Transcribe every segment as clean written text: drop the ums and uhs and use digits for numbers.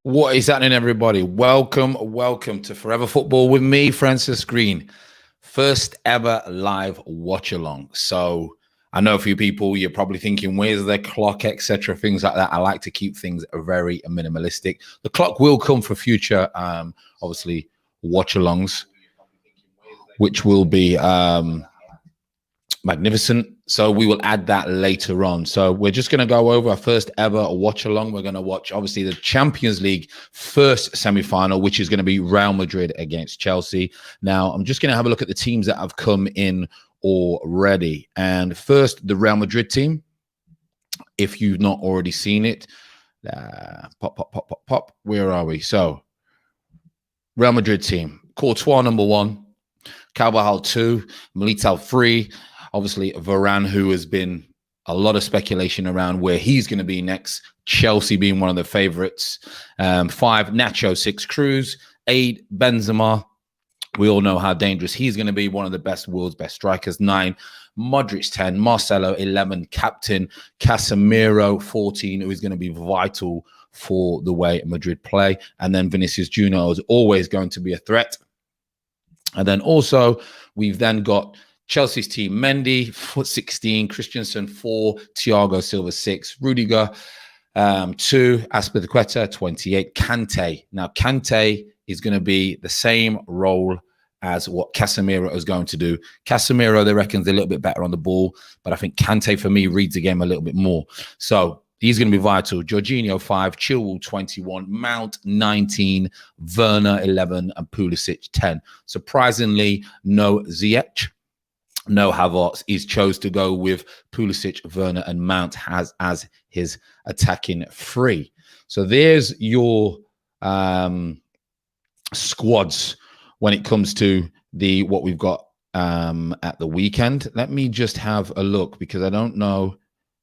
What is happening, everybody? Welcome to Forever Football with me, Francis Green. First ever live watch along. So I know a few people, you're probably thinking, where's the clock, etc., things like that. I like to keep things very minimalistic. The clock will come for future, obviously, watch alongs, which will be magnificent. So we will add that later on. So we're just going to go over our first ever watch along. We're going to watch, obviously, the Champions League first semi-final, which is going to be Real Madrid against Chelsea. Now, I'm just going to have a look at the teams that have come in already. And first, the Real Madrid team. If you've not already seen it, pop. Where are we? So, Real Madrid team. Courtois, number 1. Carvajal, 2. Militao, 3. Obviously, Varane, who has been a lot of speculation around where he's going to be next. Chelsea being one of the favorites. 5, Nacho. 6, Cruz. 8, Benzema. We all know how dangerous he's going to be. One of the world's best strikers. 9, Modric. 10, Marcelo. 11, captain Casemiro. 14, who is going to be vital for the way Madrid play. And then Vinicius Junior is always going to be a threat. And then also, we've then got Chelsea's team: Mendy, 16, Christensen, 4, Thiago Silva, 6, Rudiger, 2, Azpilicueta, 28, Kante. Now, Kante is going to be the same role as what Casemiro is going to do. Casemiro, they reckon, is a little bit better on the ball, but I think Kante, for me, reads the game a little bit more. So he's going to be vital. Jorginho, 5, Chilwell, 21, Mount, 19, Werner, 11, and Pulisic, 10. Surprisingly, no Ziyech, no Havertz. He's chose to go with Pulisic, Werner, and Mount as his attacking 3. So there's your squads when it comes to what we've got at the weekend. Let me just have a look because I don't know.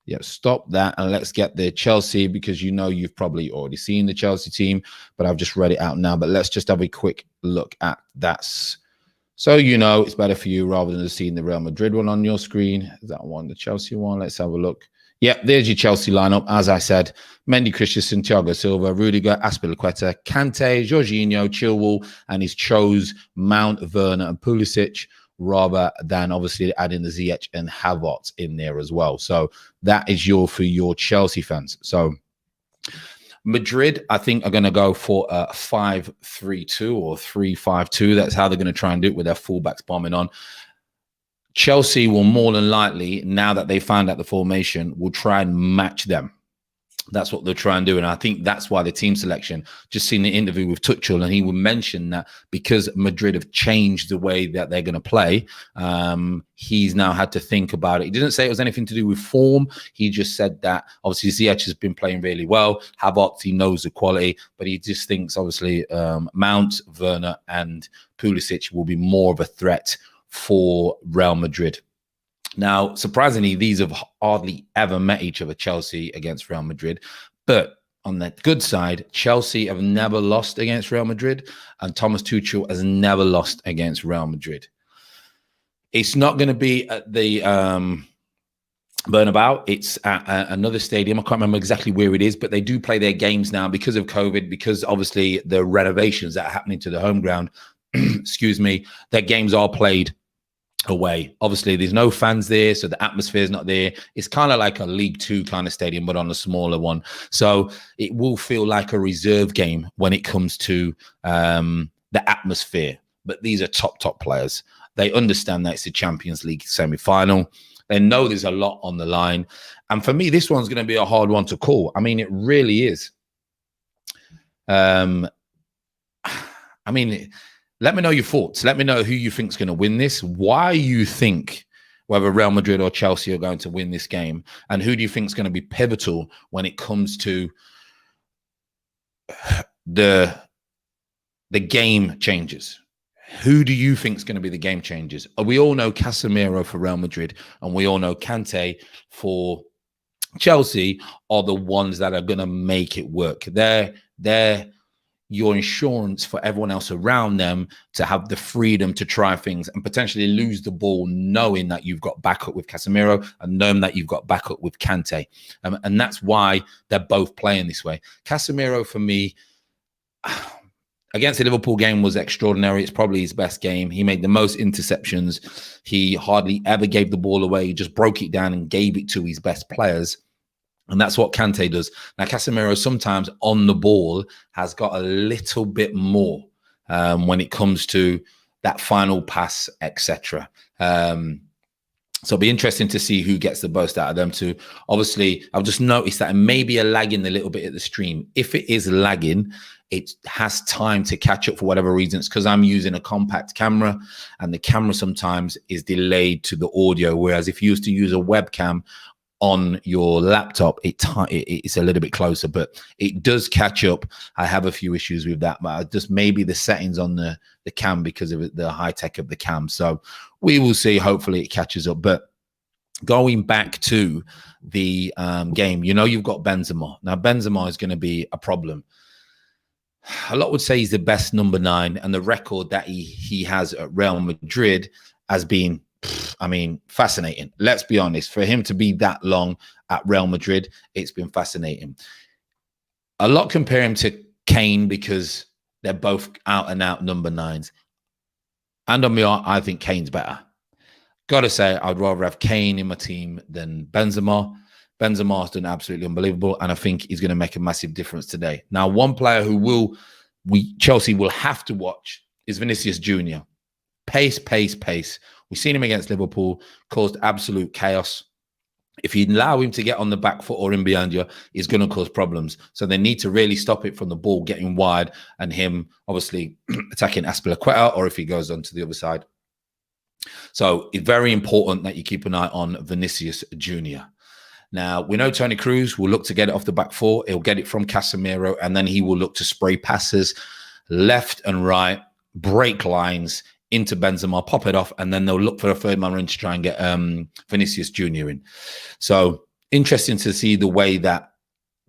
Yeah, stop that and let's get the Chelsea, because you know you've probably already seen the Chelsea team, but I've just read it out now. But let's just have a quick look at that. So you know it's better for you rather than seeing the Real Madrid one on your screen. Is that one, the Chelsea one? Let's have a look. Yeah, there's your Chelsea lineup. As I said, Mendy, Christensen, Thiago Silva, Rudiger, Azpilicueta, Kante, Jorginho, Chilwell, and he's chose Mount, Werner, and Pulisic, rather than obviously adding the Ziyech and Havertz in there as well. So that is for your Chelsea fans. So Madrid, I think, are going to go for a 5-3-2 or 3-5-2. That's how they're going to try and do it with their fullbacks bombing on. Chelsea will more than likely, now that they found out the formation, will try and match them. That's what they'll try and do. And I think that's why the team selection, just seen the interview with Tuchel, and he would mention that because Madrid have changed the way that they're going to play, he's now had to think about it. He didn't say it was anything to do with form. He just said that obviously Ziyech has been playing really well. Havertz, he knows the quality, but he just thinks obviously Mount, Werner, and Pulisic will be more of a threat for Real Madrid. Now, surprisingly, these have hardly ever met each other, Chelsea against Real Madrid. But on the good side, Chelsea have never lost against Real Madrid, and Thomas Tuchel has never lost against Real Madrid. It's not going to be at the Bernabeu. It's at another stadium. I can't remember exactly where it is, but they do play their games now because of COVID, because obviously the renovations that are happening to the home ground, excuse me, their games are played away. Obviously, there's no fans there, so the atmosphere is not there. It's kind of like a League Two kind of stadium, but on a smaller one. So it will feel like a reserve game when it comes to the atmosphere. But these are top players. They understand that it's a Champions League semi-final. They know there's a lot on the line. And for me, this one's going to be a hard one to call. I mean, it really is. Let me know your thoughts. Let me know who you think is going to win this, why you think whether Real Madrid or Chelsea are going to win this game, and who do you think is going to be pivotal when it comes to the game changes. Who do you think is going to be the game changers? We all know Casemiro for Real Madrid, and we all know Kante for Chelsea are the ones that are going to make it work. They're your insurance for everyone else around them to have the freedom to try things and potentially lose the ball, knowing that you've got backup with Casemiro and knowing that you've got backup with Kante. And that's why they're both playing this way. Casemiro, for me, against the Liverpool game was extraordinary. It's probably his best game. He made the most interceptions. He hardly ever gave the ball away. He just broke it down and gave it to his best players. And that's what Kante does. Now, Casemiro sometimes on the ball has got a little bit more when it comes to that final pass, etc. So it'll be interesting to see who gets the most out of them two. Obviously, I've just noticed that it may be lagging a little bit at the stream. If it is lagging, it has time to catch up for whatever reasons, because I'm using a compact camera and the camera sometimes is delayed to the audio. Whereas if you used to use a webcam on your laptop, it's a little bit closer, but it does catch up. I have a few issues with that, but just maybe the settings on the cam because of the high tech of the cam. So we will see. Hopefully it catches up. But going back to the game, you've got Benzema. Now, Benzema is going to be a problem. A lot would say he's the best number 9, and the record that he has at Real Madrid has been, fascinating. Let's be honest. For him to be that long at Real Madrid, it's been fascinating. A lot compare him to Kane because they're both out-and-out number 9s. And on me, I think Kane's better. Got to say, I'd rather have Kane in my team than Benzema. Benzema's done absolutely unbelievable, and I think he's going to make a massive difference today. Now, one player who Chelsea will have to watch is Vinicius Jr. Pace. We've seen him against Liverpool, caused absolute chaos. If you allow him to get on the back foot or in behind you, he's going to cause problems. So they need to really stop it from the ball getting wide and him obviously attacking Azpilicueta, or if he goes on to the other side. So it's very important that you keep an eye on Vinicius Jr. Now, we know Toni Kroos will look to get it off the back four. He'll get it from Casemiro, and then he will look to spray passes left and right, break lines into Benzema, pop it off, and then they'll look for a third man in to try and get Vinicius Jr. in. So interesting to see the way that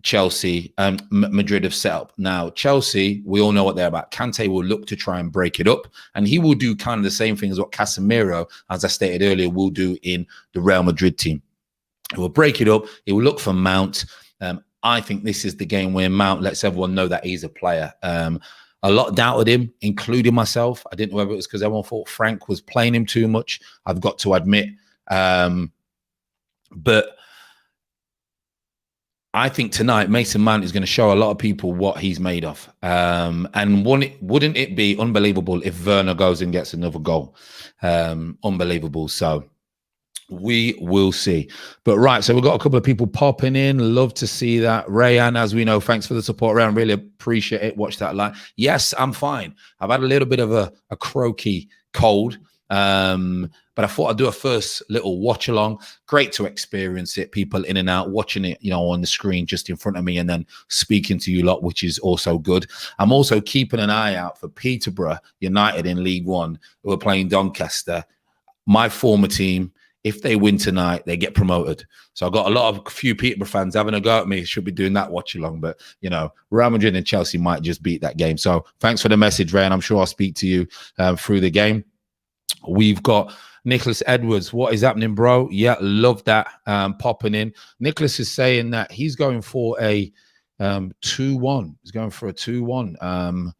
Chelsea and Madrid have set up. Now, Chelsea, we all know what they're about. Kante will look to try and break it up, and he will do kind of the same thing as what Casemiro, as I stated earlier, will do in the Real Madrid team. He will break it up. He will look for Mount. I think this is the game where Mount lets everyone know that he's a player. A lot doubted him, including myself. I didn't know whether it was because everyone thought Frank was playing him too much. I've got to admit. But I think tonight Mason Mount is going to show a lot of people what he's made of. And wouldn't it be unbelievable if Werner goes and gets another goal? Unbelievable. So we will see. But right, so we've got a couple of people popping in. Love to see that. Rayan, as we know, thanks for the support, Rayan. Really appreciate it. Watch that live. Yes, I'm fine. I've had a little bit of a croaky cold. But I thought I'd do a first little watch along. Great to experience it. People in and out, watching it, on the screen just in front of me and then speaking to you lot, which is also good. I'm also keeping an eye out for Peterborough United in League One, who are playing Doncaster. My former team. If they win tonight, they get promoted. So I've got a few Peterborough fans having a go at me. Should be doing that watch along. But, Real Madrid and Chelsea might just beat that game. So thanks for the message, Ray. And I'm sure I'll speak to you through the game. We've got Nicholas Edwards. What is happening, bro? Yeah, love that popping in. Nicholas is saying that he's going for a 2-1. He's going for a 2-1.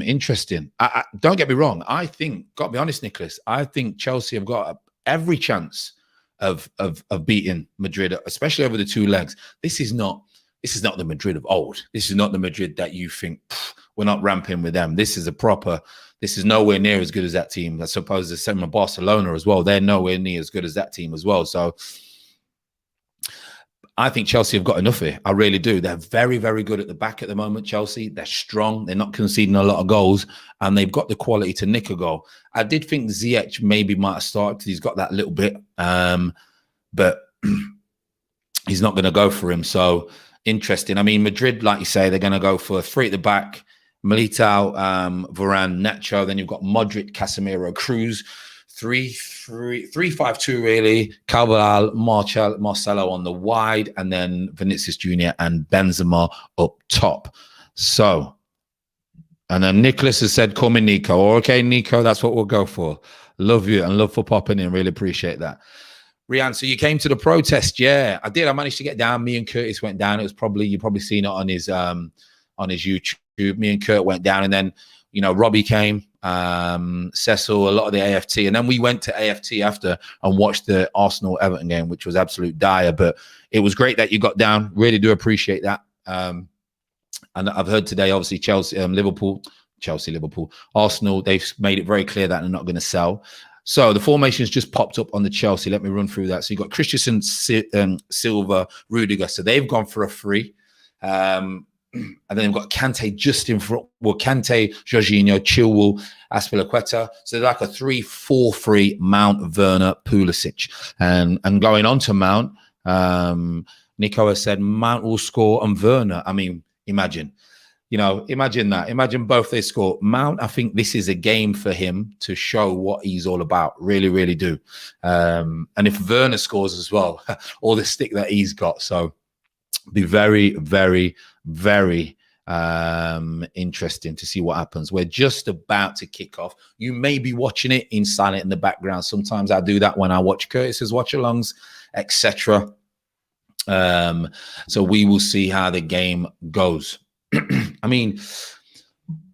Interesting. I don't get me wrong. I think, got to be honest, Nicholas, I think Chelsea have got every chance of beating Madrid, especially over the two legs. This is not the Madrid of old. This is not the Madrid that you think we're not ramping with them. This is nowhere near as good as that team. I suppose the same with Barcelona as well. They're nowhere near as good as that team as well. So I think Chelsea have got enough here. I really do. They're very, very good at the back at the moment, Chelsea. They're strong. They're not conceding a lot of goals, and they've got the quality to nick a goal. I did think Ziyech maybe might have started because he's got that little bit, but he's not going to go for him. So interesting. I mean, Madrid, like you say, they're going to go for 3 at the back, Militao, Varane, Nacho. Then you've got Modric, Casemiro, Kroos. 3-5-2 really. Carvajal, Marcelo on the wide, and then Vinicius Jr. and Benzema up top. So, and then Nicholas has said, "Call me Nico." Okay, Nico, that's what we'll go for. Love you and love for popping in. Really appreciate that. Rian, so you came to the protest? Yeah, I did. I managed to get down. Me and Curtis went down. It was you've probably seen it on his YouTube. Me and Kurt went down, and then Robbie came, Cecil, a lot of the AFT, and then we went to AFT after and watched the Arsenal Everton game, which was absolute dire. But it was great that you got down. Really do appreciate that. And I've heard today, obviously, Chelsea, Liverpool, Arsenal, they've made it very clear that they're not going to sell. So the formations just popped up on the Chelsea. Let me run through that. So you got Christensen, Silva, Rudiger. So they've gone for a free. And then they've got Kante just in front. Well, Kante, Jorginho, Chilwell, Aspilicueta. So they're like a 3-4-3, Mount, Werner, Pulisic. And going on to Mount, Nico has said Mount will score and Werner. I mean, imagine that. Imagine both they score. Mount, I think this is a game for him to show what he's all about. Really, really do. And if Werner scores as well, all the stick that he's got. So be very, very, very interesting to see what happens. We're just about to kick off. You may be watching it in silent in the background. Sometimes I do that when I watch Curtis's watch-alongs, etc. So we will see how the game goes. I mean,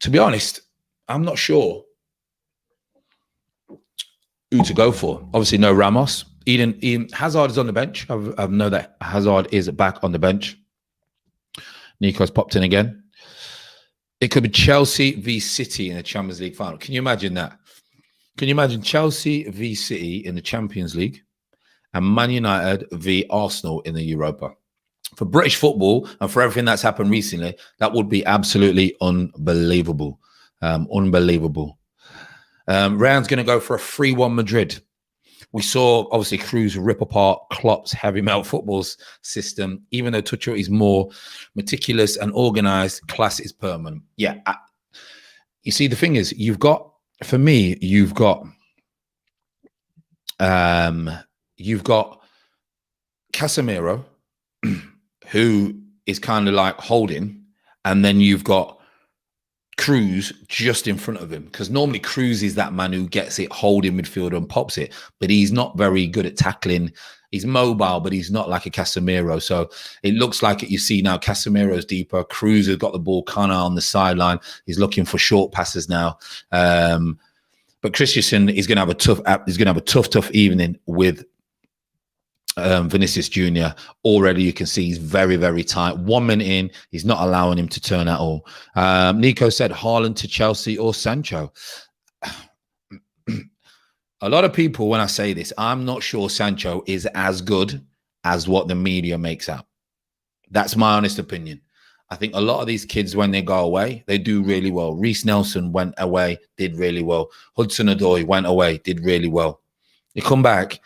to be honest, I'm not sure who to go for. Obviously, no Ramos. Eden Hazard is on the bench. I know that Hazard is back on the bench. Nico's popped in again. It could be Chelsea v City in the Champions League final. Can you imagine that? Can you imagine Chelsea v City in the Champions League and Man United v Arsenal in the Europa? For British football and for everything that's happened recently, that would be absolutely unbelievable. Unbelievable. Ryan's going to go for a 3-1 Madrid. We saw, obviously, Cruz rip apart Klopp's heavy metal football system. Even though Tuchel is more meticulous and organized, class is permanent. Yeah. You see, the thing is, you've got Casemiro, who is kind of like holding, and then you've got Cruz just in front of him, because normally Cruz is that man who gets it, holding midfield and pops it, but he's not very good at tackling. He's mobile, but he's not like a Casemiro. So it looks like it. You see now Casemiro's deeper. Cruz has got the ball kind of on the sideline. He's looking for short passes now. But Christensen is going to have a tough evening with Vinicius Jr. Already you can see he's very, very tight. 1 minute in, he's not allowing him to turn at all. Nico said Haaland to Chelsea or Sancho. A lot of people, when I say this, I'm not sure Sancho is as good as what the media makes out. That's my honest opinion. I think a lot of these kids, when they go away, they do really well. Reece Nelson went away, did really well. Hudson-Odoi went away, did really well. They come back.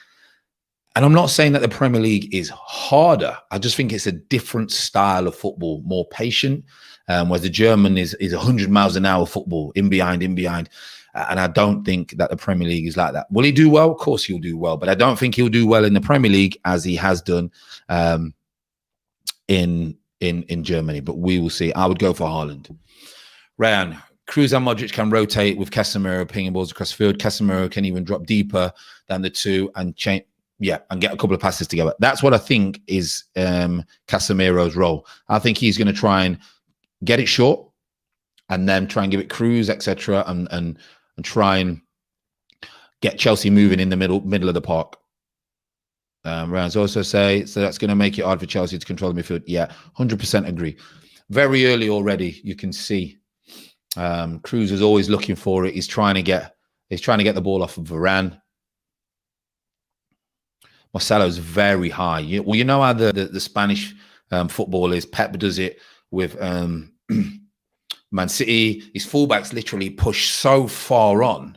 And I'm not saying that the Premier League is harder. I just think it's a different style of football, more patient, whereas the German is 100 miles an hour football, in behind. And I don't think that the Premier League is like that. Will he do well? Of course he'll do well. But I don't think he'll do well in the Premier League as he has done in Germany. But we will see. I would go for Haaland. Ryan, Cruz and Modric can rotate with Casemiro pinging balls across the field. Casemiro can even drop deeper than the two and change. Yeah, and get a couple of passes together. That's what I think is Casemiro's role. I think he's going to try and get it short and then try and give it Cruz, etc., and try and get Chelsea moving in the middle of the park. Ryan's also say, so that's going to make it hard for Chelsea to control the midfield. Yeah, 100% agree. Very early already, you can see Cruz is always looking for it. He's trying to get the ball off of Varane. Marcelo's very high. You know how the Spanish football is. Pep does it with Man City. His fullbacks literally push so far on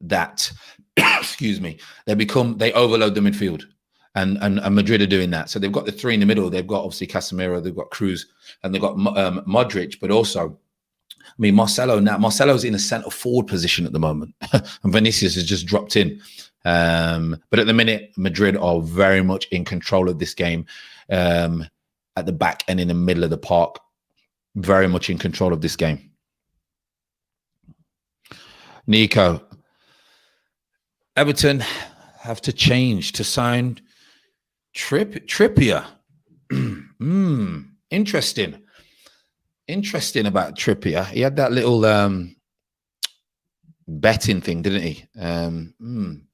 that, excuse me, they overload the midfield. And Madrid are doing that. So they've got the three in the middle. They've got obviously Casemiro, they've got Cruz, and they've got Modric, but also, I mean, Marcelo's in a centre forward position at the moment. And Vinicius has just dropped in. But at the minute, Madrid are very much in control of this game at the back and in the middle of the park. Very much in control of this game. Nico, Everton have to change to sign Trippier. Interesting. Interesting about Trippier. He had that little betting thing, didn't he?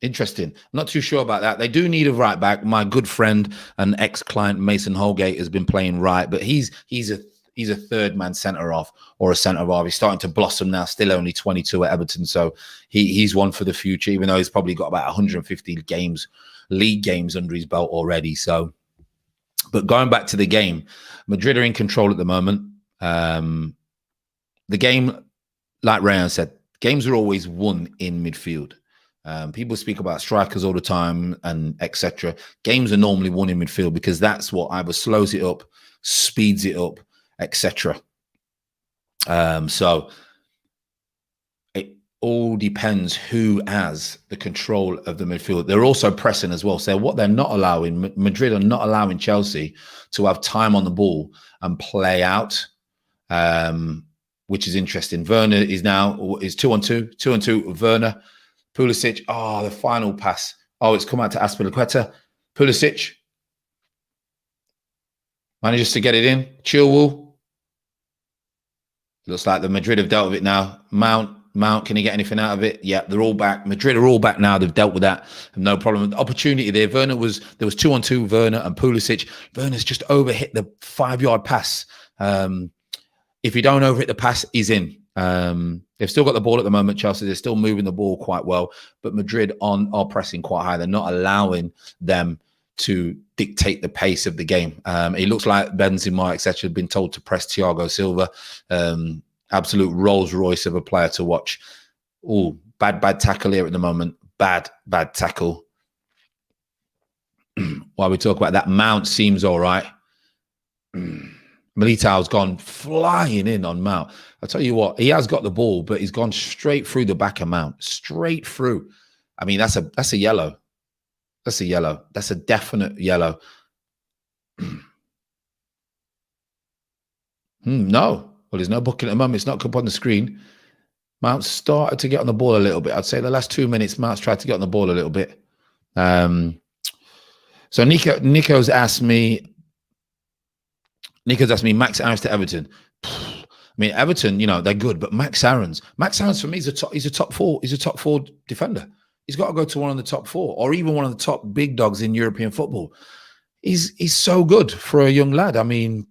Interesting. I'm not too sure about that. They do need a right back. My good friend and ex-client Mason Holgate has been playing right, but he's a third man centre off or a centre off. He's starting to blossom now. Still only 22 at Everton, so he's one for the future. Even though he's probably got about 150 league games under his belt already. So, but going back to the game, Madrid are in control at the moment. The game, like Rayan said, games are always won in midfield. People speak about strikers all the time and etc. Games are normally won in midfield because that's what either slows it up, speeds it up, etc. So it all depends who has the control of the midfield. They're also pressing as well. So what they're not allowing, Madrid are not allowing Chelsea to have time on the ball and play out. Which is interesting. Werner is 2-on-2, 2-on-2. Werner, Pulisic. Oh, the final pass. Oh, it's come out to Azpilicueta. Pulisic manages to get it in. Chilwell. Looks like the Madrid have dealt with it now. Mount, can he get anything out of it? Yeah, they're all back. Madrid are all back now. They've dealt with that. No problem. The opportunity there. There was 2-on-2, Werner and Pulisic. Werner's just overhit the 5-yard pass. If you don't overhit the pass, he's in. They've still got the ball at the moment, Chelsea. They're still moving the ball quite well, but Madrid are pressing quite high. They're not allowing them to dictate the pace of the game. It looks like Benzema, etc., have been told to press Thiago Silva. Absolute Rolls Royce of a player to watch. Oh, bad tackle here at the moment. Bad tackle. While we talk about that, Mount seems all right. Militao's gone flying in on Mount. I'll tell you what, he has got the ball, but he's gone straight through the back of Mount. Straight through. I mean, that's a yellow. That's a yellow. That's a definite yellow. No. Well, there's no booking at the moment. It's not come up on the screen. Mount started to get on the ball a little bit. I'd say the last 2 minutes, Mount's tried to get on the ball a little bit. So Nico's asked me, Max Aarons to Everton. I mean, Everton, they're good, but Max Aarons for me he's a top four defender. He's got to go to one of the top 4 or even one of the top big dogs in European football. He's so good for a young lad. I mean,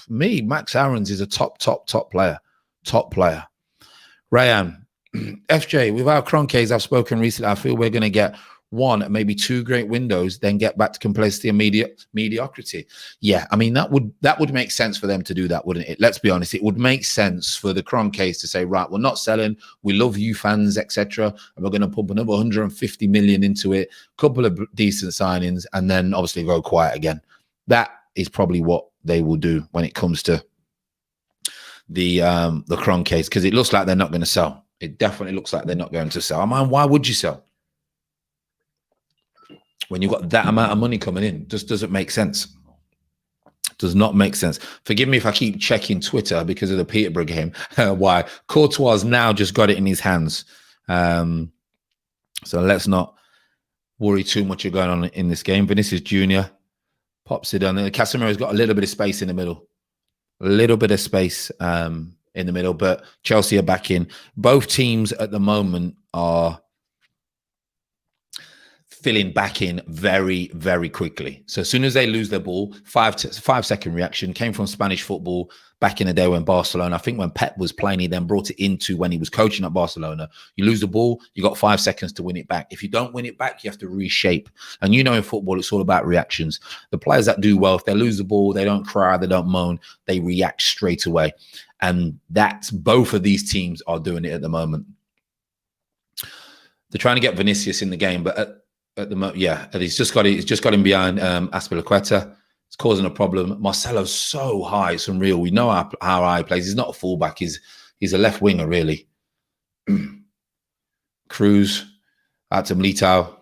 Max Aarons is a top player. Top player. Rayan, FJ, with our Kroenkes I've spoken recently, I feel we're going to get 1, maybe 2 great windows, then get back to complacency and mediocrity. Yeah, I mean, that would make sense for them to do that, wouldn't it? Let's be honest. It would make sense for the Kroenkes to say, right, we're not selling. We love you fans, etc. And we're going to pump another 150 million into it, couple of decent signings, and then obviously go quiet again. That is probably what they will do when it comes to the Kroenkes, because it looks like they're not going to sell. It definitely looks like they're not going to sell. I mean, why would you sell? When you've got that amount of money coming in, just doesn't make sense. Does not make sense. Forgive me if I keep checking Twitter because of the Peterborough game. Why? Courtois now just got it in his hands. So let's not worry too much going on in this game. Vinicius Jr. pops it on. Casemiro's got a little bit of space in the middle. A little bit of space in the middle, but Chelsea are back in. Both teams at the moment are filling back in very, very quickly. So as soon as they lose their ball, 5-second reaction came from Spanish football back in the day when Barcelona, I think when Pep was playing, he then brought it into when he was coaching at Barcelona. You lose the ball, you got 5 seconds to win it back. If you don't win it back, you have to reshape. And in football, it's all about reactions. The players that do well, if they lose the ball, they don't cry, they don't moan, they react straight away. And that's both of these teams are doing it at the moment. They're trying to get Vinicius in the game, but at the moment, yeah, he's just got him behind Azpilicueta. It's causing a problem. Marcelo's so high. It's unreal. We know how high he plays. He's not a fullback. He's a left winger, really. Cruz out to Militao.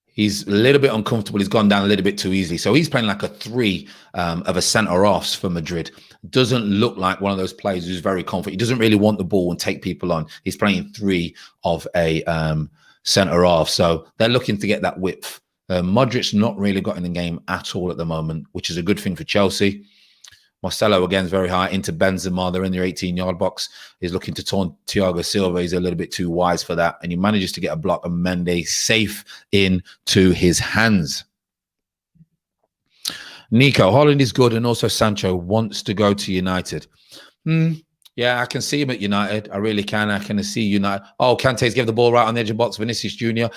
He's a little bit uncomfortable. He's gone down a little bit too easily. So he's playing like a 3 of a centre-offs for Madrid. Doesn't look like one of those players who's very confident. He doesn't really want the ball and take people on. He's playing 3 of a centre off, so they're looking to get that width. Modric's not really got in the game at all at the moment, which is a good thing for Chelsea. Marcelo again is very high into Benzema. They're in their 18-yard box. He's looking to taunt Thiago Silva. He's a little bit too wise for that. And he manages to get a block and Mendy safe into his hands. Nico, Holland is good, and also Sancho wants to go to United. Yeah, I can see him at United. I really can. I can see United. Oh, Kante's gave the ball right on the edge of the box. Vinicius Jr.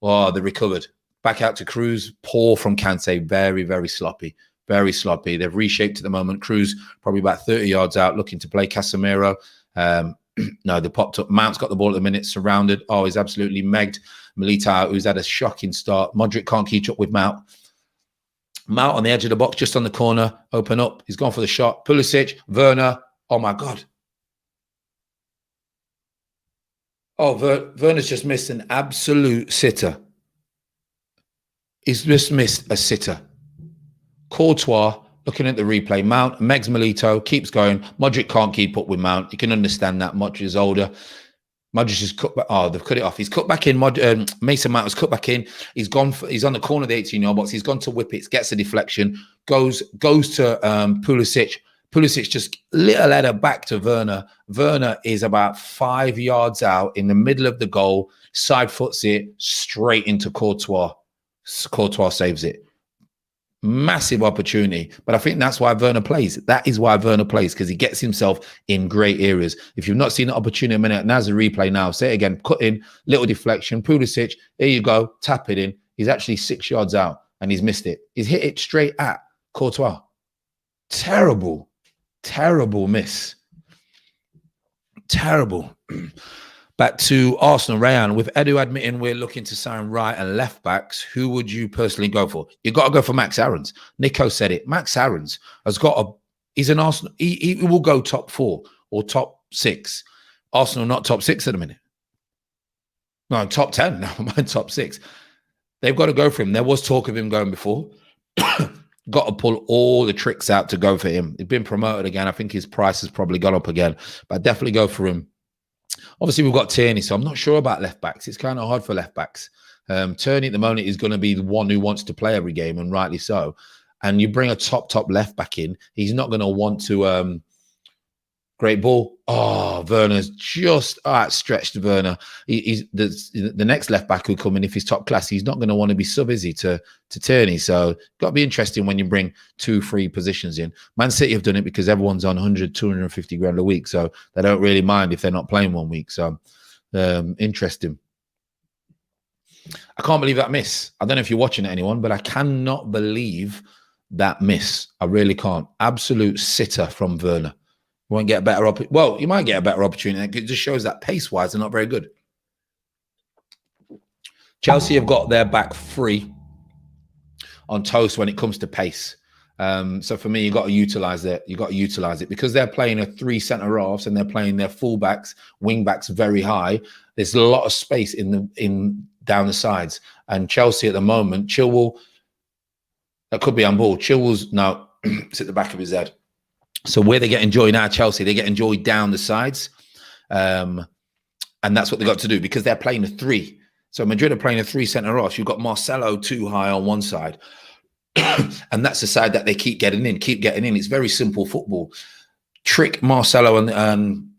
Oh, they recovered. Back out to Cruz. Poor from Kante. Very, very sloppy. Very sloppy. They've reshaped at the moment. Cruz probably about 30 yards out, looking to play Casemiro. No, they popped up. Mount's got the ball at the minute, surrounded. Oh, he's absolutely megged. Militao, who's had a shocking start. Modric can't keep up with Mount. Mount on the edge of the box, just on the corner. Open up. He's gone for the shot. Pulisic, Werner. Oh, my God. Oh, Werner's just missed an absolute sitter. He's just missed a sitter. Courtois, looking at the replay. Mount, Megs Milito, keeps going. Modric can't keep up with Mount. You can understand that. Modric is older. Modric is cut back. Oh, they've cut it off. He's cut back in. Mason Mount was cut back in. He's gone. He's on the corner of the 18-yard box. He's gone to Whippets, gets a deflection, goes to Pulisic. Pulisic just little header back to Werner. Werner is about 5 yards out in the middle of the goal. Side foots it straight into Courtois. Courtois saves it. Massive opportunity, but I think that's why Werner plays. That is why Werner plays, because he gets himself in great areas. If you've not seen the opportunity a minute, now's a replay now. Say it again, cut in, little deflection, Pulisic, here you go, tap it in. He's actually 6 yards out and he's missed it. He's hit it straight at Courtois. Terrible, terrible miss. Terrible. Back to Arsenal, Rayan. With Edu admitting we're looking to sign right and left backs, who would you personally go for? You've got to go for Max Aarons. Nico said it. Max Aarons has got he's an Arsenal. He will go top 4 or top 6. Arsenal not top 6 at the minute. No, top 10. No, mine top 6. They've got to go for him. There was talk of him going before. Got to pull all the tricks out to go for him. He's been promoted again. I think his price has probably gone up again, but definitely go for him. Obviously, we've got Tierney, so I'm not sure about left backs. It's kind of hard for left backs. Tierney at the moment is going to be the one who wants to play every game, and rightly so. And you bring a top left back in, he's not going to want to. Great ball. Oh, Werner's just stretched Werner. He's the next left back who come in if he's top class. He's not going to want to be sub, is he, to Tierney? So got to be interesting when you bring 2 free positions in. Man City have done it because everyone's on 100, 250 grand a week, so they don't really mind if they're not playing one week. So interesting. I can't believe that miss. I don't know if you're watching it, anyone, but I cannot believe that miss. I really can't. Absolute sitter from Werner. You won't get a better well, you might get a better opportunity. It just shows that pace-wise they're not very good. Chelsea have got their back 3 on toast when it comes to pace. So for me, you've got to utilize it. You've got to utilize it because they're playing a 3 centre-halves and they're playing their full-backs, wing-backs very high. There's a lot of space in down the sides. And Chelsea at the moment, Chilwell, that could be on ball. Chilwell's now it's at the back of his head. So where they get enjoy now, Chelsea, they get enjoy down the sides. And that's what they got to do because they're playing a 3. So Madrid are playing a 3 centre-halves. You've got Marcelo too high on one side. And that's the side that they keep getting in. It's very simple football. Trick Marcelo and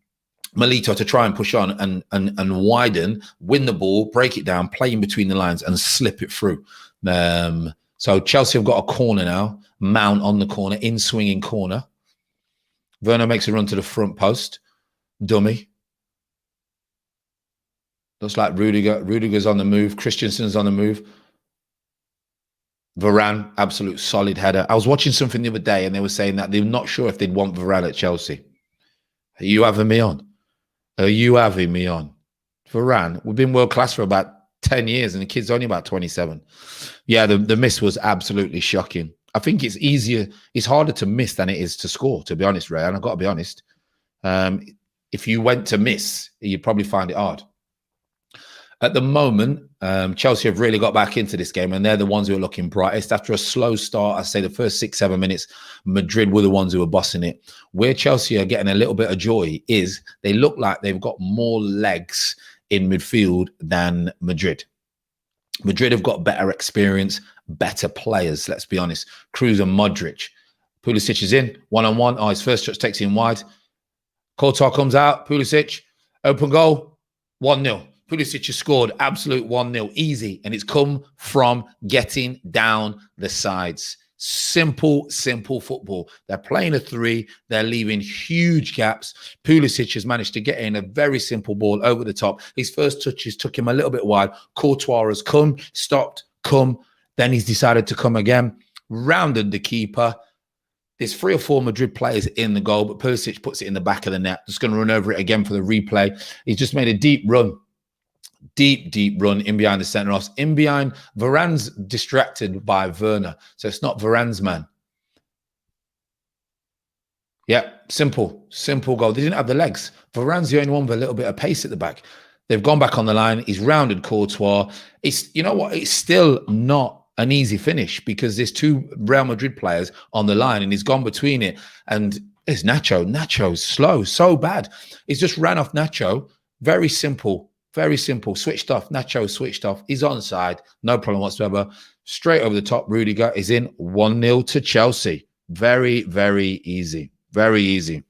Milito to try and push on and widen, win the ball, break it down, play in between the lines and slip it through. So Chelsea have got a corner now. Mount on the corner, in swinging corner. Werner makes a run to the front post. Dummy. Looks like Rudiger. Rudiger's on the move. Christensen's on the move. Varane, absolute solid header. I was watching something the other day and they were saying that they're not sure if they'd want Varane at Chelsea. Are you having me on? Are you having me on? Varane, we've been world class for about 10 years and the kid's only about 27. Yeah, the miss was absolutely shocking. I think it's easier, it's harder to miss than it is to score, to be honest, Ray. And I've got to be honest. If you went to miss, you'd probably find it hard. At the moment, Chelsea have really got back into this game and they're the ones who are looking brightest. After a slow start, I say the first 6-7 minutes, Madrid were the ones who were bossing it. Where Chelsea are getting a little bit of joy is they look like they've got more legs in midfield than Madrid. Madrid have got better experience, better players, let's be honest. Cruz and Modric, Pulisic is in, one-on-one. Oh, his first touch takes him wide. Courtois comes out. Pulisic, open goal, 1-0. Pulisic has scored absolute 1-0, easy. And it's come from getting down the sides. Simple football. They're playing a 3. They're leaving huge gaps. Pulisic has managed to get in a very simple ball over the top. His first touches took him a little bit wide. Courtois has come, stopped, come. Then he's decided to come again. Rounded the keeper. There's 3 or 4 Madrid players in the goal, but Pulisic puts it in the back of the net. Just going to run over it again for the replay. He's just made a deep run. Deep run in behind the centre-offs. In behind, Varane's distracted by Werner. So it's not Varane's man. Yeah, simple goal. They didn't have the legs. Varane's the only one with a little bit of pace at the back. They've gone back on the line. He's rounded Courtois. It's, you know what? It's still not an easy finish because there's 2 Real Madrid players on the line and he's gone between it. And it's Nacho. Nacho's slow, so bad. He's just ran off Nacho. Very simple. Switched off. Nacho switched off. He's onside. No problem whatsoever. Straight over the top. Rudiger is in. 1-0 to Chelsea. Very easy. Very easy.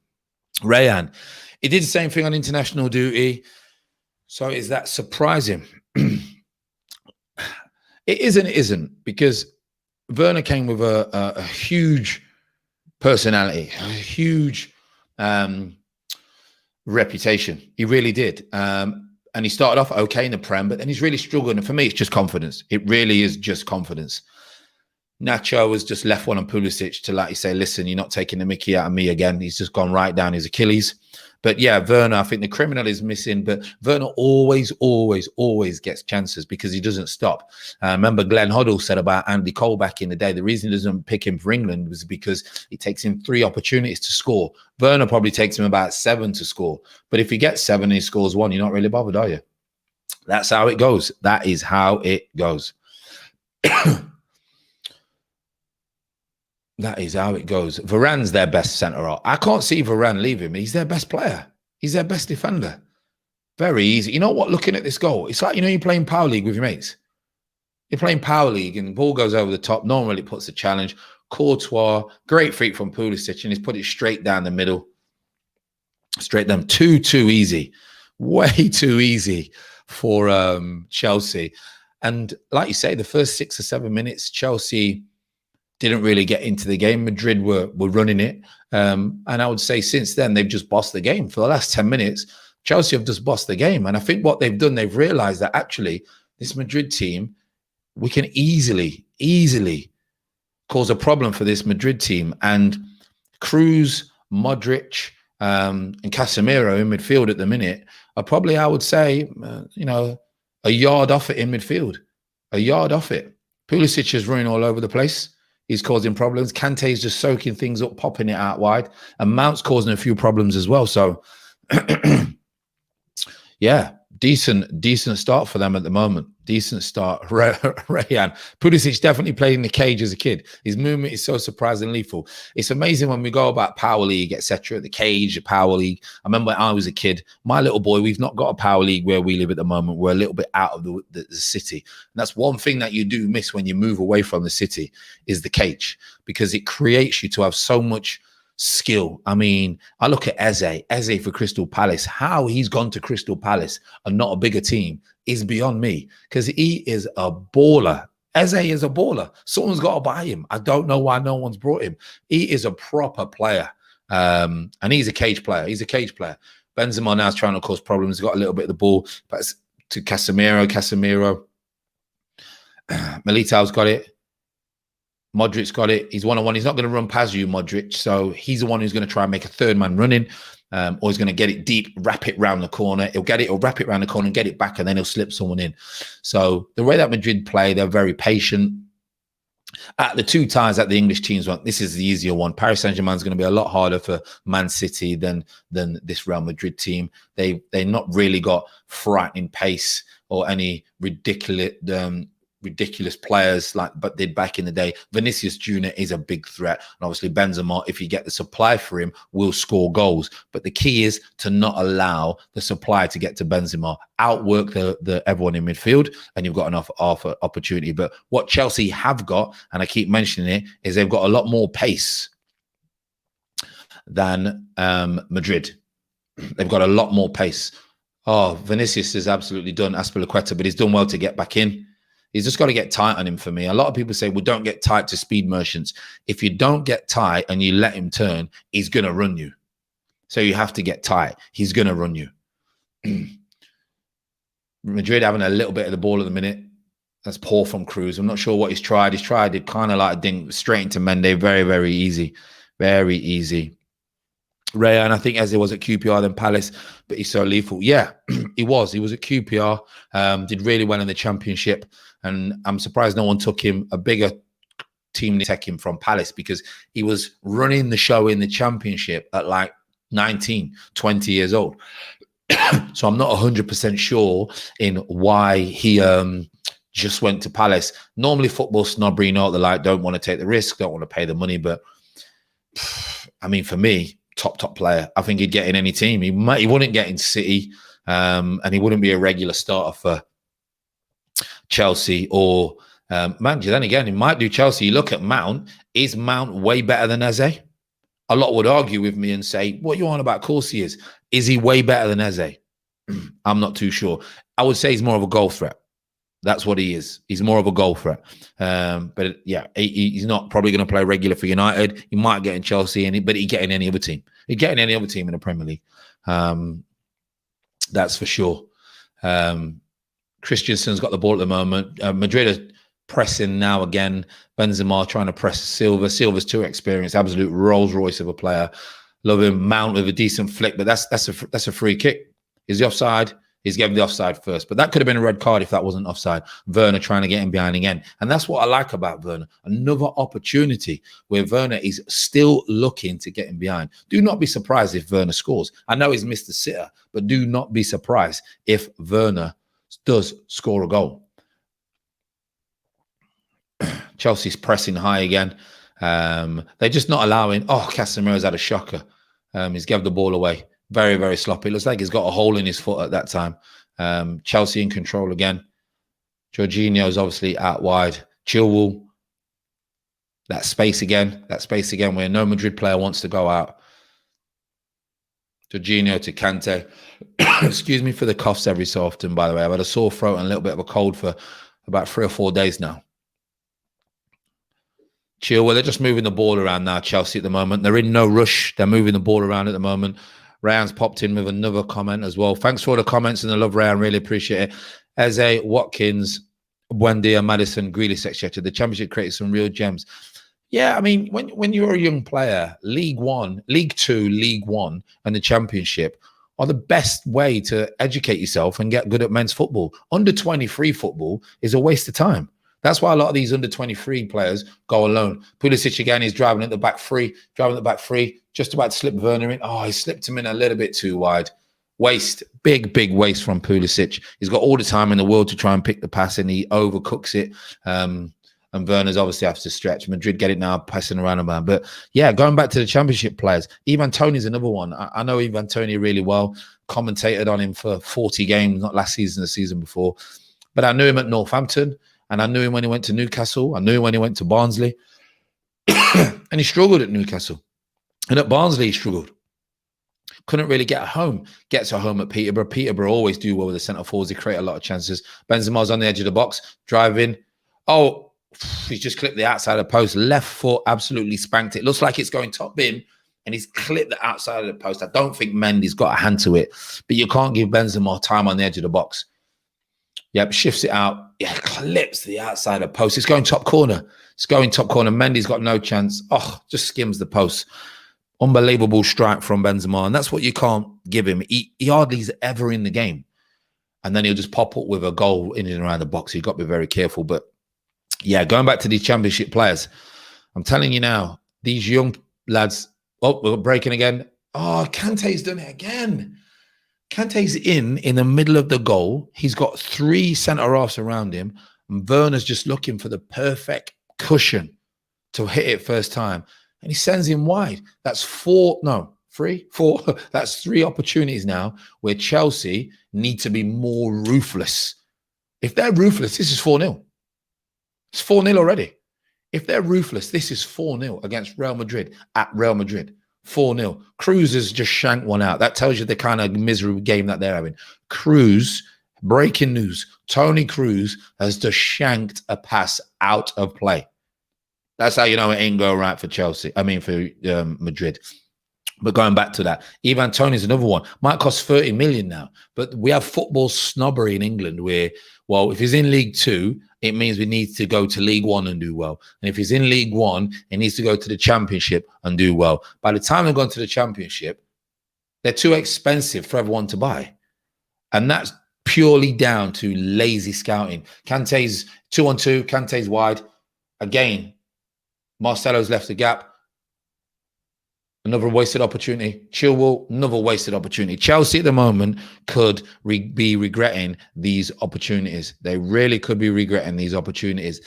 Rayan. He did the same thing on international duty. So is that surprising? It isn't, because Werner came with a huge personality, a huge reputation. He really did. And he started off okay in the Prem, but then he's really struggled. And for me, it's just confidence. It really is just confidence. Nacho has just left one on Pulisic to, like you say, listen, you're not taking the mickey out of me again. He's just gone right down his Achilles. But yeah, Werner, I think the criminal is missing, but Werner always gets chances because he doesn't stop. Remember Glenn Hoddle said about Andy Cole back in the day, the reason he doesn't pick him for England was because it takes him 3 opportunities to score. Werner probably takes him about 7 to score. But if he gets 7 and he scores 1, you're not really bothered, are you? That's how it goes. That is how it goes. That is how it goes. Varane's their best centre-half. I can't see Varane leave him. He's their best player. He's their best defender. Very easy. You know what? Looking at this goal, it's like, you know, you're playing Power League with your mates. You're playing Power League and the ball goes over the top. No one really puts a challenge. Courtois, great freak from Pulisic, and he's put it straight down the middle. Straight down. Too easy. Way too easy for Chelsea. And like you say, the first 6 or 7 minutes, Chelsea didn't really get into the game. Madrid were running it. And I would say since then, they've just bossed the game. For the last 10 minutes, Chelsea have just bossed the game. And I think what they've done, they've realized that actually this Madrid team, we can easily cause a problem for this Madrid team. And Cruz, Modric, and Casemiro in midfield at the minute are probably, I would say, you know, a yard off it in midfield. A yard off it. Pulisic is running all over the place. He's causing problems. Kante's just soaking things up, popping it out wide. And Mount's causing a few problems as well. So, yeah, decent start for them at the moment. Decent start. Rayan. Pulisic definitely played in the cage as a kid. His movement is so surprisingly lethal. It's amazing when we go about Power League, etc. The cage, the Power League. I remember when I was a kid, my little boy, we've not got a Power League where we live at the moment. We're a little bit out of the city. And that's one thing that you do miss when you move away from the city is the cage, because it creates you to have so much skill. I mean, I look at Eze for Crystal Palace. How he's gone to Crystal Palace and not a bigger team is beyond me, because he is a baller. Eze is a baller. Someone's got to buy him. I don't know why no one's brought him. He is a proper player. And he's a cage player. He's a cage player. Benzema now is trying to cause problems. He's got a little bit of the ball, but it's to Casemiro. Milito's got it. Modric's got it. He's one-on-one. He's not going to run past you, Modric. So he's the one who's going to try and make a third man running, or he's going to get it deep, wrap it round the corner. He'll get it, he'll wrap it round the corner and get it back, and then he'll slip someone in. So the way that Madrid play, they're very patient. At the 2 ties that the English teams want, this is the easier one. Paris Saint-Germain is going to be a lot harder for Man City than this Real Madrid team. They've not really got frightening pace or any ridiculous players but did back in the day. Vinicius Jr. is a big threat. And obviously Benzema, if you get the supply for him, will score goals. But the key is to not allow the supply to get to Benzema. Outwork the everyone in midfield, and you've got enough opportunity. But what Chelsea have got, and I keep mentioning it, is they've got a lot more pace. than Madrid. They've got a lot more pace. Oh, Vinicius is absolutely done Azpilicueta, but he's done well to get back in. He's just got to get tight on him for me. A lot of people say, well, don't get tight to speed merchants. If you don't get tight and you let him turn, he's going to run you. So you have to get tight. He's going to run you. Madrid having a little bit of the ball at the minute. That's poor from Cruz. I'm not sure what he's tried. He's tried it kind of like a ding straight into Mendy. Very, very easy. Very easy. Raya, and I think as he was at QPR than Palace, but he's so lethal. Yeah, he was. He was at QPR, did really well in the Championship, and I'm surprised no one took him, a bigger team to take him from Palace, because he was running the show in the Championship at like 19, 20 years old. So I'm not 100% sure in why he just went to Palace. Normally football snobbery, you know what they're like, don't want to take the risk, don't want to pay the money, but I mean, for me, top player. I think he'd get in any team. He wouldn't get in City, and he wouldn't be a regular starter for Chelsea or Manchester. Then again, he might do Chelsea. You look at Mount. Is Mount way better than Eze? A lot would argue with me and say, what you on about? Of course he is. Is he way better than Eze? I'm not too sure. I would say he's more of a goal threat. That's what he is. He's more of a goal threat. But yeah, he's not probably going to play regular for United. He might get in Chelsea, but he'd get in any other team. He'd get in any other team in the Premier League. That's for sure. Christensen's got the ball at the moment. Madrid are pressing now again. Benzema trying to press Silva. Silva's too experienced. Absolute Rolls Royce of a player. Love him. Mount with a decent flick, but that's a free kick. Is he offside? He's given the offside first, but that could have been a red card if that wasn't offside. Werner trying to get him behind again. And that's what I like about Werner. Another opportunity where Werner is still looking to get him behind. Do not be surprised if Werner scores. I know he's missed the sitter, but do not be surprised if Werner does score a goal. Chelsea's pressing high again. They're just not allowing. Oh, Casemiro's had a shocker. He's given the ball away. Very, very sloppy. It looks like he's got a hole in his foot at that time. Chelsea in control again. Jorginho's obviously out wide. Chilwell. That space again where no Madrid player wants to go out. Jorginho to Kante. Excuse me for the coughs every so often, by the way. I've had a sore throat and a little bit of a cold for about 3 or 4 days now. Chilwell, they're just moving the ball around now, Chelsea, at the moment. They're in no rush. They're moving the ball around at the moment. Rayan's popped in with another comment as well. Thanks for all the comments and the love, Rayan. Really appreciate it. Eze, Watkins, Buendia, Madison, Grealish, etc. The Championship created some real gems. Yeah, I mean, when you're a young player, League One, League Two, League One, and the Championship are the best way to educate yourself and get good at men's football. Under 23 football is a waste of time. That's why a lot of these under 23 players go alone. Pulisic again is driving at the back three, just about to slip Werner in. Oh, he slipped him in a little bit too wide. Waste, big waste from Pulisic. He's got all the time in the world to try and pick the pass and he overcooks it. And Werner's obviously has to stretch. Madrid get it now, passing around about. But yeah, going back to the Championship players, Ivan Toney's another one. I know Ivan Toney really well. Commentated on him for 40 games, not last season, the season before. But I knew him at Northampton. And I knew him when he went to Newcastle. I knew him when he went to Barnsley. And he struggled at Newcastle. And at Barnsley, he struggled. Couldn't really get home. Gets a home at Peterborough. Peterborough always do well with the centre forwards. They create a lot of chances. Benzema's on the edge of the box, driving. Oh, he's just clipped the outside of the post. Left foot absolutely spanked it. Looks like it's going top bin. And he's clipped the outside of the post. I don't think Mendy's got a hand to it. But you can't give Benzema time on the edge of the box. Yep, shifts it out. Yeah, clips the outside of the post. It's going top corner. Mendy's got no chance. Oh, just skims the post. Unbelievable strike from Benzema. And that's what you can't give him. He hardly is ever in the game. And then he'll just pop up with a goal in and around the box. You've got to be very careful. But yeah, going back to these Championship players, I'm telling you now, these young lads, oh, we're breaking again. Oh, Kante's done it again. Kante's in the middle of the goal. He's got 3 centre-halves around him. And Werner's just looking for the perfect cushion to hit it first time. And he sends him wide. That's 4. That's 3 opportunities now where Chelsea need to be more ruthless. If they're ruthless, this is 4-0. It's 4-0 already. If they're ruthless, this is 4-0 against Real Madrid at Real Madrid. 4-0. Cruz has just shanked one out. That tells you the kind of miserable game that they're having. Cruz, breaking news, Tony Cruz has just shanked a pass out of play. That's how you know it ain't going right for Chelsea. I mean, for Madrid. But going back to that, Ivan Toney's another one. Might cost 30 million now. But we have football snobbery in England where, well, if he's in League Two, it means we need to go to League One and do well. And if he's in League One, he needs to go to the Championship and do well. By the time they've gone to the Championship, they're too expensive for everyone to buy. And that's purely down to lazy scouting. Kante's 2-on-2, Kante's wide. Again, Marcelo's left the gap. Another wasted opportunity. Chilwell, another wasted opportunity. Chelsea at the moment could be regretting these opportunities. They really could be regretting these opportunities.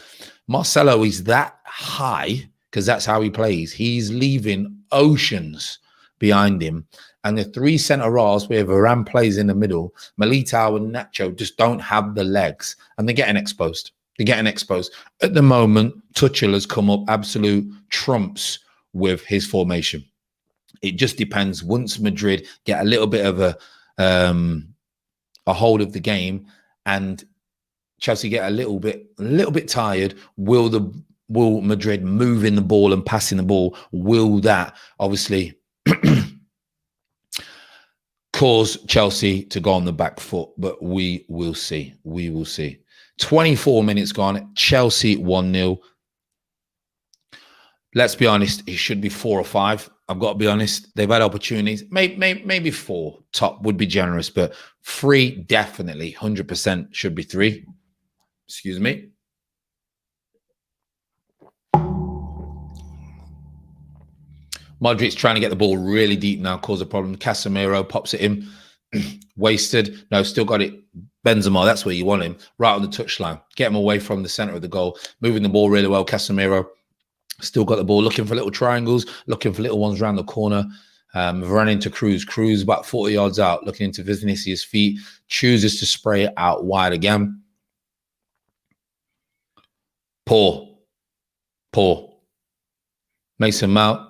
Marcelo is that high because that's how he plays. He's leaving oceans behind him. And the three centre-halves where Varane plays in the middle, Militao and Nacho just don't have the legs. And they're getting exposed. They're getting exposed. At the moment, Tuchel has come up absolute trumps with his formation. It just depends. Once Madrid get a little bit of a hold of the game, and Chelsea get a little bit tired, will Madrid moving the ball and passing the ball? Will that obviously cause Chelsea to go on the back foot? But we will see. We will see. 24 minutes gone. Chelsea 1-0. Let's be honest. It should be 4 or 5. I've got to be honest. They've had opportunities. Maybe 4 top would be generous, but 3 definitely 100% should be 3. Excuse me. Modric's trying to get the ball really deep now, cause a problem. Casemiro pops it in. Wasted. No, still got it. Benzema, that's where you want him. Right on the touchline. Get him away from the center of the goal. Moving the ball really well. Casemiro. Still got the ball, looking for little triangles, looking for little ones around the corner. Varane into Cruz. Cruz about 40 yards out, looking into Vinicius' feet. Chooses to spray it out wide again. Poor. Mason Mount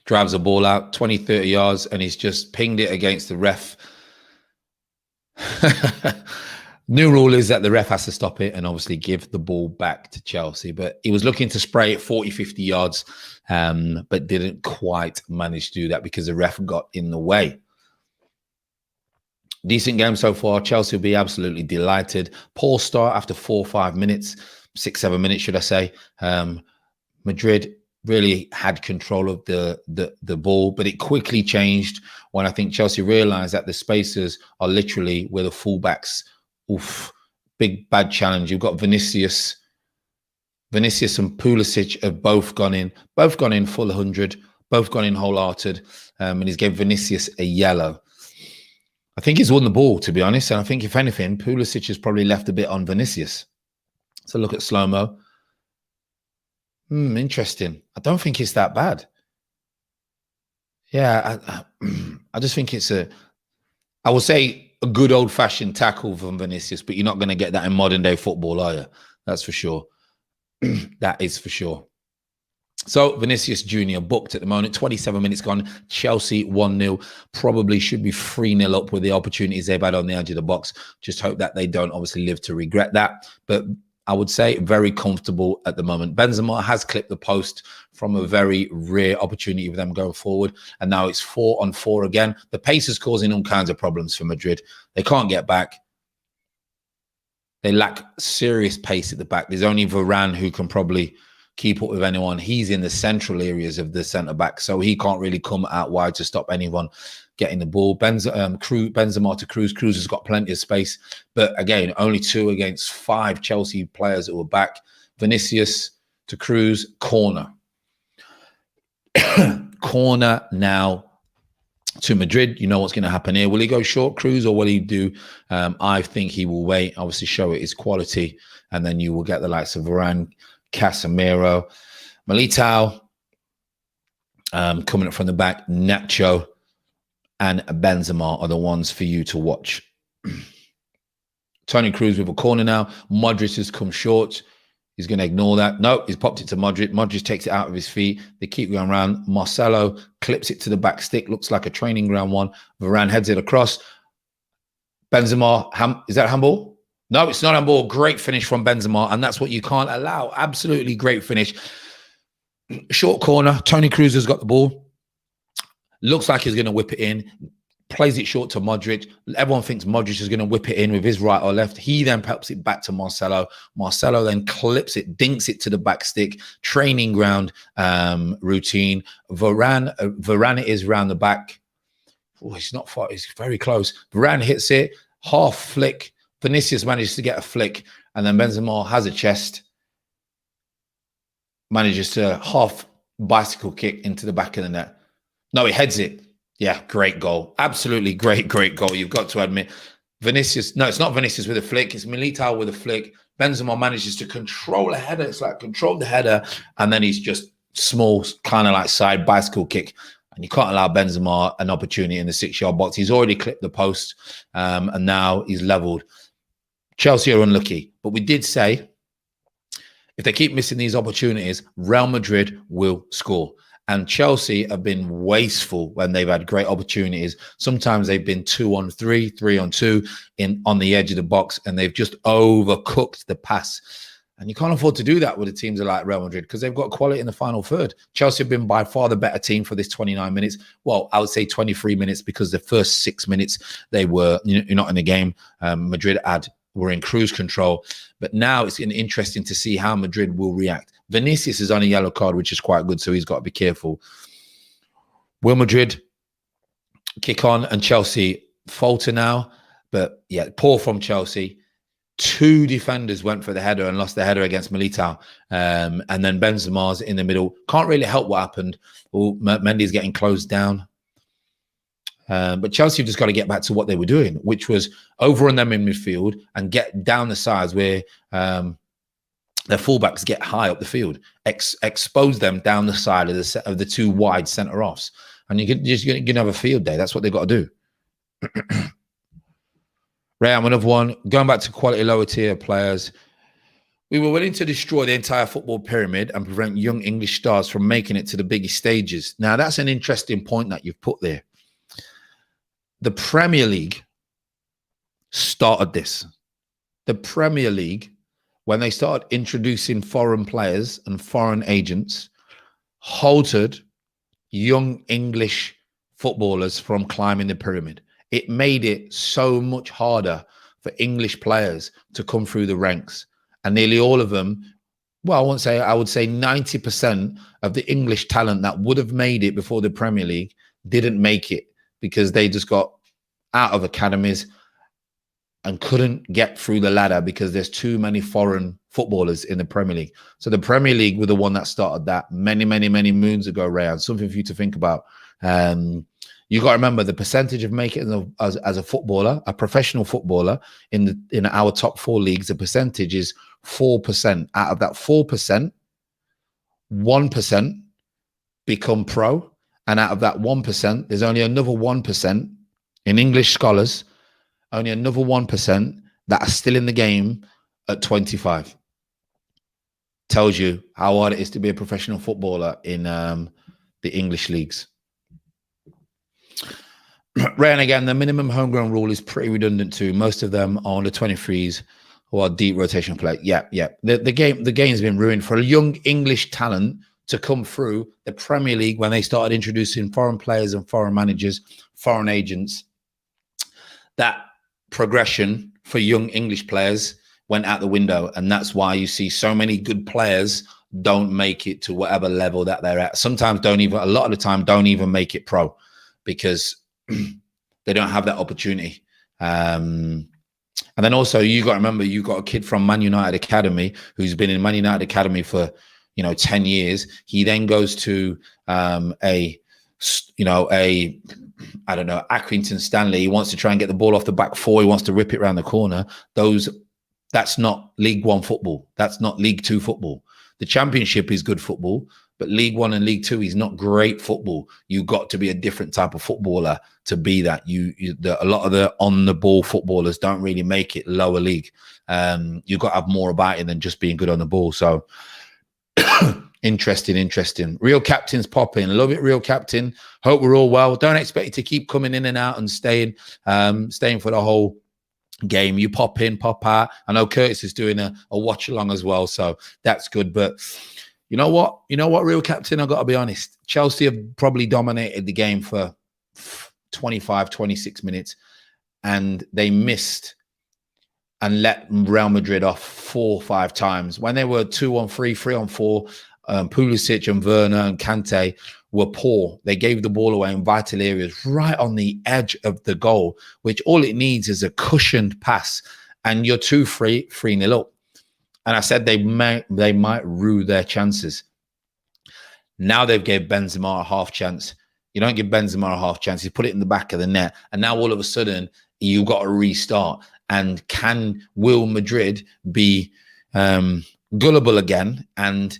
drives the ball out 20, 30 yards, and he's just pinged it against the ref. New rule is that the ref has to stop it and obviously give the ball back to Chelsea. But he was looking to spray it 40, 50 yards, but didn't quite manage to do that because the ref got in the way. Decent game so far. Chelsea will be absolutely delighted. Poor start after 4 or 5 minutes, 6, 7 minutes, should I say. Madrid really had control of the ball, but it quickly changed when I think Chelsea realised that the spaces are literally where the fullbacks. Oof, big bad challenge. You've got Vinicius and Pulisic have both gone in full 100, both gone in wholehearted, and he's gave Vinicius a yellow. I think he's won the ball, to be honest, and I think if anything, Pulisic has probably left a bit on Vinicius. So look at slow-mo. Interesting. I don't think it's that bad. Yeah, I just think it's I will say a good old-fashioned tackle from Vinicius, but you're not going to get that in modern-day football, are you? That's for sure. That is for sure. So Vinicius Jr. booked at the moment. 27 minutes gone. Chelsea 1-0. Probably should be 3-0 up with the opportunities they've had on the edge of the box. Just hope that they don't obviously live to regret that. But I would say very comfortable at the moment. Benzema has clipped the post from a very rare opportunity for them going forward. And now it's 4-on-4 again. The pace is causing all kinds of problems for Madrid. They can't get back. They lack serious pace at the back. There's only Varane who can probably keep up with anyone. He's in the central areas of the centre-back, so he can't really come out wide to stop anyone getting the ball. Benzema to Cruz. Cruz has got plenty of space. But again, only 2 against 5 Chelsea players that were back. Vinicius to Cruz. Corner. Corner now to Madrid. You know what's going to happen here. Will he go short, Cruz, or will he do? I think he will wait, obviously show it his quality, and then you will get the likes of Varane, Casemiro, Militao coming up from the back. Nacho and Benzema are the ones for you to watch. Tony Cruz with a corner now. Modric has come short. He's going to ignore that. No, he's popped it to Modric. Modric takes it out of his feet. They keep going around. Marcelo clips it to the back stick. Looks like a training ground one. Varane heads it across. Benzema, is that handball? No, it's not handball. Great finish from Benzema, and that's what you can't allow. Absolutely great finish. Short corner. Toni Kroos has got the ball. Looks like he's going to whip it in. Plays it short to Modric. Everyone thinks Modric is going to whip it in with his right or left. He then helps it back to Marcelo. Marcelo then clips it, dinks it to the back stick. Training ground routine. Varane is round the back. Oh, he's not far. He's very close. Varane hits it. Half flick. Vinicius manages to get a flick. And then Benzema has a chest. Manages to half bicycle kick into the back of the net. No, he heads it. Yeah, great goal. Absolutely great goal. You've got to admit. Vinicius, no, it's not Vinicius with a flick. It's Militao with a flick. Benzema manages to control a header. It's like control the header. And then he's just small, kind of like side bicycle kick. And you can't allow Benzema an opportunity in the 6-yard box. He's already clipped the post. And now he's leveled. Chelsea are unlucky. But we did say, if they keep missing these opportunities, Real Madrid will score. And Chelsea have been wasteful when they've had great opportunities. Sometimes they've been 2-on-3, 3-on-2 on the edge of the box, and they've just overcooked the pass. And you can't afford to do that with the teams like Real Madrid because they've got quality in the final third. Chelsea have been by far the better team for this 29 minutes. Well, I would say 23 minutes because the first 6 minutes they were not in the game. Madrid were in cruise control. But now it's interesting to see how Madrid will react. Vinicius is on a yellow card, which is quite good, so he's got to be careful. Will Madrid kick on and Chelsea falter now? But yeah, poor from Chelsea. 2 defenders went for the header and lost the header against Militao. And then Benzema's in the middle. Can't really help what happened. Mendy's getting closed down. But Chelsea have just got to get back to what they were doing, which was overrun them in midfield and get down the sides where their fullbacks get high up the field, expose them down the side of the 2 wide centre-offs. And you're going to have a field day. That's what they've got to do. Real, another one. Going back to quality lower tier players. We were willing to destroy the entire football pyramid and prevent young English stars from making it to the biggest stages. Now, that's an interesting point that you've put there. The Premier League started this. The Premier League, when they started introducing foreign players and foreign agents, halted young English footballers from climbing the pyramid. It made it so much harder for English players to come through the ranks. And nearly all of them, well, I would say 90% of the English talent that would have made it before the Premier League didn't make it because they just got out of academies and couldn't get through the ladder because there's too many foreign footballers in the Premier League. So the Premier League were the one that started that many moons ago, Ray. And something for you to think about. You got to remember the percentage of making it as a footballer, a professional footballer in our top 4 leagues. The percentage is 4%. Out of that 4%, 1% become pro, and out of that 1%, there's only another 1% in English scholars. Only another 1% that are still in the game at 25. Tells you how hard it is to be a professional footballer in the English leagues. Ray, and again, the minimum homegrown rule is pretty redundant too. Most of them are under 23s who are deep rotation play. Yeah. The game's been ruined for a young English talent to come through the Premier League when they started introducing foreign players and foreign managers, foreign agents. That progression for young English players went out the window, and that's why you see so many good players don't make it to whatever level that they're at. Sometimes a lot of the time don't even make it pro because they don't have that opportunity. And then also you got to remember, you got a kid from Man United Academy who's been in Man United Academy for 10 years. He then goes to I don't know, Accrington Stanley. He wants to try and get the ball off the back 4. He wants to rip it around the corner. That's not League 1 football. That's not League 2 football. The Championship is good football, But League One and League Two, he's not great football. You got to be a different type of footballer to be that. A lot of the on the ball footballers don't really make it lower league. You've got to have more about it than just being good on the ball. So interesting. Real captains popping. Love it, real captain. Hope we're all well. Don't expect you to keep coming in and out and staying for the whole game. You pop in, pop out. I know Curtis is doing a watch along as well, so that's good. But you know what, real captain, I've got to be honest. Chelsea have probably dominated the game for 25, 26 minutes, and they missed and let Real Madrid off 4 or 5 times. When they were 2-on-3, 3-on-4, Pulisic and Werner and Kante were poor. They gave the ball away in vital areas right on the edge of the goal, which all it needs is a cushioned pass, and you're 3-0 up. And I said they might rue their chances. Now they've gave Benzema a half chance. You don't give Benzema a half chance. You put it in the back of the net. And now all of a sudden, you've got to restart. And will Madrid be gullible again and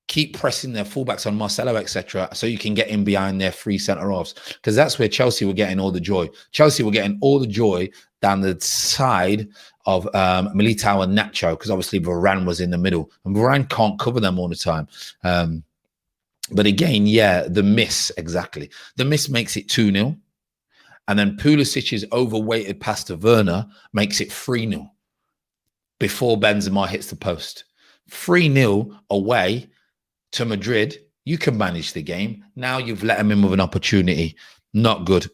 keep pressing their fullbacks on Marcelo, etc., so you can get in behind their 3 centre-halves? Because that's where Chelsea were getting all the joy. Chelsea were getting all the joy down the side of Militao and Nacho, because obviously Varane was in the middle, and Varane can't cover them all the time. But again, yeah, the miss, exactly. The miss makes it 2-0. And then Pulisic's overweighted pass to Werner makes it 3-0 before Benzema hits the post. 3-0 away to Madrid. You can manage the game. Now you've let him in with an opportunity. Not good.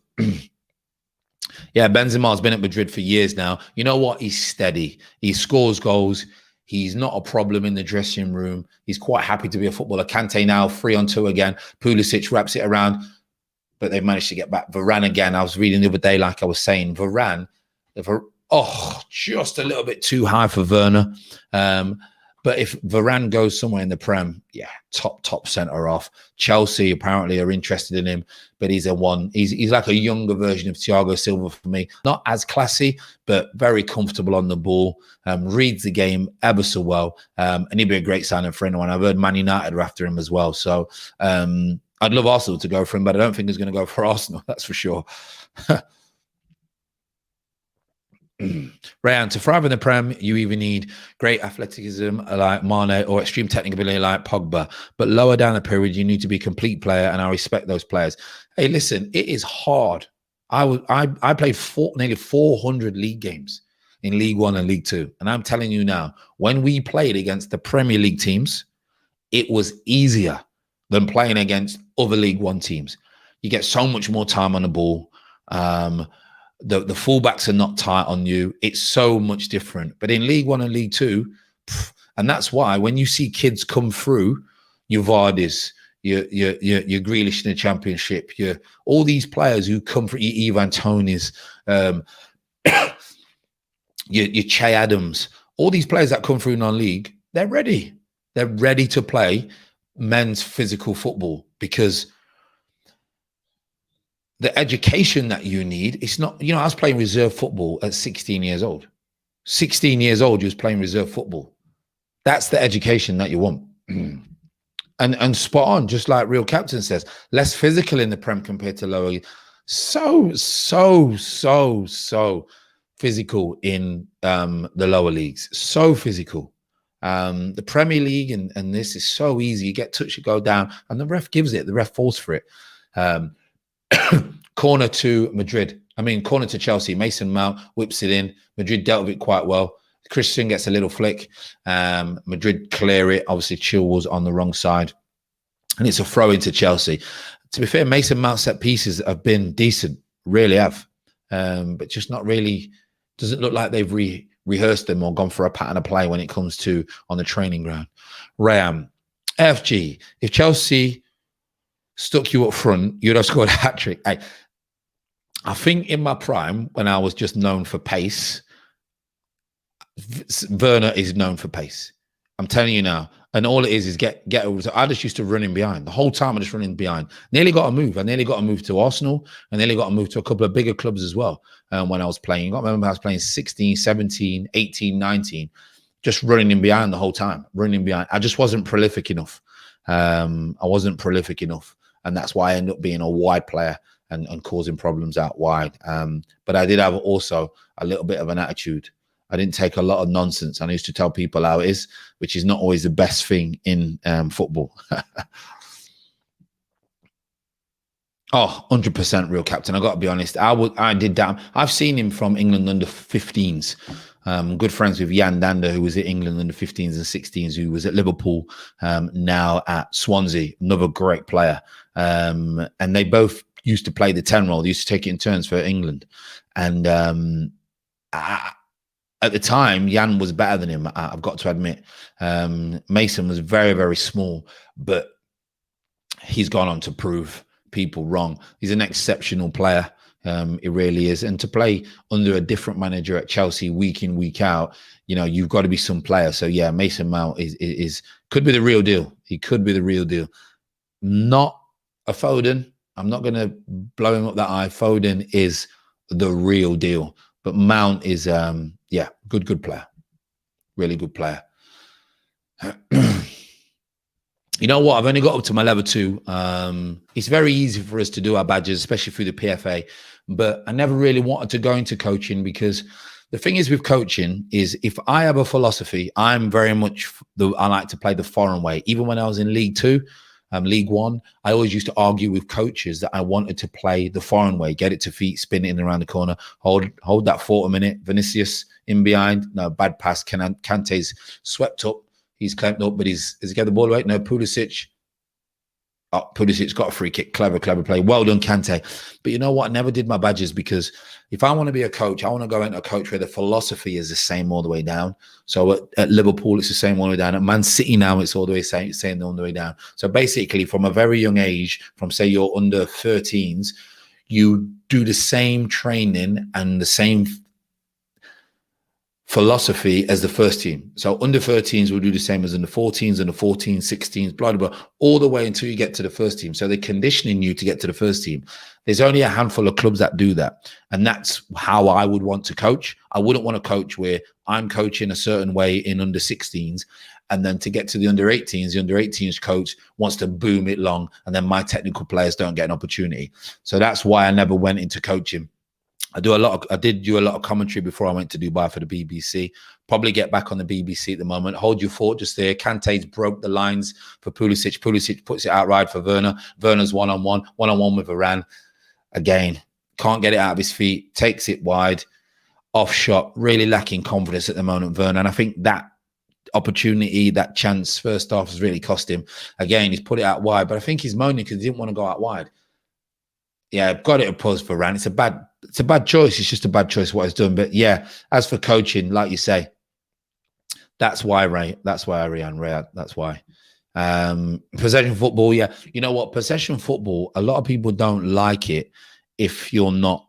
Yeah, Benzema's been at Madrid for years now. You know what? He's steady. He scores goals. He's not a problem in the dressing room. He's quite happy to be a footballer. Kante now 3-on-2 again. Pulisic wraps it around, but they've managed to get back. Varane again. I was reading the other day, like I was saying, Varane, just a little bit too high for Werner. But if Varane goes somewhere in the Prem, yeah, top centre off. Chelsea apparently are interested in him, but he's like a younger version of Thiago Silva for me. Not as classy, but very comfortable on the ball. Reads the game ever so well, and he'd be a great signing for anyone. I've heard Man United are after him as well. So I'd love Arsenal to go for him, but I don't think he's going to go for Arsenal. That's for sure. Rayan, to thrive in the Prem, you either need great athleticism like Mane or extreme technical ability like Pogba. But lower down the period, you need to be a complete player, and I respect those players. Hey, listen, it is hard. I played nearly 400 league games in League One and League Two. And I'm telling you now, when we played against the Premier League teams, it was easier than playing against other League One teams. You get so much more time on the ball. The fullbacks are not tight on you. It's so much different. But in League One and League Two, and that's why when you see kids come through, your Vardis, your Grealish in the Championship, all these players who come from your Ivan Tonys, your Che Adams, all these players that come through non-league, they're ready. They're ready to play men's physical football, because the education that you need, it's not, I was playing reserve football at 16 years old. 16 years old, you was playing reserve football. That's the education that you want. And spot on, just like Real Captain says, less physical in the Prem compared to lower. So physical in the lower leagues. So physical. The Premier League and this is so easy. You get touch, you go down, and the ref gives it. The ref falls for it. Corner to Chelsea. Mason Mount whips it in. Madrid dealt with it quite well. Christian gets a little flick. Madrid clear it. Obviously, Chilwell's on the wrong side. And it's a throw into Chelsea. To be fair, Mason Mount set pieces have been decent. Really have. But just not really, doesn't look like they've rehearsed them or gone for a pattern of play when it comes to on the training ground. Ram, FG, if Chelsea stuck you up front, you'd have scored a hat-trick. I think in my prime, when I was just known for pace, Werner is known for pace. I'm telling you now. And all it is get over. So I just used to run in behind. The whole time I just running behind. Nearly got a move. I nearly got a move to Arsenal. And nearly got a move to a couple of bigger clubs as well when I was playing. I remember I was playing 16, 17, 18, 19. Just running in behind the whole time. Running behind. I just wasn't prolific enough. I wasn't prolific enough, and that's why I ended up being a wide player and causing problems out wide. But I did have also a little bit of an attitude. I didn't take a lot of nonsense. I used to tell people how it is, which is not always the best thing in football. Oh, 100% real captain. I got to be honest. I did that. I've seen him from England under 15s. Good friends with Jan Dander, who was at England under 15s and 16s, who was at Liverpool, now at Swansea, another great player. And they both used to play the 10 role. They used to take it in turns for England. And at the time, Jan was better than him, I've got to admit. Mason was very, very small, but he's gone on to prove people wrong. He's an exceptional player. It really is. And to play under a different manager at Chelsea week in, week out, you know, you've got to be some player. So yeah, Mason Mount is could be the real deal. He could be the real deal. Not a Foden. I'm not going to blow him up that eye. Foden is the real deal. But Mount is, yeah, good player. Really good player. You know what? I've only got up to my level 2. It's very easy for us to do our badges, especially through the PFA. But I never really wanted to go into coaching, because the thing is with coaching is, if I have a philosophy, I'm very much, I like to play the foreign way. Even when I was in League 2, League 1, I always used to argue with coaches that I wanted to play the foreign way, get it to feet, spin it in around the corner, hold that 40 minute. Vinicius in behind, no, bad pass. Kante's swept up. He's clamped up, but has he got the ball away? No, Pulisic. Oh, Pulisic's got a free kick. Clever play. Well done, Kante. But you know what? I never did my badges, because if I want to be a coach, I want to go into a coach where the philosophy is the same all the way down. So at Liverpool, it's the same all the way down. At Man City now, it's all the way same all the way down. So basically, from a very young age, from say you're under 13s, you do the same training and the same philosophy as the first team. So under 13s will do the same as under 14s, under 14s, 16s, blah, blah, blah, all the way until you get to the first team. So they're conditioning you to get to the first team. There's only a handful of clubs that do that. And that's how I would want to coach. I wouldn't want to coach where I'm coaching a certain way in under 16s. And then to get to the under 18s, the under 18s coach wants to boom it long. And then my technical players don't get an opportunity. So that's why I never went into coaching. I did do a lot of commentary before I went to Dubai for the BBC. Probably get back on the BBC at the moment. Hold your fort just there. Kante's broke the lines for Pulisic. Pulisic puts it out right for Werner. Werner's one-on-one with Varane. Again, can't get it out of his feet. Takes it wide. Off shot. Really lacking confidence at the moment, Werner. And I think that opportunity, that chance first off has really cost him. Again, he's put it out wide. But I think he's moaning because he didn't want to go out wide. Yeah, I've got it opposed for Varane. It's a bad choice. It's just a bad choice what he's done. But yeah, as for coaching, like you say, that's why Ray. That's why Riyad. That's why. Possession football. Yeah, you know what? Possession football. A lot of people don't like it if you're not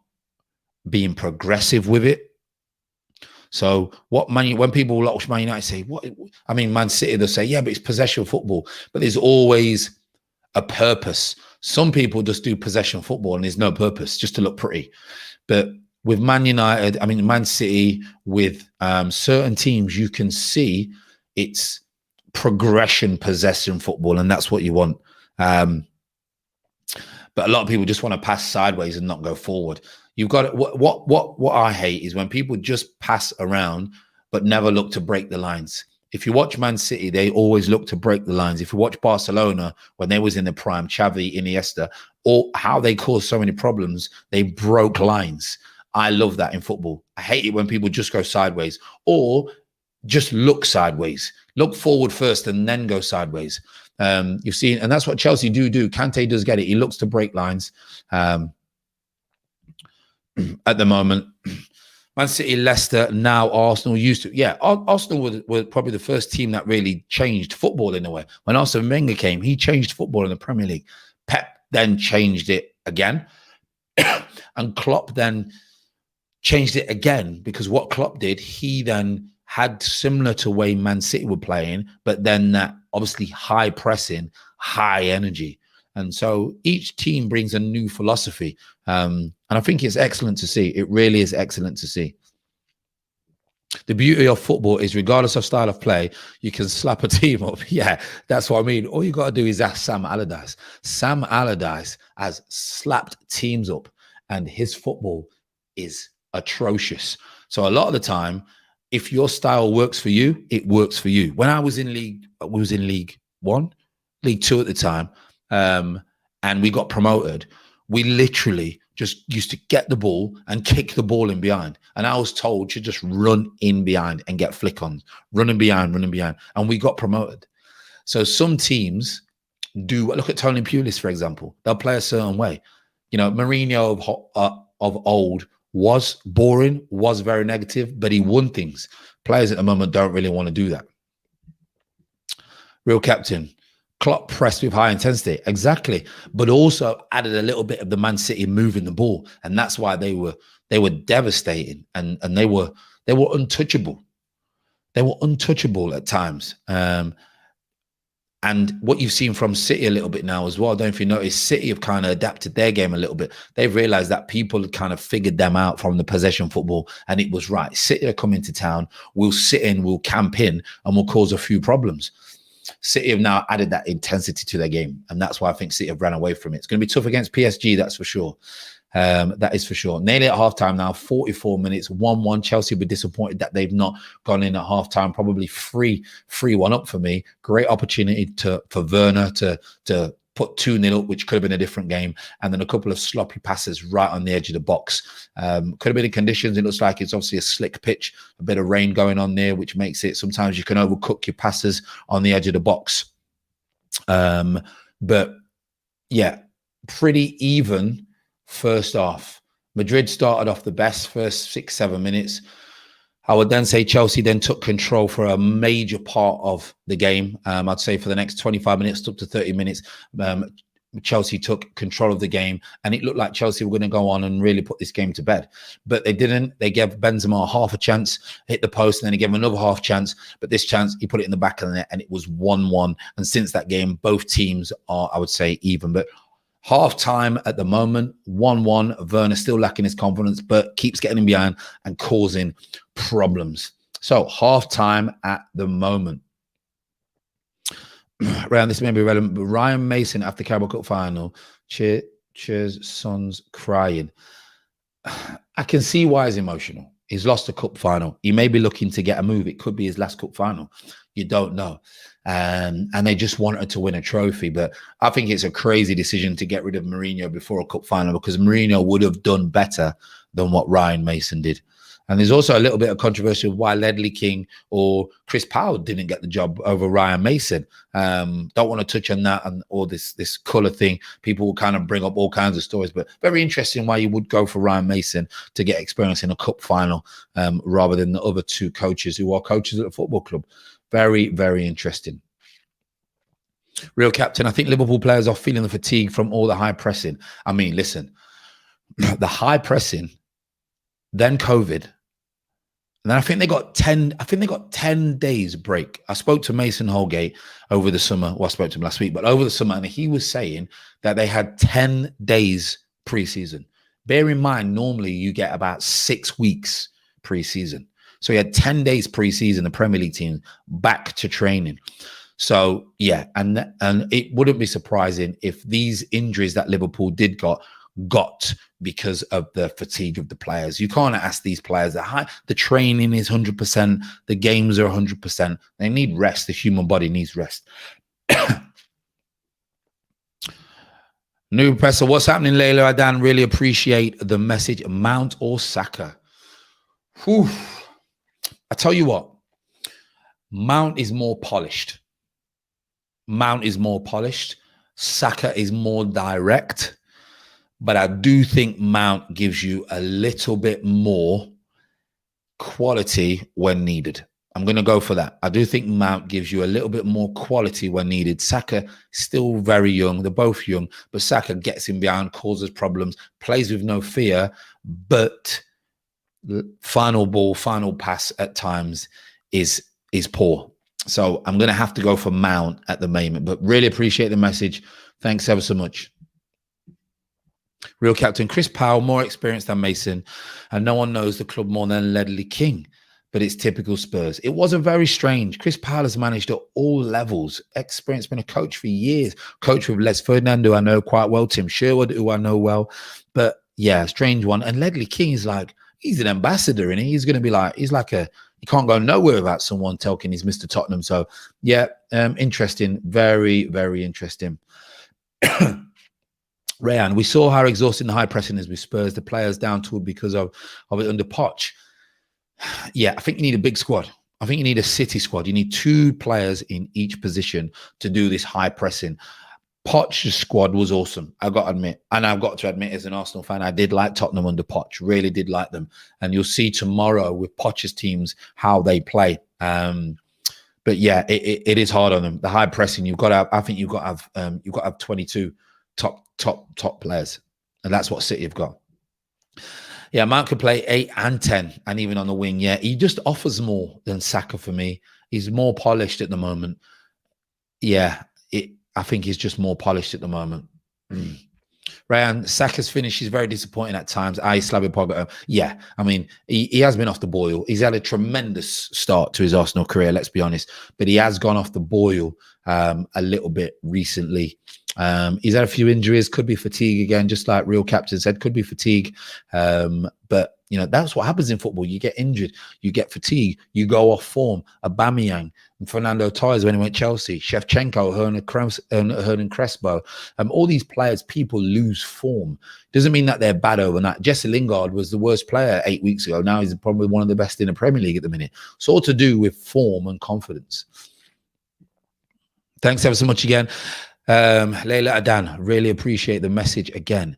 being progressive with it. So when people watch Man United say, what? I mean, Man City, they'll say, yeah, but it's possession football. But there's always a purpose. Some people just do possession football and there's no purpose, just to look pretty. But with Man United, I mean, Man City, with certain teams, you can see it's progression, possession football, and that's what you want. But a lot of people just want to pass sideways and not go forward. You've got what I hate is when people just pass around but never look to break the lines. If you watch Man City, they always look to break the lines. If you watch Barcelona, when they was in the prime, Xavi, Iniesta, or how they caused so many problems, they broke lines. I love that in football. I hate it when people just go sideways or just look sideways. Look forward first and then go sideways. You've seen, and that's what Chelsea do. Kante does get it. He looks to break lines at the moment. Man City, Leicester, now Arsenal used to. Yeah, Arsenal were probably the first team that really changed football in a way. When Arsene Wenger came, he changed football in the Premier League. Pep then changed it again. And Klopp then changed it again, because what Klopp did, he then had similar to way Man City were playing, but then that obviously high pressing, high energy. And so each team brings a new philosophy. And I think it's excellent to see. It really is excellent to see. The beauty of football is regardless of style of play, you can slap a team up. Yeah, that's what I mean. All you got to do is ask Sam Allardyce. Sam Allardyce has slapped teams up and his football is atrocious. So a lot of the time, if your style works for you, it works for you. When I was in League, we was in League One, League Two at the time, and we got promoted, we literally just used to get the ball and kick the ball in behind. And I was told to just run in behind and get flick-ons, running behind. And we got promoted. So some teams do, look at Tony Pulis, for example. They'll play a certain way. You know, Mourinho of old was boring, was very negative, but he won things. Players at the moment don't really want to do that. Real captain. Klopp pressed with high intensity, exactly, but also added a little bit of the Man City moving the ball, and that's why they were devastating, and they were untouchable. They were untouchable at times. And what you've seen from City a little bit now as well, I don't know if you noticed, City have kind of adapted their game a little bit. They've realized that people had kind of figured them out from the possession football, and it was right. City are coming to town, we'll sit in, we'll camp in, and we'll cause a few problems. City have now added that intensity to their game, and that's why I think City have ran away from it. It's going to be tough against PSG, that's for sure. That is for sure. Nearly at halftime now, 44 minutes, 1-1. Chelsea will be disappointed that they've not gone in at halftime. Probably 3-1 up for me. Great opportunity for Werner to put 2-0 up, which could have been a different game. And then a couple of sloppy passes right on the edge of the box. Could have been in conditions. It looks like it's obviously a slick pitch, a bit of rain going on there, which makes it, sometimes you can overcook your passes on the edge of the box. But yeah, pretty even first half. Madrid started off the best first 6-7 minutes. I would then say Chelsea then took control for a major part of the game. I'd say for the next 25 minutes up to 30 minutes, Chelsea took control of the game, and it looked like Chelsea were going to go on and really put this game to bed. But they didn't. They gave Benzema half a chance, hit the post, and then he gave him another half chance. But this chance, he put it in the back of the net, and it was 1-1. And since that game, both teams are, I would say, even. But half-time at the moment, 1-1. Werner still lacking his confidence, but keeps getting him behind and causing problems. So half-time at the moment. Ryan, this may be relevant, but Ryan Mason after Carabao Cup final, cheers, sons crying. I can see why he's emotional. He's lost a cup final. He may be looking to get a move. It could be his last cup final. You don't know. And they just wanted to win a trophy. But I think it's a crazy decision to get rid of Mourinho before a cup final, because Mourinho would have done better than what Ryan Mason did. And there's also a little bit of controversy of why Ledley King or Chris Powell didn't get the job over Ryan Mason. Don't want to touch on that and all this colour thing. People will kind of bring up all kinds of stories, but very interesting why you would go for Ryan Mason to get experience in a cup final rather than the other two coaches who are coaches at the football club. Very, very interesting. Real captain, I think Liverpool players are feeling the fatigue from all the high pressing. I mean, listen, the high pressing, then COVID. And then I think they got 10 days break. I spoke to Mason Holgate over the summer. Well, I spoke to him last week, but over the summer, and he was saying that they had 10 days pre-season. Bear in mind, normally you get about 6 weeks pre-season. So he had 10 days pre-season, the Premier League team back to training. So yeah, and it wouldn't be surprising if these injuries that Liverpool did got because of the fatigue of the players. You can't ask these players that the training is 100%, the games are 100%. They need rest. The human body needs rest. New Presser, what's happening, Layla Adan? Really appreciate the message. Mount or Saka? Whew. I tell you what, Mount is more polished. Saka is more direct. But I do think Mount gives you a little bit more quality when needed. I'm going to go for that. I do think Mount gives you a little bit more quality when needed. Saka, still very young. They're both young. But Saka gets him behind, causes problems, plays with no fear. But final ball, final pass at times is poor. So I'm going to have to go for Mount at the moment. But really appreciate the message. Thanks ever so much. Real captain, Chris Powell, more experienced than Mason, and no one knows the club more than Ledley King. but it's typical Spurs. It wasn't very strange. Chris Powell's managed at all levels. Experience, been a coach for years. Coach with Les Ferdinand, who I know quite well. Tim Sherwood, who I know well. But yeah, strange one. And Ledley King is like, he's an ambassador, and he's going to be like, he's like a, you can't go nowhere without someone talking he's Mr. Tottenham. So yeah, interesting. Very, very interesting. Rayan, we saw how exhausting the high pressing is with Spurs. The players down to it because of it under Poch. Yeah, I think you need a big squad. I think you need a City squad. You need 2 players in each position to do this high pressing. Poch's squad was awesome, I got to admit. And I've got to admit, as an Arsenal fan, I did like Tottenham under Poch. Really did like them. And you'll see tomorrow with Poch's teams how they play. But yeah, it is hard on them. The high pressing, you've got to have, I think you've got to have 22 top players. And that's what City have got. Yeah, Mount could play 8 and 10, and even on the wing. Yeah, he just offers more than Saka for me. He's more polished at the moment. Yeah, I think he's just more polished at the moment. Ryan, Saka's finish is very disappointing at times. Slavic Pogba. Yeah, I mean, he has been off the boil. He's had a tremendous start to his Arsenal career, let's be honest. But he has gone off the boil a little bit recently. He's had a few injuries, could be fatigue again, just like Real Captain said, could be fatigue. But, you know, that's what happens in football. You get injured, you get fatigue, you go off form. Aubameyang, Fernando Torres when he went Chelsea, Shevchenko, Hernan Crespo. All these players, people lose form. Doesn't mean that they're bad overnight. Jesse Lingard was the worst player 8 weeks ago. Now he's probably one of the best in the Premier League at the minute. It's all to do with form and confidence. Thanks ever so much again. Leila Adan, really appreciate the message again.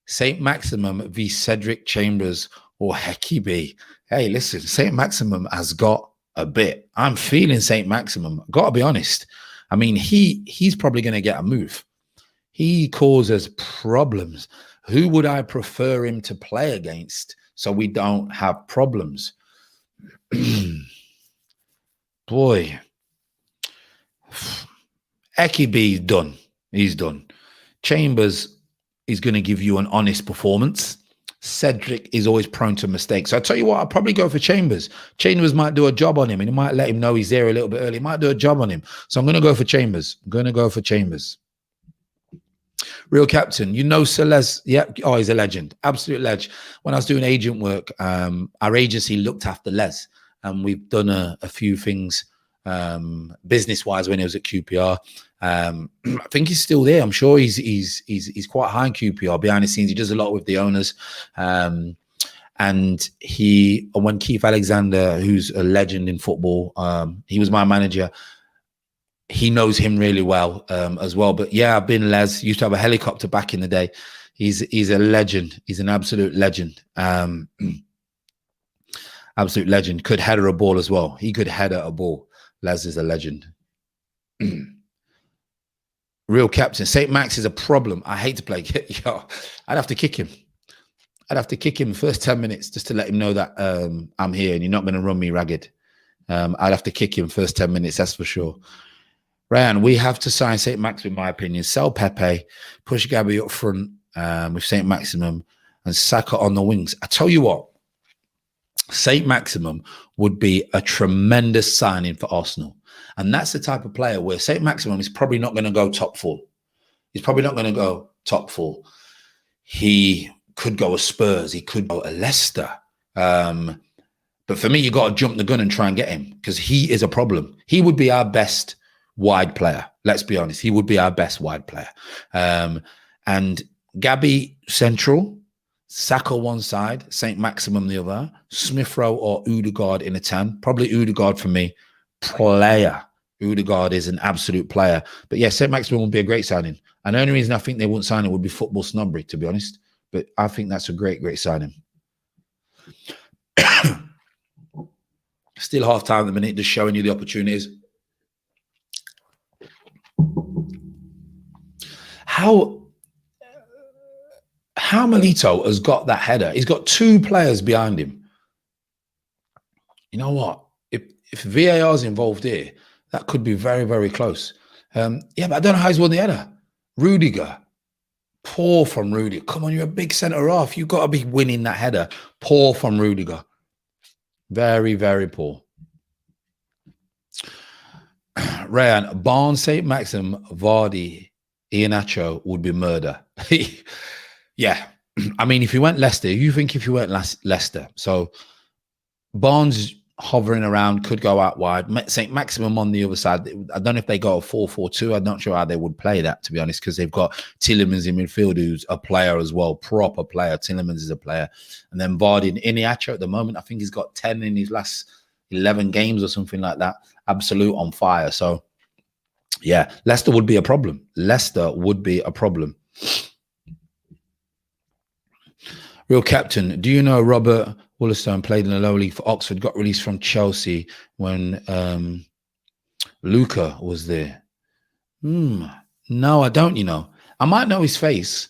St. Maximum v. Cedric Chambers or Hecky B. Hey, listen, St. Maximum has got a bit. I'm feeling St. Maximum. Got to be honest. I mean, he's probably going to get a move. He causes problems. Who would I prefer him to play against so we don't have problems? Boy. Eki B's done. He's done. Chambers is going to give you an honest performance. Cedric is always prone to mistakes. So I'll tell you what, I'll probably go for Chambers. Chambers might do a job on him, and he might let him know he's there a little bit early. He might do a job on him. So I'm going to go for Chambers. I'm going to go for Chambers. Real Captain, you know Celeste. Yeah. Oh, he's a legend. Absolute legend. When I was doing agent work, our agency looked after Les, and we've done a few things business-wise when he was at QPR. I think he's still there. I'm sure he's quite high in QPR behind the scenes. He does a lot with the owners. And when Keith Alexander, who's a legend in football, he was my manager. He knows him really well as well. But yeah, I've been Les. Used to have a helicopter back in the day. He's a legend. He's an absolute legend. Absolute legend. Could header a ball as well. He could header a ball. Les is a legend. Real Captain. St. Max is a problem. I hate to play. Yo, I'd have to kick him. I'd have to kick him the first 10 minutes just to let him know that I'm here and you're not going to run me ragged. I'd have to kick him first 10 minutes, that's for sure. Ryan, we have to sign St. Max, in my opinion. Sell Pepe, push Gabby up front with St. Maximum and Saka on the wings. I tell you what, St. Maximum would be a tremendous signing for Arsenal. And that's the type of player where St. Maximum is probably not going to go top 4. He's probably not going to go top 4. He could go a Spurs. He could go a Leicester. But for me, you got to jump the gun and try and get him because he is a problem. He would be our best wide player. Let's be honest. He would be our best wide player. And Gabby central, Saka one side, St. Maximum the other, Smith Rowe or Odegaard in a 10. Probably Odegaard for me. Player. Odegaard is an absolute player. But yeah, St. Maximum would be a great signing. And the only reason I think they wouldn't sign him would be football snobbery, to be honest. But I think that's a great, great signing. Still half time at the minute, just showing you the opportunities. How Melito has got that header. He's got 2 players behind him. You know what? If VAR is involved here, that could be very, very close. Yeah, but I don't know how he's won the header. Rudiger. Poor from Rudiger. Come on, you're a big centre-half. You've got to be winning that header. Poor from Rudiger. Very, very poor. Rayan, Barnes, St. Maxim, Vardy, Iheanacho would be murder. Yeah. I mean, if you went Leicester, you think if you went Leicester, so Barnes hovering around, could go out wide. St. Maximum on the other side. I don't know if they go a 4-4-2. I'm not sure how they would play that, to be honest, because they've got Tielemans in midfield, who's a player as well, proper player. Tielemans is a player. And then Vardy and Iheanacho at the moment, I think he's got 10 in his last 11 games or something like that. Absolute on fire. So, yeah, Leicester would be a problem. Leicester would be a problem. Real Captain, do you know Robert Wollaston played in the lower league for Oxford, got released from Chelsea when Luca was there? No, I don't, you know. I might know his face.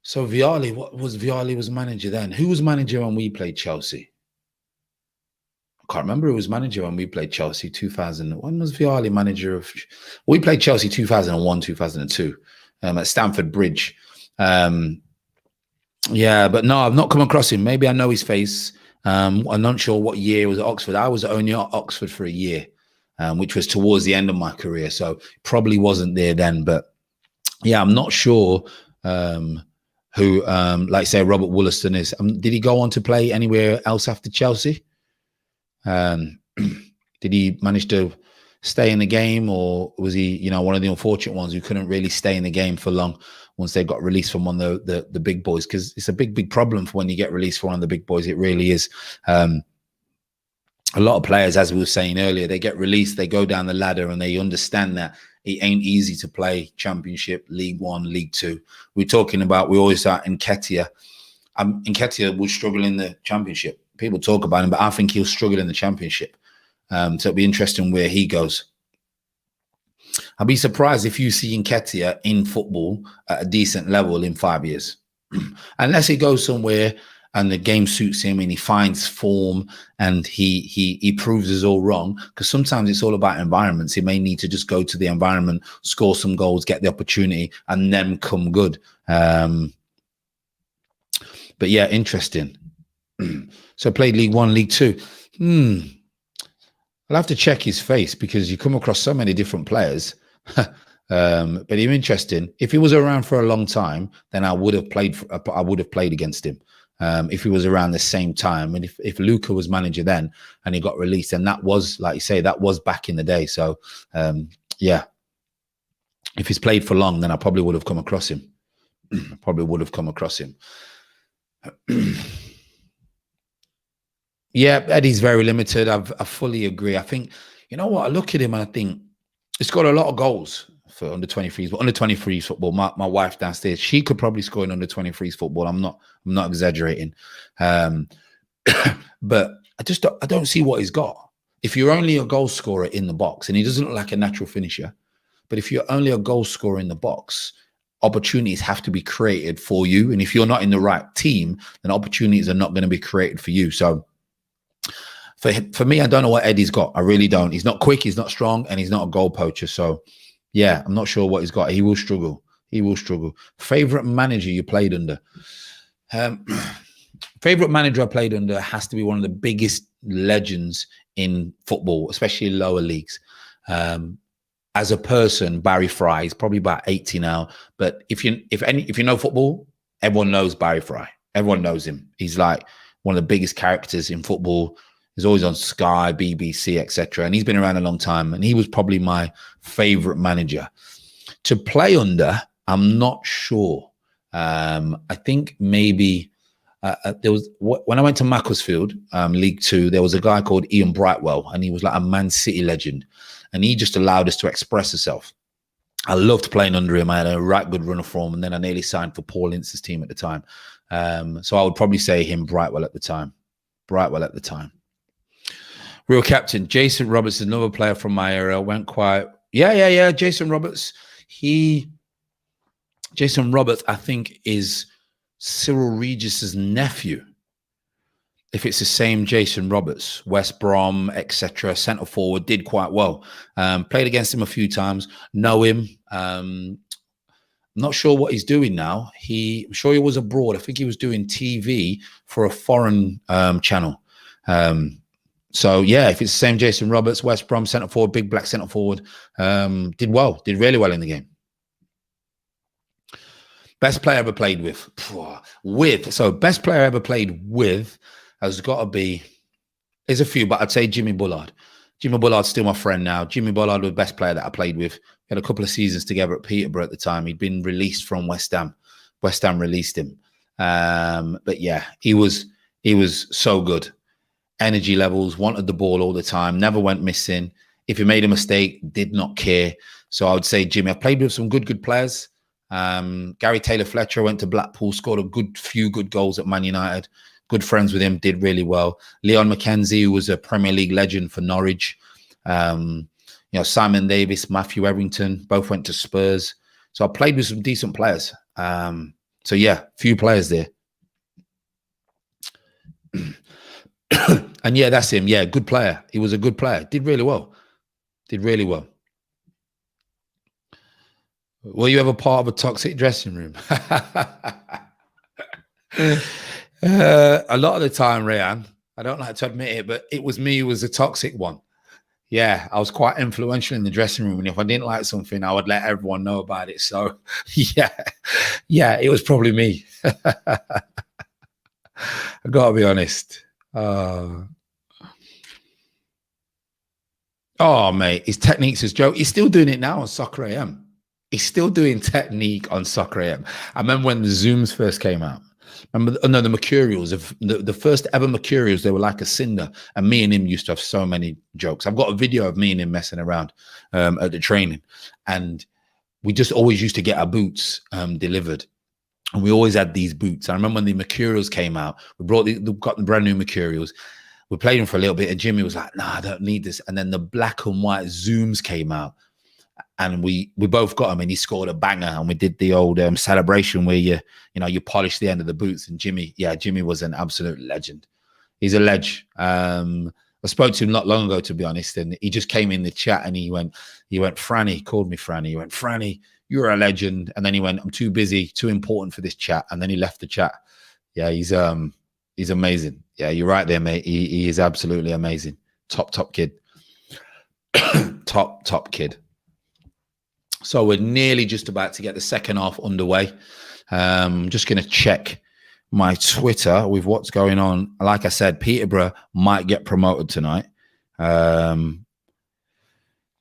So Vialli, Vialli was manager then? Who was manager when we played Chelsea? I can't remember who was manager when we played Chelsea 2000. When was Vialli manager of? We played Chelsea 2001, 2002 at Stamford Bridge. Yeah, but no, I've not come across him. Maybe I know his face. I'm not sure what year it was at Oxford. I was only at Oxford for a year, which was towards the end of my career. So probably wasn't there then. But yeah, I'm not sure who, like say, Robert Wollaston is. Did he go on to play anywhere else after Chelsea? Did he manage to stay in the game, or was he, you know, one of the unfortunate ones who couldn't really stay in the game for long once they got released from one of the big boys? Because it's a big problem for when you get released from one of the big boys. It really is. A lot of players, as we were saying earlier, they get released, they go down the ladder, and they understand that it ain't easy to play Championship, League One, League Two. We're talking about, we always are Nketiah. Nketiah will struggle in the Championship. People talk about him, but I think he'll struggle in the Championship. So it'll be interesting where he goes. I'll be surprised if you see Nketiah in football at a decent level in 5 years. Unless he goes somewhere and the game suits him and he finds form and he proves us all wrong. Because sometimes it's all about environments. He may need to just go to the environment, score some goals, get the opportunity, and then come good. But yeah, interesting. So played League One, League Two. I'll have to check his face because you come across so many different players. But he's interesting. If he was around for a long time, then I would have played against him. If he was around the same time, and if Luca was manager then and he got released, and that was, like you say, that was back in the day. So yeah, if he's played for long, then I probably would have come across him. Yeah, Eddie's very limited. I fully agree. I think, you know what, I look at him and I think he's got a lot of goals for under 23s, but under 23s football. My wife downstairs, she could probably score in under 23s football. I'm not exaggerating. But I don't see what he's got. If you're only a goal scorer in the box, and he doesn't look like a natural finisher, but if you're only a goal scorer in the box, opportunities have to be created for you. And if you're not in the right team, then opportunities are not going to be created for you. So for me, I don't know what Eddie's got. I really don't. He's not quick, he's not strong, and he's not a goal poacher. So yeah, I'm not sure what he's got. He will struggle. Favorite manager you played under? Favorite manager I played under has to be one of the biggest legends in football, especially lower leagues. As a person, Barry Fry, he's probably about 80 now. But if you know football, everyone knows Barry Fry. Everyone knows him. He's like one of the biggest characters in football. He's always on Sky, BBC, etc. And he's been around a long time. And he was probably my favorite manager. To play under, I'm not sure. I think maybe there was, when I went to Macclesfield, League Two, there was a guy called Ian Brightwell, and he was like a Man City legend. And he just allowed us to express ourselves. I loved playing under him. I had a right good run of form. And then I nearly signed for Paul Ince's team at the time. So I would probably say him, Brightwell at the time. Real Captain, Jason Roberts is another player from my era. Went quite, yeah. Jason Roberts. Jason Roberts, I think, is Cyril Regis's nephew. If it's the same Jason Roberts, West Brom, etc., centre forward, did quite well. Played against him a few times. Know him. I'm not sure what he's doing now. I'm sure he was abroad. I think he was doing TV for a foreign channel. So yeah, if it's the same Jason Roberts, West Brom centre forward, big black centre forward, did really well in the game. Best player ever played with. So best player ever played with has got to be, there's a few, but I'd say Jimmy Bullard. Jimmy Bullard's still my friend now. Jimmy Bullard was the best player that I played with. We had a couple of seasons together at Peterborough at the time. He'd been released from West Ham. West Ham released him. But yeah, he was so good. Energy levels, wanted the ball all the time, never went missing. If he made a mistake, did not care. So I would say Jimmy. I've played with some good players. Gary Taylor-Fletcher went to Blackpool, scored a few good goals at Man United. Good friends with him, did really well. Leon McKenzie, who was a Premier League legend for Norwich. Simon Davis, Matthew Errington, both went to Spurs. So I played with some decent players. So yeah, few players there. And yeah, that's him. Yeah, good player. He was a good player. Did really well. Were you ever part of a toxic dressing room? A lot of the time, Rayan, I don't like to admit it, but it was me who was a toxic one. Yeah, I was quite influential in the dressing room. And if I didn't like something, I would let everyone know about it. So yeah, it was probably me. I got to be honest. Oh, mate, his technique's his joke. He's still doing it now on Soccer AM. He's still doing technique on Soccer AM. I remember when the Zooms first came out. The Mercurials, the first ever Mercurials, they were like a cinder. And me and him used to have so many jokes. I've got a video of me and him messing around at the training. And we just always used to get our boots delivered. And we always had these boots. I remember when the Mercurials came out, we got the brand new Mercurials. We played them for a little bit, and Jimmy was like, "Nah, I don't need this." And then the black and white Zooms came out, and we both got them, and he scored a banger. And we did the old celebration where you polish the end of the boots. And Jimmy was an absolute legend. He's a ledge. I spoke to him not long ago, to be honest, and he just came in the chat and he went, Franny, he called me Franny. He went, Franny, you're a legend. And then he went, I'm too busy, too important for this chat. And then he left the chat. Yeah, he's amazing. Yeah, you're right there, mate. He is absolutely amazing. Top kid. top kid. So we're nearly just about to get the second half underway. Just going to check my Twitter with what's going on. Like I said, Peterborough might get promoted tonight.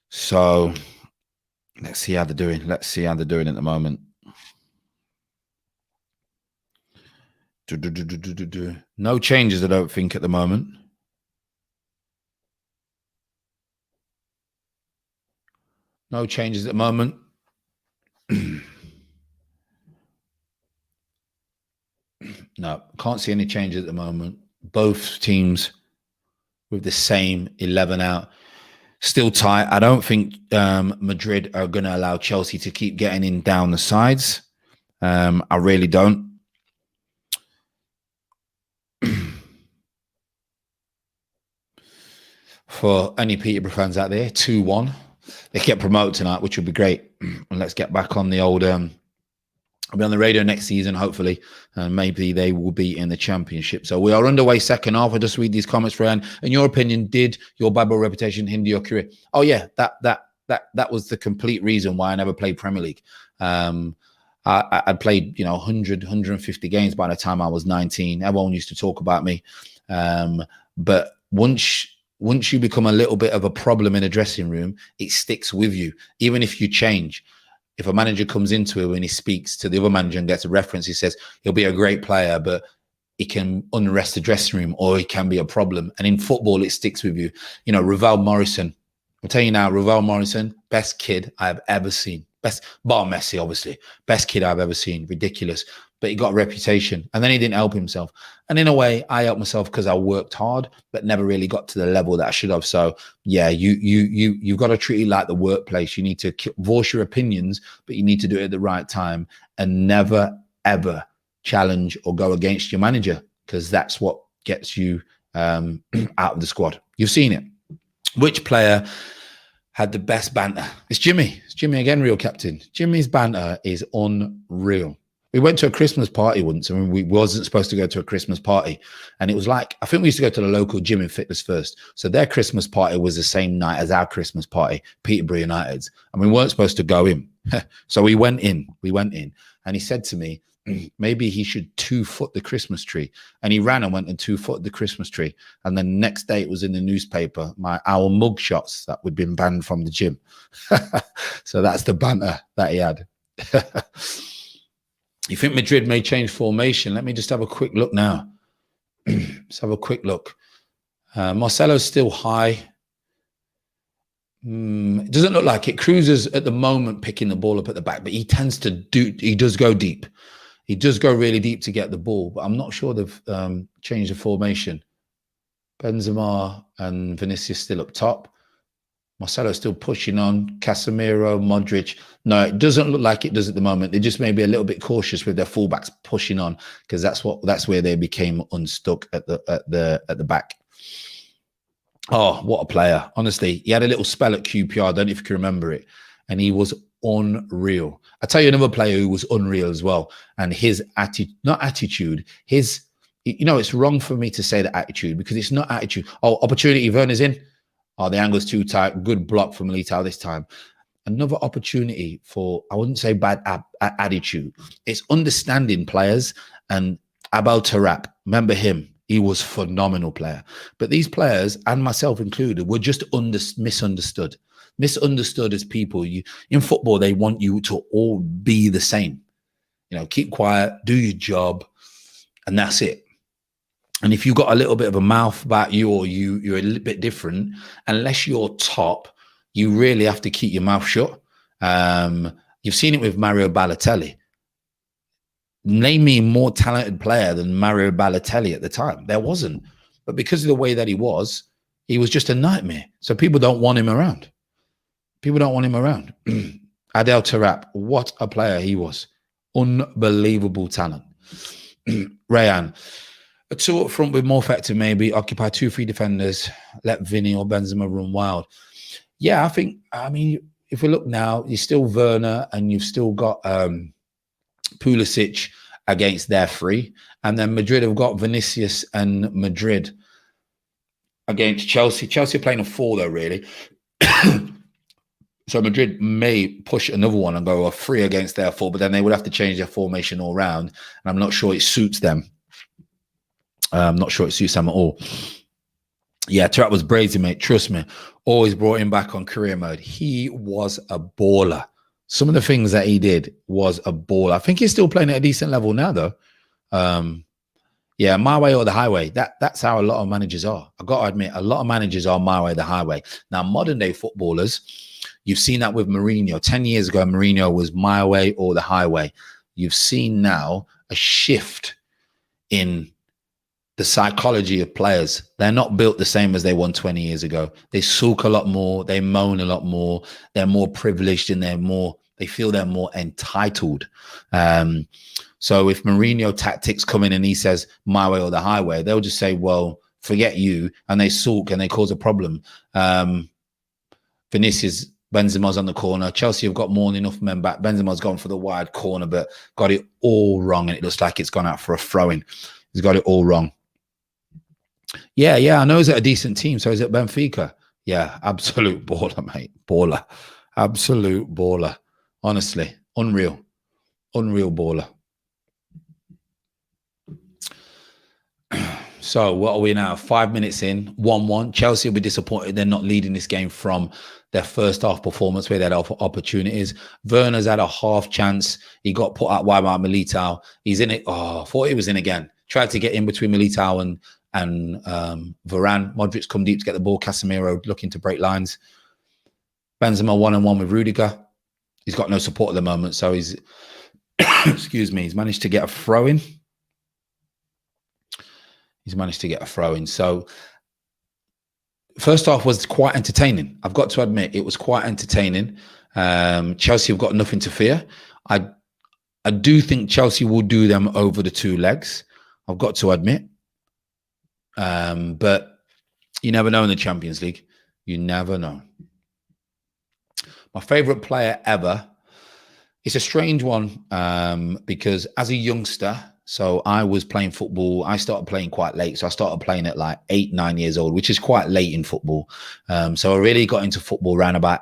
So let's see how they're doing. At the moment. No changes, I don't think, at the moment. No changes at the moment. No, can't see any changes at the moment. Both teams with the same 11 out. Still tight. I don't think Madrid are going to allow Chelsea to keep getting in down the sides. I really don't. For any Peterborough fans out there, 2-1. They get promoted tonight, which would be great. And let's get back on the old... I'll be on the radio next season, hopefully. And maybe they will be in the Championship. So we are underway second half. I'll just read these comments, Ryan. In your opinion, did your bad boy reputation hinder your career? Oh, yeah. That was the complete reason why I never played Premier League. I played, 100, 150 games by the time I was 19. Everyone used to talk about me. But once you become a little bit of a problem in a dressing room, it sticks with you, even if you change. If a manager comes into it and he speaks to the other manager and gets a reference, he says he'll be a great player, but he can unrest the dressing room or he can be a problem. And in football, it sticks with you. Ravel Morrison. I'll tell you now, Ravel Morrison, best kid I've ever seen. Best, bar Messi, obviously. Best kid I've ever seen. Ridiculous. But he got a reputation. And then he didn't help himself. And in a way, I helped myself because I worked hard, but never really got to the level that I should have. So, yeah, you've got to treat it like the workplace. You need to voice your opinions, but you need to do it at the right time and never, ever challenge or go against your manager, because that's what gets you out of the squad. You've seen it. Which player had the best banter? It's Jimmy. It's Jimmy again, real captain. Jimmy's banter is unreal. We went to a Christmas party once, and we wasn't supposed to go to a Christmas party. And it was like, I think we used to go to the local gym in Fitness First. So their Christmas party was the same night as our Christmas party, Peterborough United's. And we weren't supposed to go in. So we went in. And he said to me, maybe he should 2-foot the Christmas tree. And he ran and went and 2-foot the Christmas tree. And the next day it was in the newspaper, our mug shots that would been banned from the gym. So that's the banter that he had. You think Madrid may change formation? Let me just have a quick look now. Let's have a quick look. Marcelo's still high. It doesn't look like it. Cruz is at the moment picking the ball up at the back, but he tends to he does go deep. He does go really deep to get the ball, but I'm not sure they've changed the formation. Benzema and Vinicius still up top. Marcelo still pushing on. Casemiro, Modric. No, it doesn't look like it does at the moment. They just may be a little bit cautious with their fullbacks pushing on, because that's where they became unstuck at the back. Oh, what a player. Honestly, he had a little spell at QPR. I don't know if you can remember it. And he was unreal. I'll tell you another player who was unreal as well. And his attitude, it's wrong for me to say the attitude, because it's not attitude. Oh, opportunity, Werner's in. Oh, the angle's too tight. Good block from Militao this time. Another opportunity for, I wouldn't say bad attitude. It's understanding players. And Abel Tarap, remember him? He was a phenomenal player. But these players, and myself included, were just misunderstood. Misunderstood as people. In football, they want you to all be the same. Keep quiet, do your job, and that's it. And if you've got a little bit of a mouth about you, or you're a little bit different, unless you're top, you really have to keep your mouth shut. You've seen it with Mario Balotelli. Name me a more talented player than Mario Balotelli at the time. There wasn't. But because of the way that he was just a nightmare. So people don't want him around. Adel Tarap, what a player he was. Unbelievable talent. Rayan, a 2 up front with more effective, maybe occupy 2-3 defenders, let Vinny or Benzema run wild. Yeah, I mean, if we look now, you're still Werner, and you've still got Pulisic against their 3. And then Madrid have got Vinicius and Madrid against Chelsea. Chelsea are playing a 4 though, really. So Madrid may push another one and go a 3 against their 4, but then they would have to change their formation all round. And I'm not sure it suits them. I'm not sure it suits them at all. Yeah, Tarap was brazy, mate. Trust me. Always brought him back on career mode. He was a baller. Some of the things that he did was a baller. I think he's still playing at a decent level now, though. Yeah, my way or the highway. That's how a lot of managers are. I've got to admit, a lot of managers are my way, the highway. Now, modern day footballers, you've seen that with Mourinho. 10 years ago, Mourinho was my way or the highway. You've seen now a shift in the psychology of players. They're not built the same as they were 20 years ago. They sulk a lot more. They moan a lot more. They're more privileged, and they feel they're more entitled. So if Mourinho tactics come in and he says my way or the highway, they'll just say, well, forget you. And they sulk and they cause a problem. Vinicius, Benzema's on the corner. Chelsea have got more than enough men back. Benzema's gone for the wide corner, but got it all wrong. And it looks like it's gone out for a throw-in. He's got it all wrong. Yeah, I know he's at a decent team. So he's at Benfica. Yeah, absolute baller, mate. Baller. Absolute baller. Honestly, unreal. Unreal baller. So what are we now? 5 minutes in, 1-1. Chelsea will be disappointed they're not leading this game from their first half performance where they had opportunities. Werner's had a half chance. He got put out wide by Militao. He's in it. Oh, I thought he was in again. Tried to get in between Militao and Varane. Modric come deep to get the ball. Casemiro looking to break lines. Benzema 1-on-1 with Rudiger. He's got no support at the moment, so he's excuse me, he's managed to get a throw in. So first half was quite entertaining. I've got to admit, it was quite entertaining. Chelsea have got nothing to fear. I do think Chelsea will do them over the 2 legs. I've got to admit. But you never know in the Champions League. You never know. My favourite player ever It's a strange one because as a youngster, so I was playing football. I started playing quite late. So I started playing at like 8, 9 years old, which is quite late in football. So I really got into football around about,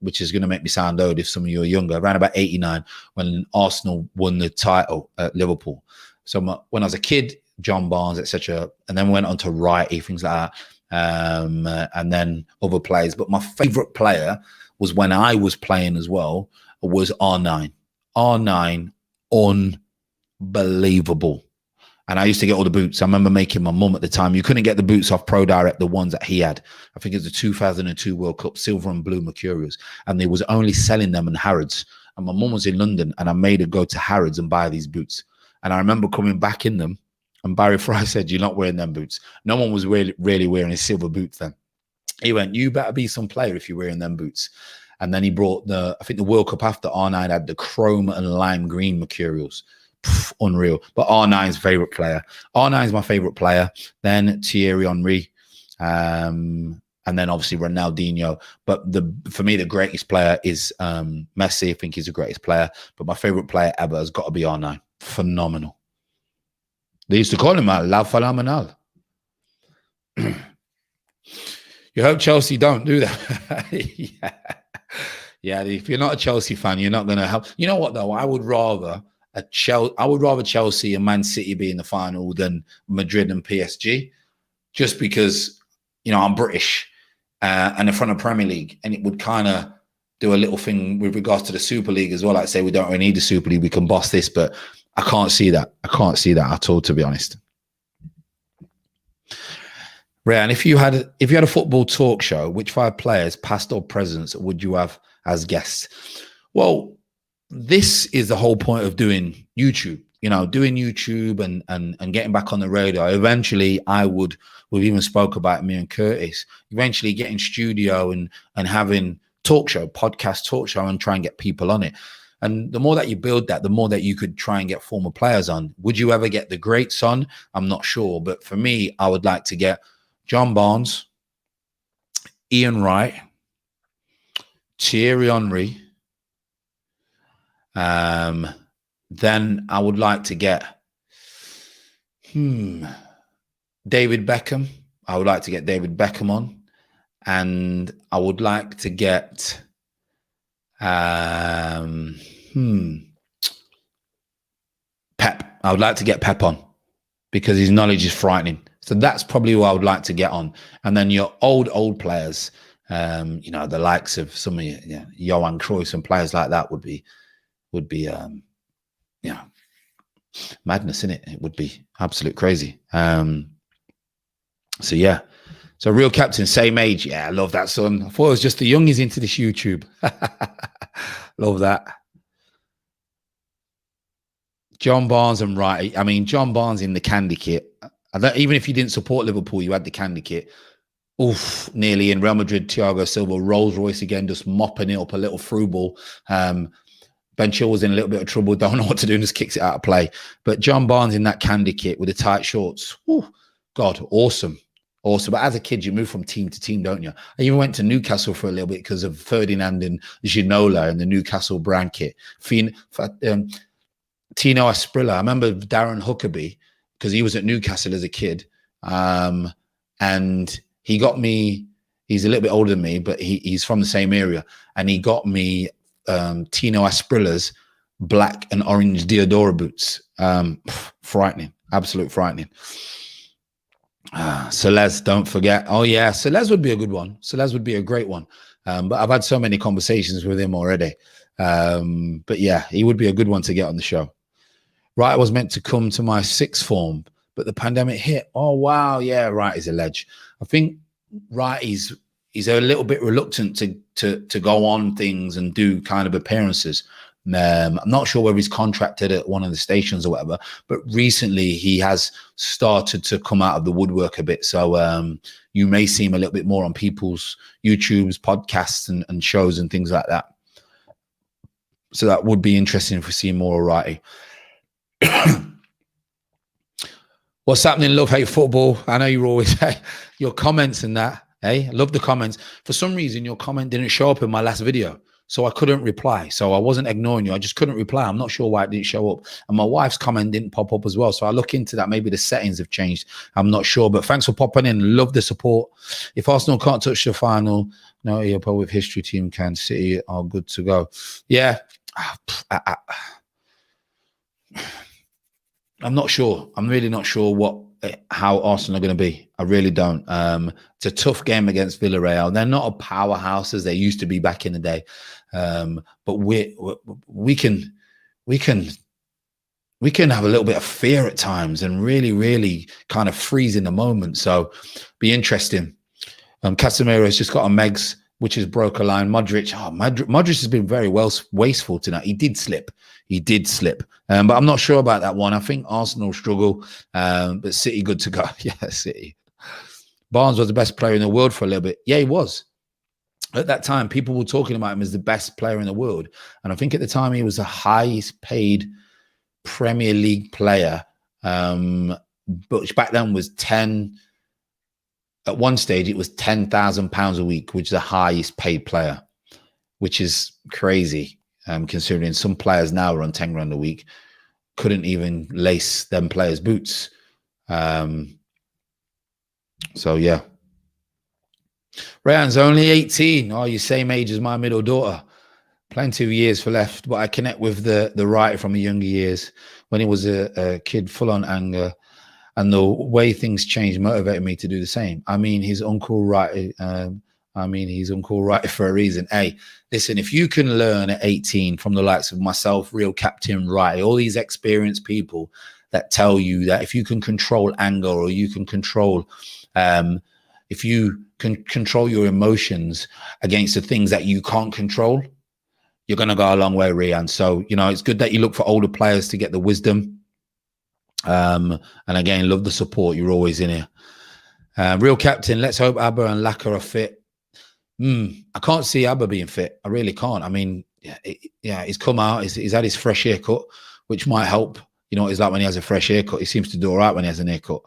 which is going to make me sound old if some of you are younger, around about 89 when Arsenal won the title at Liverpool. So when I was a kid, John Barnes, etc., and then went on to Wrighty, things like that, and then other players. But my favourite player was when I was playing as well, was R9. R9, unbelievable. And I used to get all the boots. I remember making my mum at the time. You couldn't get the boots off Pro Direct, the ones that he had. I think it's the 2002 World Cup, silver and blue Mercurials. And they was only selling them in Harrods. And my mum was in London, and I made her go to Harrods and buy these boots. And I remember coming back in them, and Barry Fry said, "You're not wearing them boots." No one was really wearing his silver boots then. He went, "You better be some player if you're wearing them boots." And then he brought I think the World Cup after, R9 had the chrome and lime green Mercurials. Unreal. But R9's favorite player. R9 is my favorite player. Then Thierry Henry. And then obviously Ronaldinho. But for me, the greatest player is Messi. I think he's the greatest player. But my favorite player ever has got to be R9. Phenomenal. They used to call him La Phenomenal. You hope Chelsea don't do that. Yeah. Yeah, if you're not a Chelsea fan, you're not going to help. You know what, though? I would rather Chelsea and Man City be in the final than Madrid and PSG, just because, you know, I'm British and in front of Premier League, and it would kind of do a little thing with regards to the Super League as well. Like say, we don't really need the Super League, we can boss this, but I can't see that. I can't see that at all, to be honest. Ryan, if you had a football talk show, which 5 players, past or present, would you have as guests? Well, this is the whole point of doing YouTube. You know, doing YouTube and getting back on the radar. Eventually, we've even spoke about me and Curtis. Eventually, getting studio and having podcast talk show, and try and get people on it. And the more that you build that, the more that you could try and get former players on. Would you ever get the greats on? I'm not sure, but for me, I would like to get John Barnes, Ian Wright, Thierry Henry. Then I would like to get David Beckham. I would like to get David Beckham on. And I would like to get Pep. I would like to get Pep on because his knowledge is frightening. So that's probably who I would like to get on. And then your old players, you know, the likes of some of Johan Cruyff and players like that would be you know, madness, in it. It would be absolute crazy. So yeah. So Real Captain, same age. Yeah, I love that, son. I thought it was just the youngies into this YouTube. Love that. John Barnes and Wright. I mean, John Barnes in the candy kit. Even if you didn't support Liverpool, you had the candy kit. Oof, nearly in. Real Madrid, Thiago Silva, Rolls Royce again, just mopping it up, a little through ball. Ben Chilwell was in a little bit of trouble, don't know what to do, and just kicks it out of play. But John Barnes in that candy kit with the tight shorts. Whew, God, awesome. Awesome. But as a kid, you move from team to team, don't you? I even went to Newcastle for a little bit because of Ferdinand and Ginola and the Newcastle brand kit. Tino Asprilla. I remember Darren Huckabee because he was at Newcastle as a kid. And he got me, he's a little bit older than me, but he's from the same area. And he got me Tino Asprilla's black and orange Diodora boots. Frightening. Absolute frightening. Celez, don't forget. Oh yeah, Celez would be a good one. Celez would be a great one. But I've had so many conversations with him already. But yeah, he would be a good one to get on the show. Wright was meant to come to my sixth form, but the pandemic hit. Oh wow, yeah, Wright is a ledge. I think Wright he's a little bit reluctant to go on things and do kind of appearances. I'm not sure whether he's contracted at one of the stations or whatever, but recently he has started to come out of the woodwork a bit. So you may see him a little bit more on people's YouTubes, podcasts, and shows and things like that. So that would be interesting if we see more Wrighty. What's happening? Love, hate football. I know you always say your comments and that. Hey, I love the comments. For some reason, your comment didn't show up in my last video. So I couldn't reply. So I wasn't ignoring you. I just couldn't reply. I'm not sure why it didn't show up. And my wife's comment didn't pop up as well. So I look into that. Maybe the settings have changed. I'm not sure. But thanks for popping in. Love the support. If Arsenal can't touch the final, no, Europe with history team can. City are good to go. Yeah. I'm not sure. I'm really not sure how Arsenal are going to be. I really don't. It's a tough game against Villarreal. They're not a powerhouse as they used to be back in the day, but we can have a little bit of fear at times and really kind of freeze in the moment. So, be interesting. Casemiro has just got a Megs, which has broke a line. Modric has been very wasteful tonight. He did slip. But I'm not sure about that one. I think Arsenal struggle, but City good to go. Yeah, City. Barnes was the best player in the world for a little bit. Yeah, he was. At that time, people were talking about him as the best player in the world. And I think at the time he was the highest paid Premier League player. But back then was 10. At one stage, it was £10,000 a week, which is the highest paid player, which is crazy. Considering some players now are on 10 grand a week, couldn't even lace them players' boots. So, yeah. Ryan's only 18. Oh, you're same age as my middle daughter. Plenty of years for left, but I connect with the writer from the younger years when he was a kid, full on anger. And the way things changed motivated me to do the same. I mean, his uncle right. He's uncle right for a reason. Hey, listen, if you can learn at 18 from the likes of myself, Real Captain Right, all these experienced people that tell you that if you can control anger or you can control, if you can control your emotions against the things that you can't control, you're going to go a long way, Rian. So, it's good that you look for older players to get the wisdom. And again, love the support. You're always in here. Real Captain, let's hope Abba and Laka are fit. I can't see Abba being fit. I really can't. I mean, he's come out. He's had his fresh haircut, which might help. You know what it's like when he has a fresh haircut. He seems to do all right when he has an haircut.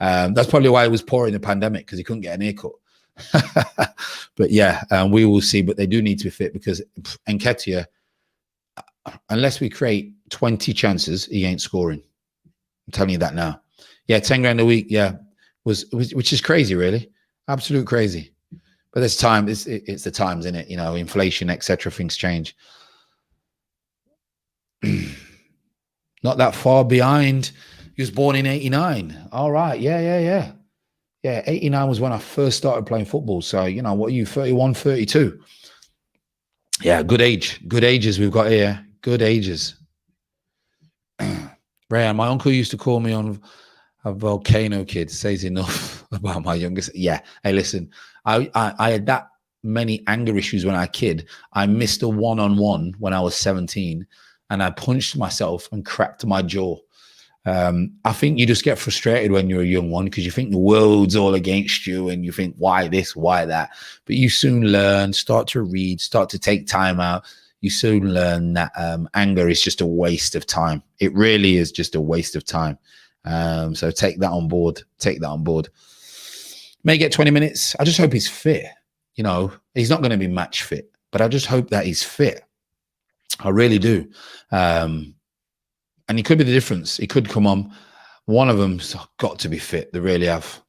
That's probably why he was poor in the pandemic, because he couldn't get an haircut. But yeah, we will see. But they do need to be fit, because Nketiah, unless we create 20 chances, he ain't scoring. I'm telling you that now. Yeah, 10 grand a week. Yeah, which is crazy, really, absolute crazy. But there's time. It's the times, isn't it? Inflation, etc. Things change. Not that far behind. He was born in 89. All right. Yeah. 89 was when I first started playing football. So, what are you, 31, 32? Yeah, good age. Good ages we've got here. Good ages. Rayan, my uncle used to call me on a volcano kid. Says enough about my youngest. Yeah. Hey, listen, I had that many anger issues when I was a kid. I missed a one-on-one when I was 17, and I punched myself and cracked my jaw. I think you just get frustrated when you're a young one, because you think the world's all against you and you think, why this, why that? But you soon learn, start to read, start to take time out. You soon learn that anger is just a waste of time. It really is just a waste of time. So take that on board. Take that on board. May get 20 minutes. I just hope he's fit. He's not going to be match fit, but I just hope that he's fit. I really do. And he could be the difference. He could come on. One of them's got to be fit. They really have.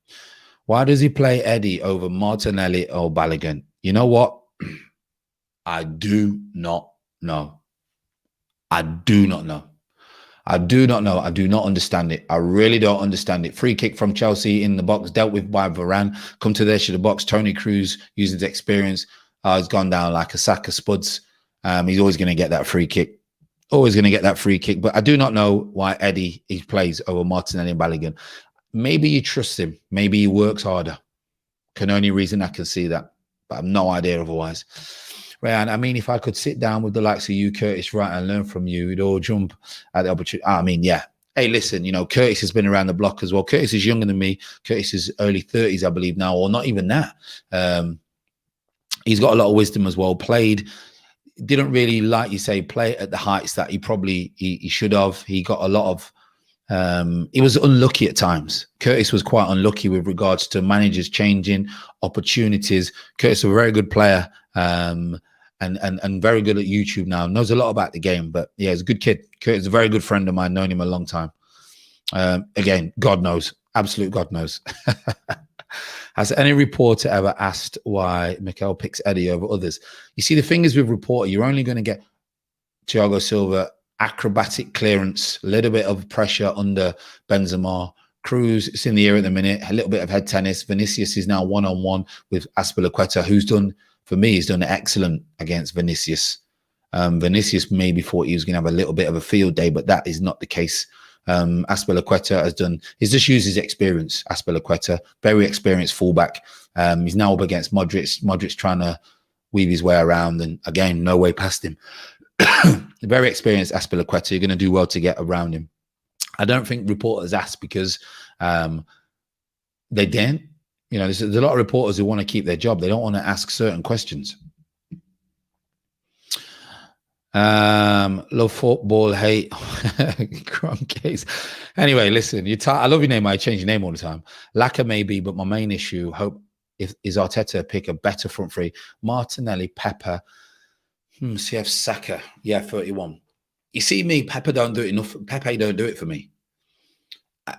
Why does he play Eddie over Martinelli or Balogun? You know what? I do not know. I do not know. I do not know. I do not understand it. I really don't understand it. Free kick from Chelsea in the box, dealt with by Varane. Come to the edge of the box. Tony Cruz, using his experience, has gone down like a sack of spuds. He's always going to get that free kick. Always going to get that free kick. But I do not know why Eddie, he plays over Martinelli and Balogun. Maybe you trust him. Maybe he works harder. Can only reason I can see that. But I have no idea otherwise. Right, I mean, if I could sit down with the likes of you, Curtis Wright, and learn from you, we'd all jump at the opportunity. I mean, yeah. Hey, listen, Curtis has been around the block as well. Curtis is younger than me. Curtis is early 30s, I believe now, or not even that. He's got a lot of wisdom as well. Didn't really, like you say, play at the heights that he should have. He got a lot of, he was unlucky at times. Curtis was quite unlucky with regards to managers changing, opportunities. Curtis was a very good player. and very good at YouTube now. Knows a lot about the game, but yeah, he's a good kid. He's a very good friend of mine. Known him a long time. Again, God knows, absolute God knows. Has any reporter ever asked why Mikel picks Eddie over others? You see, the thing is with reporter, you're only going to get Thiago Silva, acrobatic clearance, a little bit of pressure under Benzema. Cruz, it's in the air at the minute, a little bit of head tennis. Vinicius is now one-on-one with Azpilicueta, who's done, for me, he's done excellent against Vinicius. Vinicius maybe thought he was going to have a little bit of a field day, but that is not the case. Azpilicueta has done, he's just used his experience. Azpilicueta, very experienced fullback. He's now up against Modric. Modric trying to weave his way around, and again, no way past him. Very experienced Azpilicueta. You're going to do well to get around him. I don't think reporters ask because they didn't. You know, there's a lot of reporters who want to keep their job. They don't want to ask certain questions. Love football, hate case. Anyway, listen, I love your name. I change your name all the time. Lacquer maybe, but my main issue, hope, is Arteta pick a better front three. Martinelli, Pepper, CF Saka. Yeah, 31. You see me, Pepper don't do it enough. Pepe don't do it for me.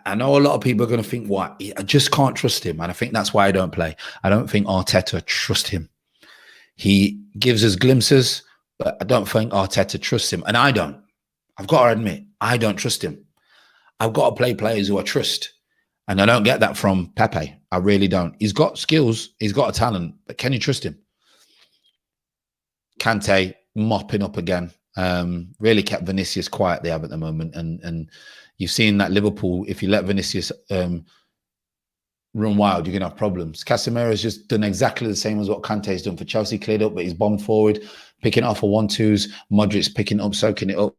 I know a lot of people are going to think, what? I just can't trust him. And I think that's why I don't play. I don't think Arteta trusts him. He gives us glimpses, but I don't think Arteta trusts him. And I don't. I've got to admit, I don't trust him. I've got to play players who I trust. And I don't get that from Pepe. I really don't. He's got skills. He's got a talent. But can you trust him? Kante mopping up again. Really kept Vinicius quiet they have at the moment. And you've seen that Liverpool, if you let Vinicius run wild, you're going to have problems. Casemiro's just done exactly the same as what Kante's done for Chelsea. Cleared up, but he's bombed forward, picking it off for 1-2s. Modric's picking it up, soaking it up.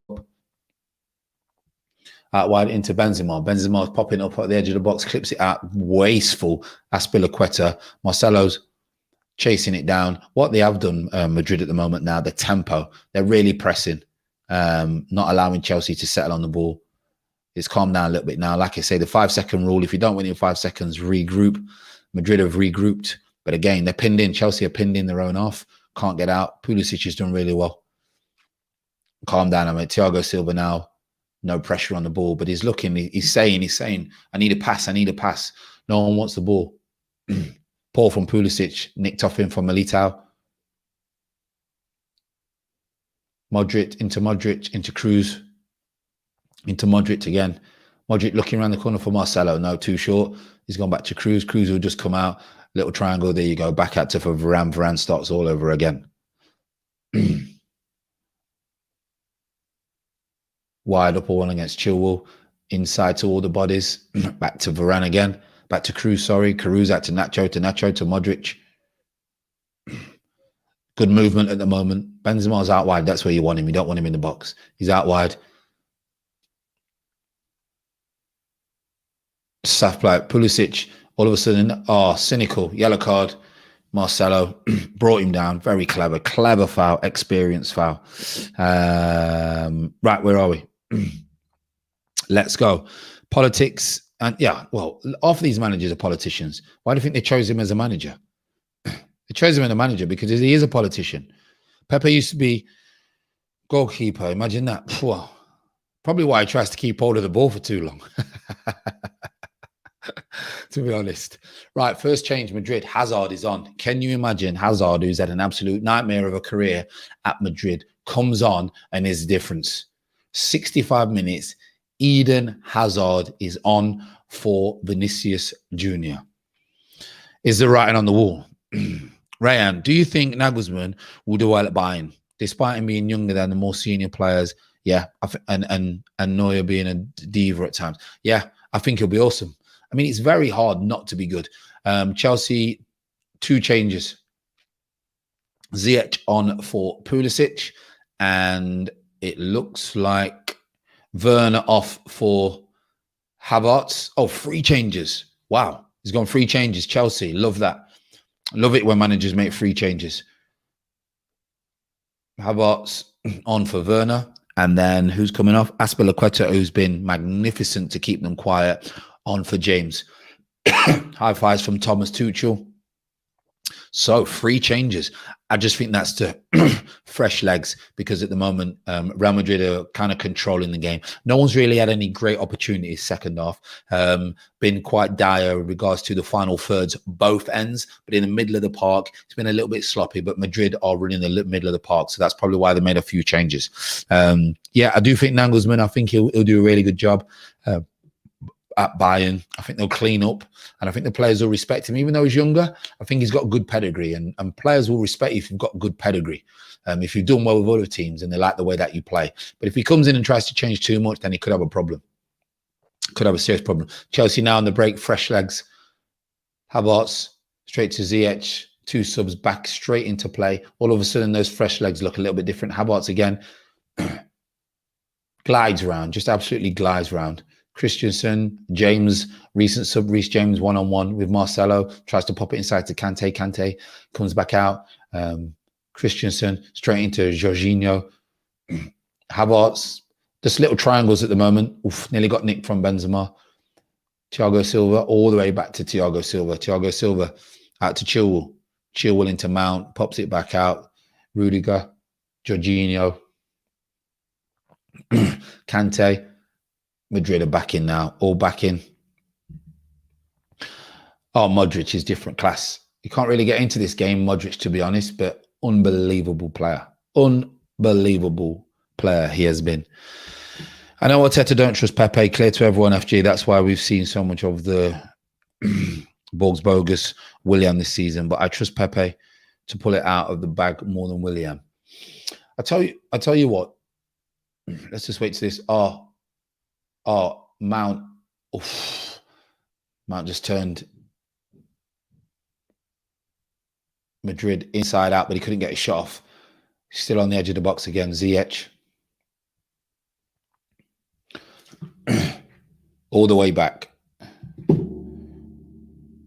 Out wide into Benzema. Benzema's popping up at the edge of the box, clips it out. Wasteful. Azpilicueta. Marcelo's chasing it down. What they have done, Madrid at the moment now, the tempo. They're really pressing, not allowing Chelsea to settle on the ball. It's calmed down a little bit now. Like I say, the 5-second rule, if you don't win in 5 seconds, regroup. Madrid have regrouped. But again, they're pinned in. Chelsea are pinned in their own half. Can't get out. Pulisic has done really well. Calm down. I mean, Thiago Silva now, no pressure on the ball. But he's looking, he's saying, I need a pass, I need a pass. No one wants the ball. Paul from Pulisic, nicked off him from Militao. Modric, into Cruz. Into Modric again. Modric looking around the corner for Marcelo. No, too short. He's gone back to Cruz. Cruz will just come out. Little triangle. There you go. Back out to for Varane. Varane starts all over again. Wide up all against Chilwell. Inside to all the bodies. Back to Varane again. Back to Cruz, sorry. Cruz out to Nacho to Modric. Good movement at the moment. Benzema's out wide. That's where you want him. You don't want him in the box. He's out wide. Soft play. Pulisic, all of a sudden, cynical. Yellow card. Marcelo brought him down. Very clever. Clever foul. Experienced foul. Right, where are we? Let's go. Politics. And yeah, well, half of these managers are politicians. Why do you think they chose him as a manager? They chose him as a manager because he is a politician. Pepe used to be goalkeeper. Imagine that. Well, probably why he tries to keep hold of the ball for too long. To be honest. Right, first change, Madrid. Hazard is on. Can you imagine Hazard, who's had an absolute nightmare of a career at Madrid, comes on and is the difference? 65 minutes. Eden Hazard is on for Vinicius Jr. Is the writing on the wall? Rayan, do you think Nagelsmann will do well at Bayern, despite him being younger than the more senior players? Yeah, and Neuer being a diva at times. Yeah, I think he'll be awesome. I mean, it's very hard not to be good. Chelsea, 2 changes. Ziyech on for Pulisic, and it looks like Werner off for Havertz. Oh, 3 changes. Wow. He's gone 3 changes. Chelsea. Love that. Love it when managers make 3 changes. Havertz on for Werner. And then who's coming off? Azpilicueta, who's been magnificent to keep them quiet, on for James. High fives from Thomas Tuchel. So 3 changes. I just think that's to fresh legs, because at the moment, Real Madrid are kind of controlling the game. No one's really had any great opportunities second half. Been quite dire in regards to the final thirds, both ends. But in the middle of the park, it's been a little bit sloppy. But Madrid are running the middle of the park. So that's probably why they made a few changes. Yeah, I do think Nagelsmann, I think he'll do a really good job. At Bayern, I think they'll clean up, and I think the players will respect him. Even though he's younger, I think he's got good pedigree, and players will respect you if you've got good pedigree. If you've done well with other teams and they like the way that you play. But if he comes in and tries to change too much, then he could have a problem. Could have a serious problem. Chelsea now on the break, fresh legs. Havertz straight to Ziyech, 2 subs back straight into play. All of a sudden, those fresh legs look a little bit different. Havertz again glides around, just absolutely glides around. Christensen, James, recent sub, Reece James one-on-one with Marcelo, tries to pop it inside to Kante. Kante comes back out. Christensen straight into Jorginho. Havertz, just little triangles at the moment. Oof, nearly got nicked from Benzema. Thiago Silva, all the way back to Thiago Silva. Thiago Silva out to Chilwell. Chilwell into Mount, pops it back out. Rudiger, Jorginho, Kante. Madrid are back in now, all back in. Oh, Modric is different class. You can't really get into this game, Modric, to be honest, but unbelievable player. Unbelievable player he has been. I know Arteta don't trust Pepe, clear to everyone, FG. That's why we've seen so much of the Borgs bogus Willian this season, but I trust Pepe to pull it out of the bag more than Willian. I tell you what, let's just wait to this. Mount. Oof. Mount just turned Madrid inside out, but he couldn't get a shot off. Still on the edge of the box again. Ziyech. All the way back.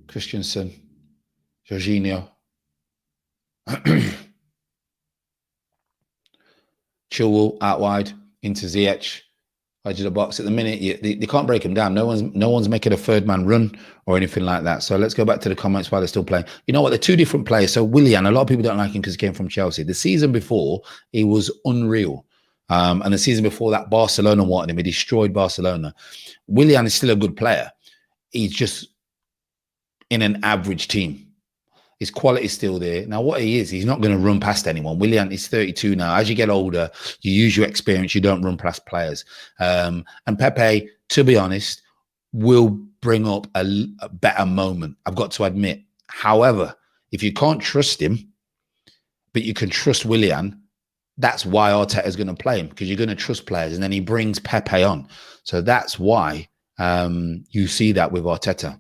Christensen. Jorginho. Chilwell out wide into Ziyech. Edge of the box. At the minute, they can't break him down. No one's making a third man run or anything like that. So let's go back to the comments while they're still playing. You know what? They're 2 different players. So Willian, a lot of people don't like him because he came from Chelsea. The season before, he was unreal. And the season before that, Barcelona wanted him. He destroyed Barcelona. Willian is still a good player. He's just in an average team. His quality is still there. Now, what he is, he's not going to run past anyone. Willian is 32 now. As you get older, you use your experience. You don't run past players. And Pepe, to be honest, will bring up a better moment, I've got to admit. However, if you can't trust him, but you can trust Willian, that's why Arteta is going to play him, because you're going to trust players. And then he brings Pepe on. So that's why you see that with Arteta.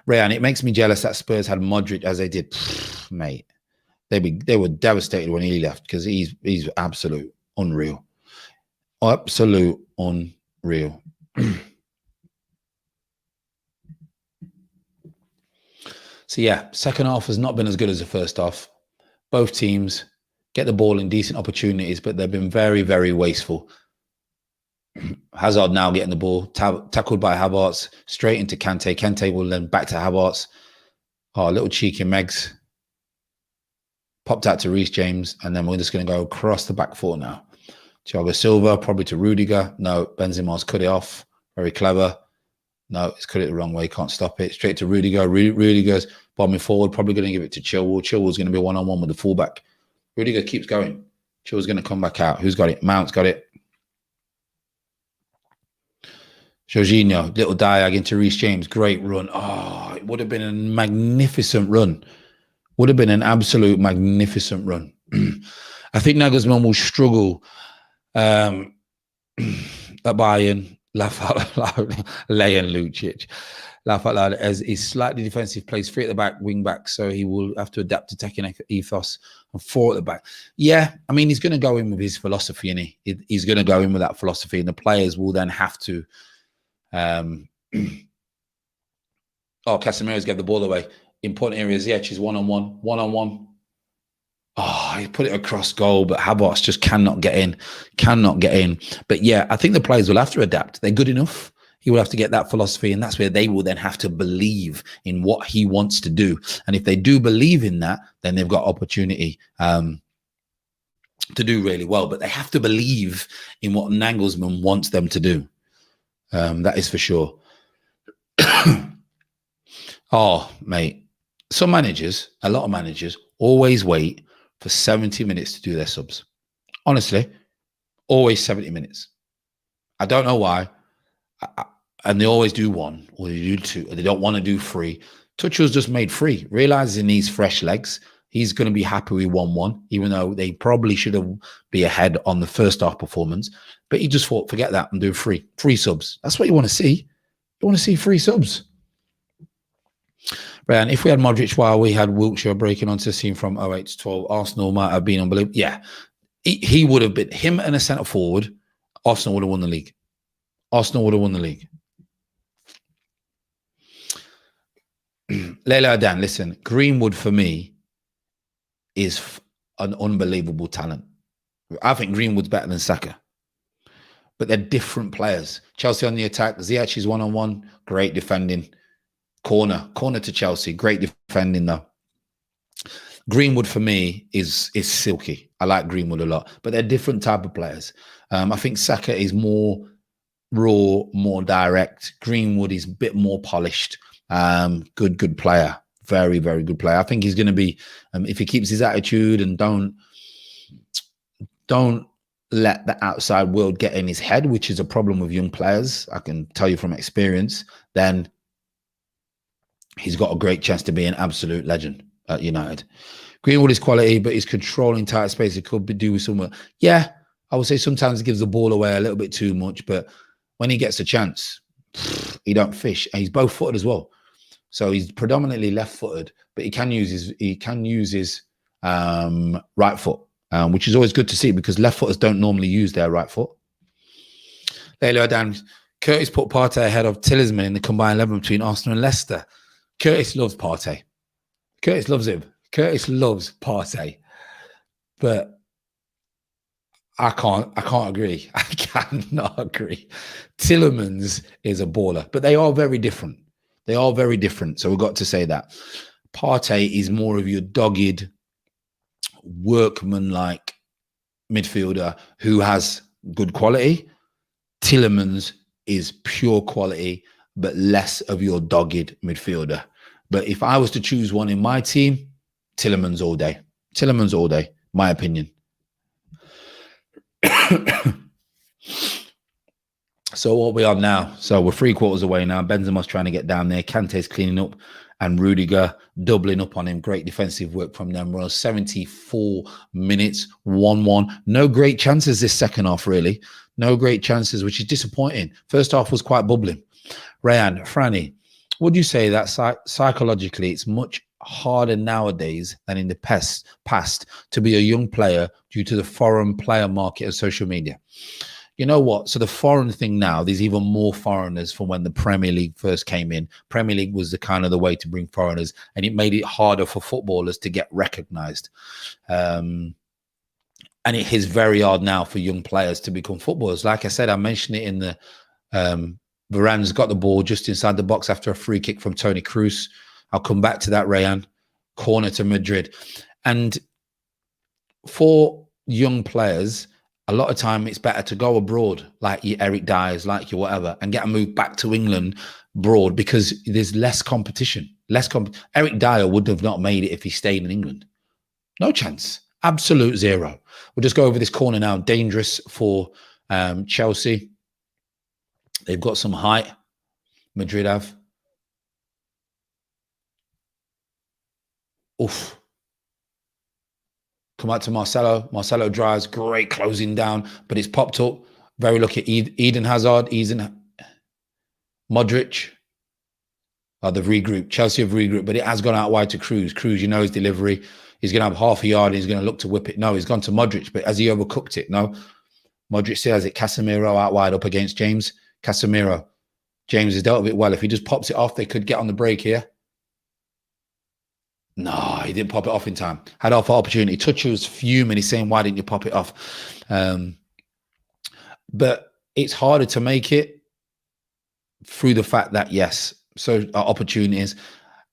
Rayan, it makes me jealous that Spurs had Modric as they did. Pfft, mate, they were devastated when he left, because he's absolute unreal. Absolute unreal. So, yeah, second half has not been as good as the first half. Both teams get the ball in decent opportunities, but they've been very, very wasteful. Hazard now getting the ball, tackled by Havertz, straight into Kante. Kante will then back to Havertz. Oh, little cheeky Megs. Popped out to Reece James, and then we're just going to go across the back four now. Thiago Silva, probably to Rudiger. No, Benzema's cut it off. Very clever. No, it's cut it the wrong way. Can't stop it. Straight to Rudiger. Rudiger's bombing forward, probably going to give it to Chilwell. Chilwell's going to be one-on-one with the fullback. Rudiger keeps going. Chilwell's going to come back out. Who's got it? Mount's got it. Jorginho, little diag into Reece James. Great run. Oh, it would have been a magnificent run. Would have been an absolute magnificent run. I think Nagelsmann will struggle at Bayern. Laugh out loud. Leon Lucic. Laugh out loud as he's slightly defensive, plays 3 at the back, wing back. So he will have to adapt to taking ethos and 4 at the back. Yeah, I mean, he's going to go in with his philosophy, and he's going to go in with that philosophy, and the players will then have to. Casemiro's gave the ball away. Important areas. Yeah, she's one-on-one. Oh, he put it across goal, but Havertz just cannot get in. But yeah, I think the players will have to adapt. They're good enough. He will have to get that philosophy, and that's where they will then have to believe in what he wants to do. And if they do believe in that, then they've got opportunity to do really well. But they have to believe in what Nagelsmann wants them to do. That is for sure. Oh, mate. Some managers, a lot of managers, always wait for 70 minutes to do their subs. Honestly, always 70 minutes. I don't know why. And they always do one, or they do two, or they don't want to do three. Tuchel's just made three, realizes he needs fresh legs. He's going to be happy with 1-1, even though they probably should have be ahead on the first half performance. But he just thought, forget that and do three subs. That's what you want to see. You want to see 3 subs. Right, and if we had Modric while we had Wiltshire breaking onto the scene from 08 to 12, Arsenal might have been unbelievable. Yeah, he would have been, him and a centre forward, Arsenal would have won the league. Arsenal would have won the league. Leila Adan, listen, Greenwood for me is an unbelievable talent. I think Greenwood's better than Saka. But they're different players. Chelsea on the attack. Ziyech's one-on-one. Great defending. Corner to Chelsea. Great defending though. Greenwood for me is silky. I like Greenwood a lot. But they're different type of players. I think Saka is more raw, more direct. Greenwood is a bit more polished. Good player. Very, very good player. I think he's going to be, if he keeps his attitude and don't let the outside world get in his head, which is a problem with young players, I can tell you from experience, then he's got a great chance to be an absolute legend at United. Greenwood is quality, but he's controlling tight space. He could be doing somewhere. Yeah, I would say sometimes he gives the ball away a little bit too much, but when he gets a chance, he don't fish. And he's both footed as well. So he's predominantly left-footed, but he can use his right foot, which is always good to see because left-footers don't normally use their right foot. Leila Adan, Curtis put Partey ahead of Tielemans in the combined 11 between Arsenal and Leicester. Curtis loves Partey. Curtis loves him. Curtis loves Partey. But I can't agree. I cannot agree. Tielemans is a baller, but they are very different. They are very different. So we've got to say that. Partey is more of your dogged, workman-like midfielder who has good quality. Tielemans is pure quality, but less of your dogged midfielder. But if I was to choose one in my team, Tielemans all day. Tielemans all day, my opinion. So what we are now? So we're 3/4 away now. Benzema's trying to get down there. Kante's cleaning up, and Rudiger doubling up on him. Great defensive work from them. We're on 74 minutes, 1-1. No great chances this second half, really. No great chances, which is disappointing. First half was quite bubbling. Rayan, Franny, would you say that psychologically it's much harder nowadays than in the past to be a young player due to the foreign player market of social media? You know what? So the foreign thing now, there's even more foreigners from when the Premier League first came in. Premier League was the way to bring foreigners, and it made it harder for footballers to get recognised. And it is very hard now for young players to become footballers. Like I said, I mentioned it in the Varane's got the ball just inside the box after a free kick from Toni Kroos. I'll come back to that, Rayan. Corner to Madrid. And for young players, a lot of time it's better to go abroad, like your Eric Dyers, like your whatever, and get a move back to England abroad because there's less competition. Eric Dyer would have not made it if he stayed in England. No chance. Absolute zero. We'll just go over this corner now. Dangerous for Chelsea. They've got some height. Madrid have. Oof. Come out to Marcelo. Marcelo drives. Great closing down, but it's popped up. Very lucky. Eden Hazard. Modric. They've regrouped. Chelsea have regrouped, but it has gone out wide to Kroos. Kroos, you know his delivery. He's going to have half a yard and he's going to look to whip it. No, he's gone to Modric, but has he overcooked it? No. Modric still has it. Casemiro out wide up against James. Casemiro. James has dealt with it well. If he just pops it off, they could get on the break here. No, he didn't pop it off in time. Had half opportunity. Tuchel's fuming. He's saying, why didn't you pop it off? But it's harder to make it. through the fact that, yes, so opportunities,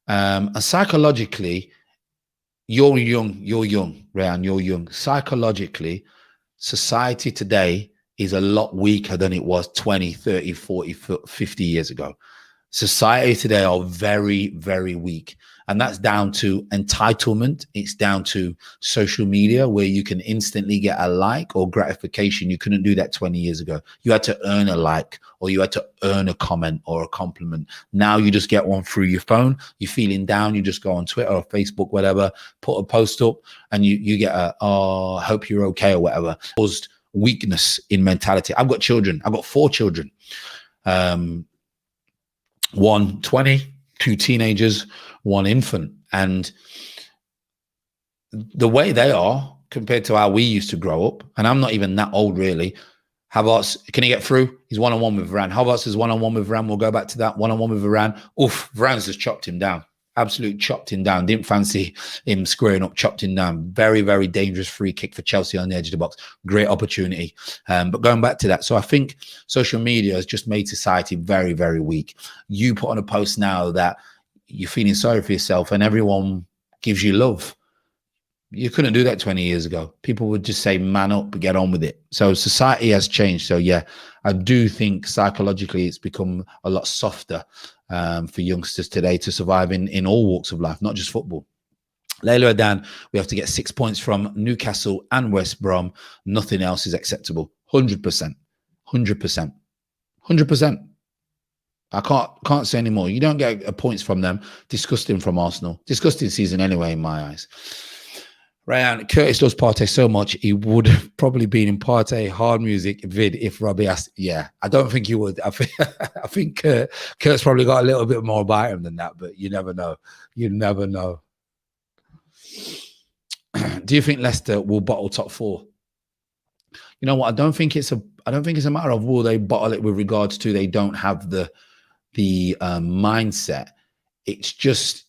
and psychologically, you're young, Ryan, you're young. Psychologically, society today is a lot weaker than it was 20, 30, 40, 50 years ago. Society today are very, very weak. And that's down to entitlement. It's down to social media where you can instantly get a like or gratification. You couldn't do that 20 years ago. You had to earn a like, or you had to earn a comment or a compliment. Now you just get one through your phone. You're feeling down, you just go on Twitter or Facebook, whatever, put a post up, and you get a, oh, I hope you're okay, or whatever. Caused weakness in mentality. I've got children. I've got 4 children. One 20, 2 teenagers, 1 infant. And the way they are compared to how we used to grow up, and I'm not even that old really. Havertz, can he get through? He's one-on-one with Varane. Havertz is one-on-one with Varane. We'll go back to that. One-on-one with Varane. Oof, Varane's just chopped him down. Absolutely chopped him down. Didn't fancy him squaring up, chopped him down. Very, very dangerous free kick for Chelsea on the edge of the box. Great opportunity. But going back to that, so I think social media has just made society very, very weak. You put on a post now that you're feeling sorry for yourself and everyone gives you love. You couldn't do that 20 years ago. People would just say, man up, get on with it. So society has changed. So yeah, I do think psychologically it's become a lot softer for youngsters today to survive in all walks of life, not just football. Layla Adan, we have to get 6 points from Newcastle and West Brom. Nothing else is acceptable. 100%. 100%. 100%. I can't say anymore. You don't get points from them. Disgusting from Arsenal. Disgusting season anyway, in my eyes. Ryan, Curtis loves Partey so much, he would have probably been in Partey hard music vid if Robbie asked. Yeah, I don't think he would. I think Kurt's probably got a little bit more about him than that, but you never know. You never know. Do you think Leicester will bottle top 4? You know what? I don't think it's a matter of will they bottle it with regards to they don't have the mindset. It's just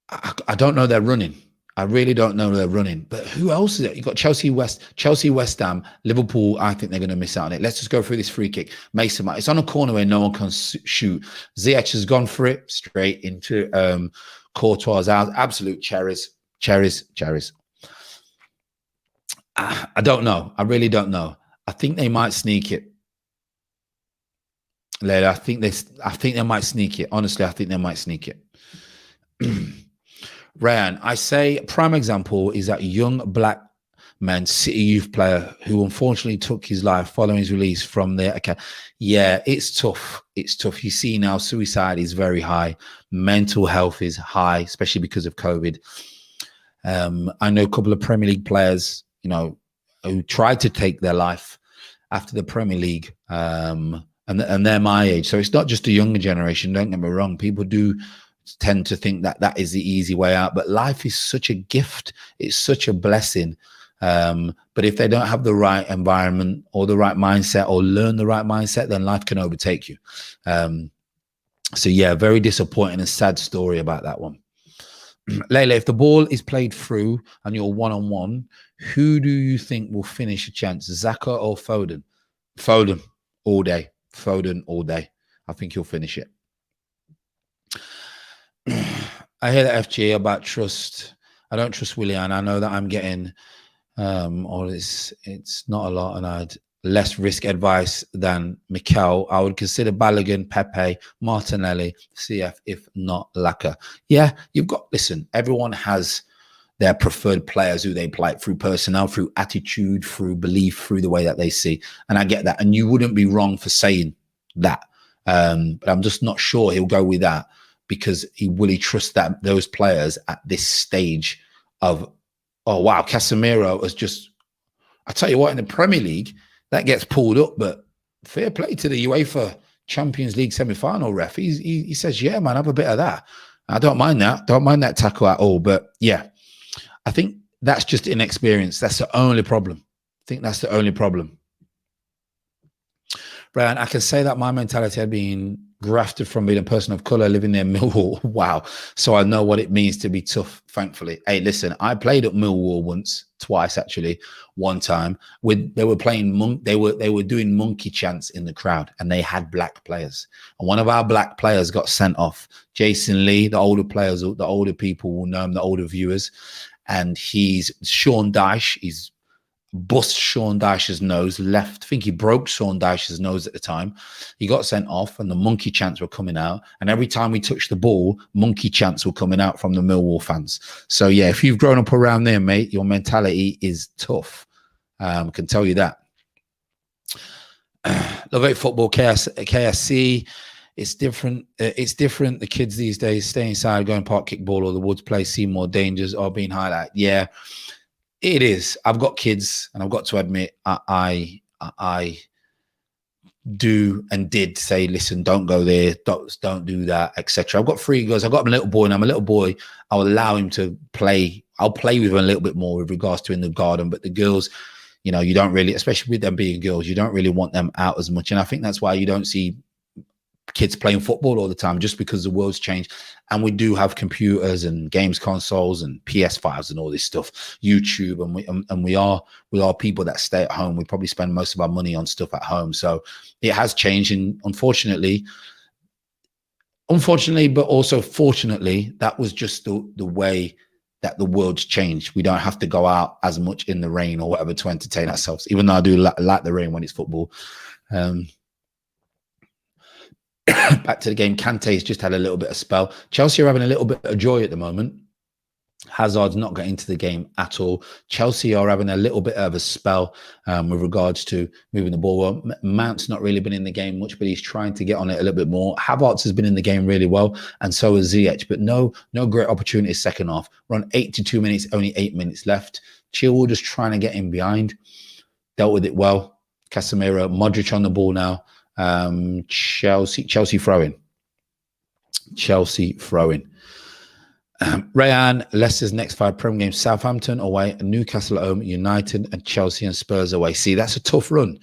I don't know they're running. I really don't know they're running. But who else is it? You've got Chelsea, West Ham, Liverpool. I think they're going to miss out on it. Let's just go through this free kick. Mason Mount. It's on a corner where no one can shoot. Ziyech has gone for it straight into Courtois' out. Absolute cherries. I don't know. I really don't know. I think they might sneak it. Later, I think they might sneak it. Honestly, I think they might sneak it. Ryan, I say prime example is that young black man City youth player who unfortunately took his life following his release from there. Okay, yeah, it's tough. It's tough. You see now, suicide is very high. Mental health is high, especially because of COVID. I know a couple of Premier League players, you know, who tried to take their life after the Premier League, and they're my age. So it's not just a younger generation. Don't get me wrong. People do tend to think that that is the easy way out, but life is such a gift. It's such a blessing. But if they don't have the right environment or the right mindset or learn the right mindset, then life can overtake you. So yeah, very disappointing and sad story about that one. Leila, if the ball is played through and you're one-on-one, who do you think will finish a chance, Xhaka or Foden? Foden all day. Foden all day. I think he'll finish it. I hear that FGA about trust. I don't trust Willian. I know that I'm getting, or it's not a lot, and I'd less risk advice than Mikel. I would consider Balogun, Pepe, Martinelli, CF, if not Laka. Yeah, listen, everyone has their preferred players who they play through personnel, through attitude, through belief, through the way that they see. And I get that. And you wouldn't be wrong for saying that. But I'm just not sure he'll go with that. Because will he trust those players at this stage of, oh, wow, Casemiro has just, I tell you what, in the Premier League, that gets pulled up, but fair play to the UEFA Champions League semi-final ref. He says, yeah, man, have a bit of that. I don't mind that. Don't mind that tackle at all. But yeah, I think that's just inexperience. That's the only problem. I think that's the only problem. Brian, I can say that my mentality had been grafted from being a person of color living near Millwall. Wow. So I know what it means to be tough, thankfully. Hey, listen, I played at Millwall twice actually. One time they were playing they were doing monkey chants in the crowd, and they had black players. And one of our black players got sent off. Jason Lee, the older players, the older people will know him, the older viewers. And he's Sean Dyche. He's bust Sean Dyche's nose, left. I think he broke Sean Dyche's nose at the time. He got sent off, and the monkey chants were coming out. And every time we touched the ball, monkey chants were coming out from the Millwall fans. So yeah, if you've grown up around there, mate, your mentality is tough. I can tell you that. Love it, football, KSC. It's different. It's different. The kids these days stay inside, go and park kickball or the woods play, see more dangers or being highlighted. Yeah. It is. I've got kids, and I've got to admit, I do and did say, listen, don't go there, don't do that, etc. I've got 3 girls. I've got a little boy, and I'm a little boy. I'll allow him to play. I'll play with him a little bit more with regards to in the garden. But the girls, you know, you don't really, especially with them being girls, you don't really want them out as much. And I think that's why you don't see kids playing football all the time, just because the world's changed. And we do have computers and games consoles and PS5s and all this stuff, YouTube, and we are people that stay at home. We probably spend most of our money on stuff at home. So it has changed, and unfortunately, but also fortunately, that was just the way that the world's changed. We don't have to go out as much in the rain or whatever to entertain ourselves, even though I do like the rain when it's football. Back to the game. Kante's just had a little bit of spell. Chelsea are having a little bit of joy at the moment. Hazard's not getting into the game at all. Chelsea are having a little bit of a spell with regards to moving the ball well. Mount's not really been in the game much, but he's trying to get on it a little bit more. Havertz has been in the game really well, and so has Ziyech, but no great opportunities second half. We're on 82 minutes, only 8 minutes left. Chilwell just trying to get in behind. Dealt with it well. Casemiro, Modric on the ball now. Chelsea throwing. Rayan, Leicester's next 5 Prem games: Southampton away, Newcastle at home, United and Chelsea and Spurs away. See, that's a tough run.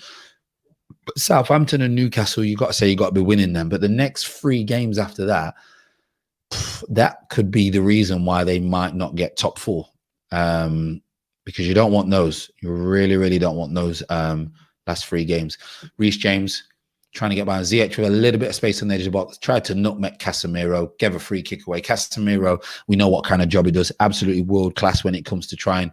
But Southampton and Newcastle, you got to say you got to be winning them. But the next 3 games after that, that could be the reason why they might not get top 4. Because you don't want those. You really, really don't want those last 3 games. Reece James trying to get by Ziyech with a little bit of space on the edge of the box. Tried to nutmeg Casemiro, gave a free kick away. Casemiro, we know what kind of job he does. Absolutely world class when it comes to trying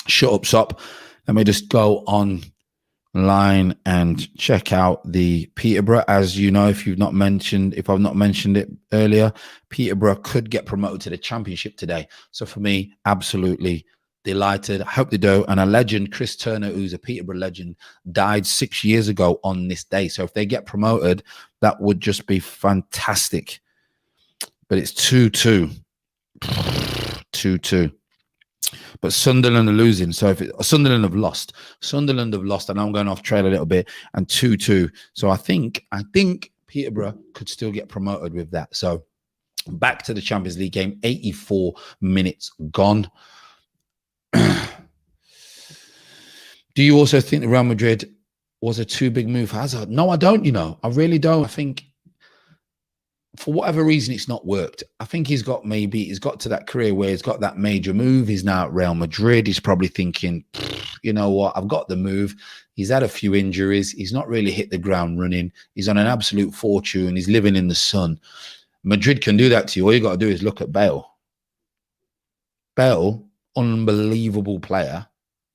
shut up shop. Let me just go online and check out the Peterborough. As you know, if I've not mentioned it earlier, Peterborough could get promoted to the Championship today. So for me, absolutely delighted. I hope they do. And a legend, Chris Turner, who's a Peterborough legend, died 6 years ago on this day. So if they get promoted, that would just be fantastic. But it's 2-2. 2-2. But Sunderland are losing. So Sunderland have lost. I know I'm going off trail a little bit. And 2-2. So I think Peterborough could still get promoted with that. So back to the Champions League game. 84 minutes gone. Do you also think that Real Madrid was a too big move for Hazard? No, I don't, I really don't. I think for whatever reason, it's not worked. I think he's got to that career where he's got that major move. He's now at Real Madrid. He's probably thinking, you know what, I've got the move. He's had a few injuries. He's not really hit the ground running. He's on an absolute fortune. He's living in the sun. Madrid can do that to you. All you got to do is look at Bale. Bale, unbelievable player.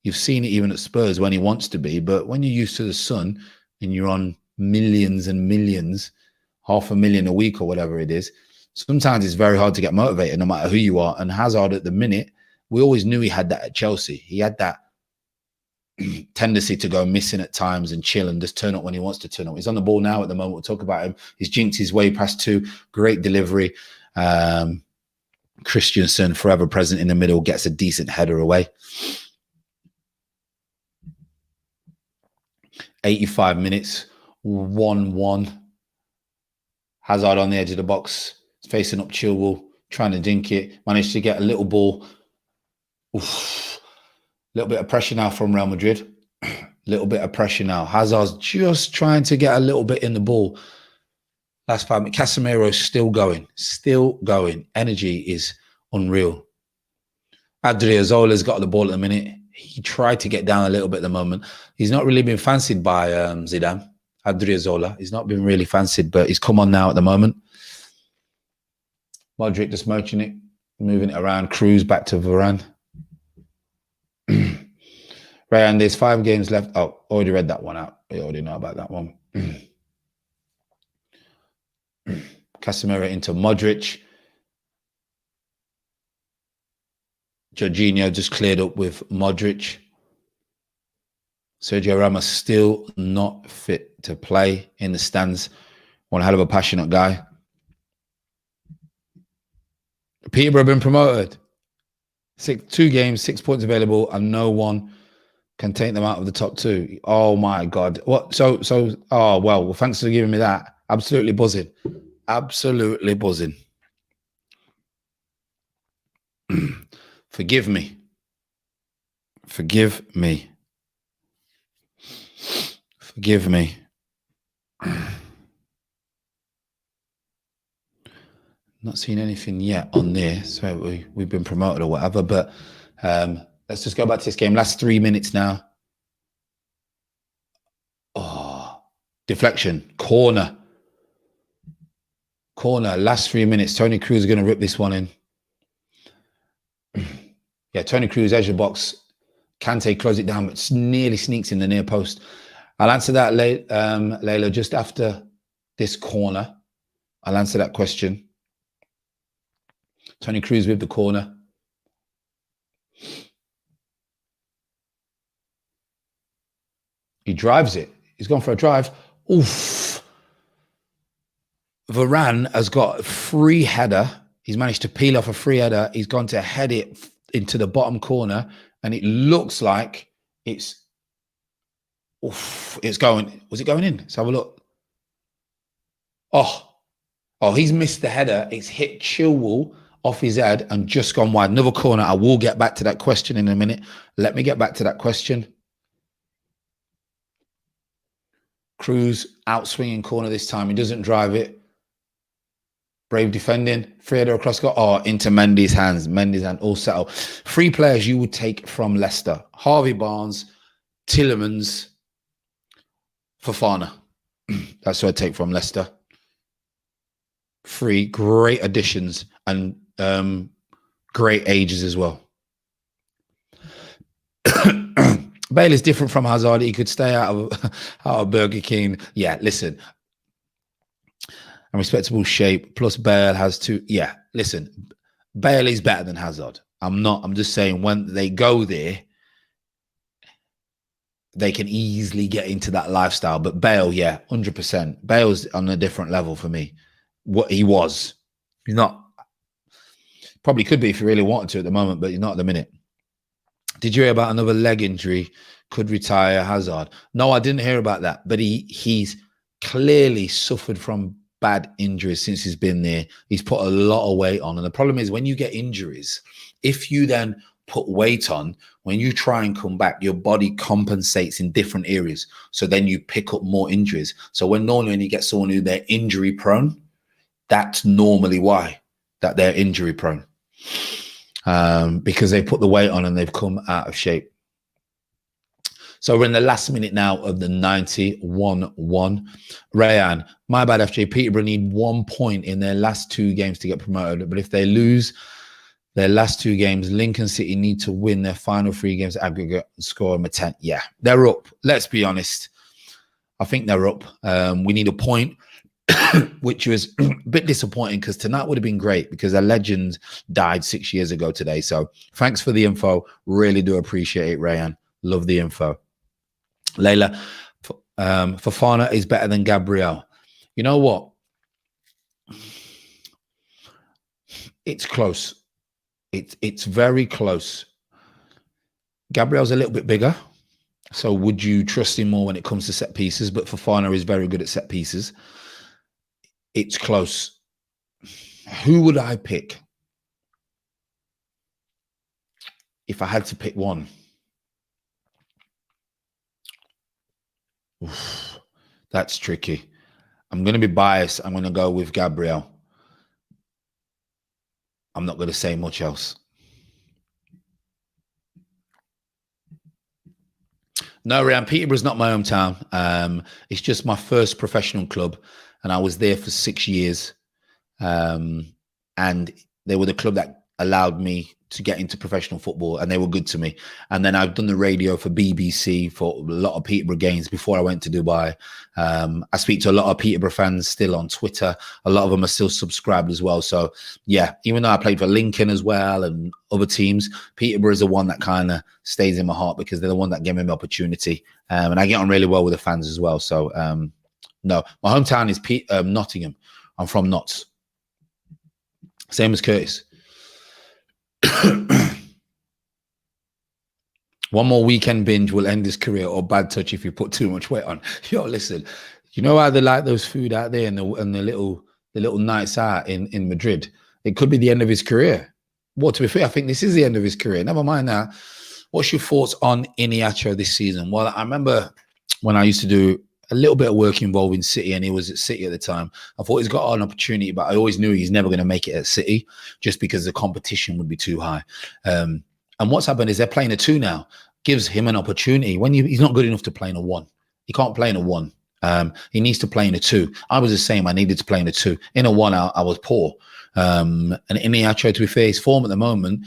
You've seen it even at Spurs when he wants to be, but when you're used to the sun and you're on millions and millions, 500,000 a week or whatever it is, sometimes it's very hard to get motivated no matter who you are. And Hazard at the minute, we always knew he had that at Chelsea. He had that tendency to go missing at times and chill and just turn up when he wants to turn up. He's on the ball now at the moment. We'll talk about him. He's jinked his way past 2. Great delivery. Christensen, forever present in the middle, gets a decent header away. 85 minutes, 1-1. Hazard on the edge of the box, facing up Chilwell, trying to dink it. Managed to get a little ball. Little bit of pressure now from Real Madrid. Little bit of pressure now. Hazard's just trying to get a little bit in the ball. Last 5 minutes. Casemiro's still going. Still going. Energy is unreal. Adriazzola's got the ball at the minute. He tried to get down a little bit at the moment. He's not really been fancied by Zidane. Adriazzola. He's not been really fancied, but he's come on now at the moment. Modric just merching it, moving it around. Cruz back to Varane. Ryan, there's 5 games left. Oh, already read that one out. We already know about that one. Casemiro into Modric. Jorginho just cleared up with Modric. Sergio Ramos still not fit to play in the stands. One hell of a passionate guy. Peterborough been promoted. 2 games, 6 points available, and no one can take them out of the top 2. Oh my God. What? So, oh, well, thanks for giving me that. Absolutely buzzing. Absolutely buzzing. Forgive me. Forgive me. Forgive me. Not seen anything yet on there. So we've been promoted or whatever. But let's just go back to this game. Last 3 minutes now. Oh, deflection. Corner. Corner. Last 3 minutes. Tony Cruz is going to rip this one in. Yeah, Tony Cruz, edge of the box. Kante close it down, but nearly sneaks in the near post. I'll answer that, Layla, just after this corner. I'll answer that question. Tony Cruz with the corner. He drives it. He's gone for a drive. Oof. Varane has got a free header. He's managed to peel off a free header. He's gone to head it into the bottom corner, and it looks like it's going. Was it going in? Let's have a look. Oh, he's missed the header. It's hit Chilwell off his head and just gone wide. Another corner. I will get back to that question in a minute. Let me get back to that question. Cruz out swinging corner this time. He doesn't drive it. Brave defending. Free header across goal. Oh, into Mendy's hands. Mendy's hand all settled. 3 players you would take from Leicester. Harvey Barnes, Tielemans, Fofana. That's what I'd take from Leicester. 3 great additions and great ages as well. Bale is different from Hazard. He could stay out of Burger King. Yeah, listen. A respectable shape. Plus Bale has 2. Yeah, listen. Bale is better than Hazard. I'm just saying when they go there, they can easily get into that lifestyle. But Bale, yeah, 100%. Bale's on a different level for me. What he was. He's not. Probably could be if he really wanted to at the moment, but he's not at the minute. Did you hear about another leg injury? Could retire Hazard? No, I didn't hear about that. But he's clearly suffered from bad injuries since he's been there. He's put a lot of weight on. And the problem is when you get injuries, if you then put weight on, when you try and come back, your body compensates in different areas. So then you pick up more injuries. So when you get someone who they're injury prone, that's normally why that they're injury prone. Because they put the weight on and they've come out of shape. So we're in the last minute now of the 91-1. Rayan, my bad, FJ. Peterborough need 1 point in their last 2 games to get promoted. But if they lose their last 2 games, Lincoln City need to win their final 3 games aggregate and score them a 10. Yeah, they're up. Let's be honest. I think they're up. We need a point, which was a bit disappointing because tonight would have been great because a legend died 6 years ago today. So thanks for the info. Really do appreciate it, Rayan. Love the info. Layla, Fofana is better than Gabriel. You know what? It's close. It's very close. Gabriel's a little bit bigger. So would you trust him more when it comes to set pieces? But Fofana is very good at set pieces. It's close. Who would I pick if I had to pick one? Oof, that's tricky. I'm going to be biased. I'm going to go with Gabriel. I'm not going to say much else. No, Ryan, Peterborough's not my hometown. It's just my first professional club, and I was there for 6 years. And they were the club that allowed me to get into professional football, and they were good to me. And then I've done the radio for BBC for a lot of Peterborough games before I went to Dubai. I speak to a lot of Peterborough fans still on Twitter. A lot of them are still subscribed as well. So yeah, even though I played for Lincoln as well and other teams, Peterborough is the one that kind of stays in my heart because they're the one that gave me the opportunity. And I get on really well with the fans as well. So no, my hometown is Nottingham. I'm from Notts. Same as Curtis. One more weekend binge will end his career, or bad touch if you put too much weight on. Yo, listen, you know how they like those food out there and the little nights out in Madrid? It could be the end of his career. Well, to be fair, I think this is the end of his career. Never mind that. What's your thoughts on Iheanacho this season? Well, I remember when I used to do a little bit of work involving City, and he was at City at the time. I thought he's got an opportunity, but I always knew he's never going to make it at City just because the competition would be too high. And what's happened is they're playing a 2 now. Gives him an opportunity. When he's not good enough to play in a 1. He can't play in a 1. He needs to play in a 2. I was the same. I needed to play in a 2. In a 1, I was poor. And Iheanacho, to be fair, his form at the moment,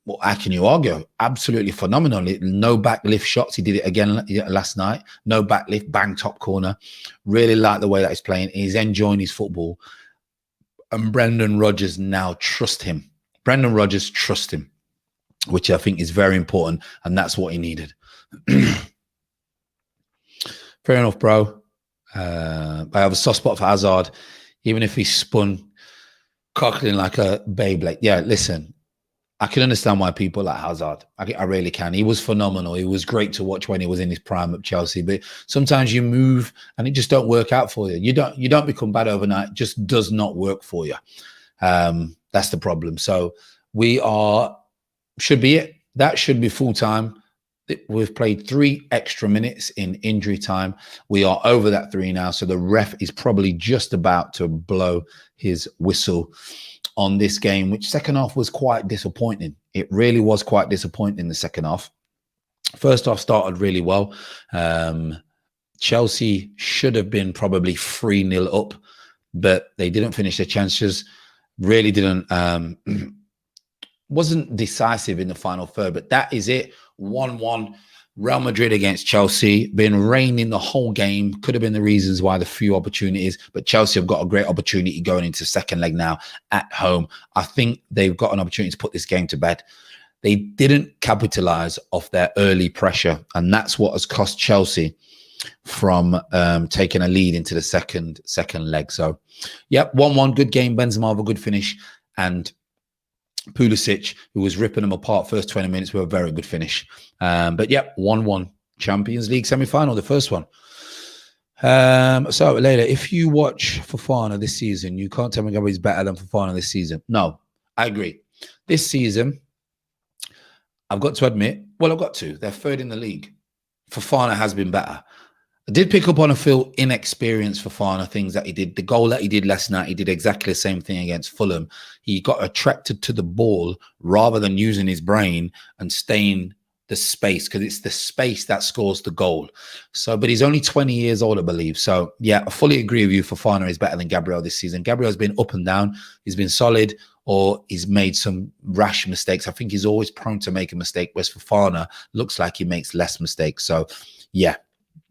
well, how can you argue? Absolutely phenomenal. No backlift shots. He did it again last night. No backlift, bang, top corner. Really like the way that he's playing. He's enjoying his football. And Brendan Rodgers now trust him. Brendan Rodgers trust him, which I think is very important. And that's what he needed. Fair enough, bro. I have a soft spot for Hazard, even if he's spun cockling like a Beyblade. Yeah, listen. I can understand why people like Hazard. I really can. He was phenomenal. He was great to watch when he was in his prime at Chelsea. But sometimes you move and it just don't work out for you. You don't become bad overnight. It just does not work for you. That's the problem. So should be it. That should be full time. We've played 3 extra minutes in injury time. We are over that 3 now. So the ref is probably just about to blow his whistle on this game, which second half was quite disappointing. It really was quite disappointing in the second half. First half started really well. Chelsea should have been probably 3-0 up, but they didn't finish their chances. Really didn't, wasn't decisive in the final third, but that is it. 1-1. Real Madrid against Chelsea, been reigning the whole game. Could have been the reasons why the few opportunities, but Chelsea have got a great opportunity going into second leg now at home. I think they've got an opportunity to put this game to bed. They didn't capitalize off their early pressure, and that's what has cost Chelsea from taking a lead into the second leg. So, yep, 1-1, good game. Benzema with a good finish, and Pulisic, who was ripping them apart first 20 minutes, with a very good finish. But yeah, 1-1 Champions League semi-final, the first one. So Leila, if you watch Fofana this season, you can't tell me Gabriel's better than Fofana this season. No, I agree. This season, I've got to admit, well, I've got to. They're third in the league. Fofana has been better. I did pick up on a feel inexperienced Fofana things that he did. The goal that he did last night, he did exactly the same thing against Fulham. He got attracted to the ball rather than using his brain and staying the space, because it's the space that scores the goal. So, but he's only 20 years old, I believe. So, yeah, I fully agree with you. Fofana is better than Gabriel this season. Gabriel's been up and down. He's been solid, or he's made some rash mistakes. I think he's always prone to make a mistake, whereas Fofana looks like he makes less mistakes. So, yeah.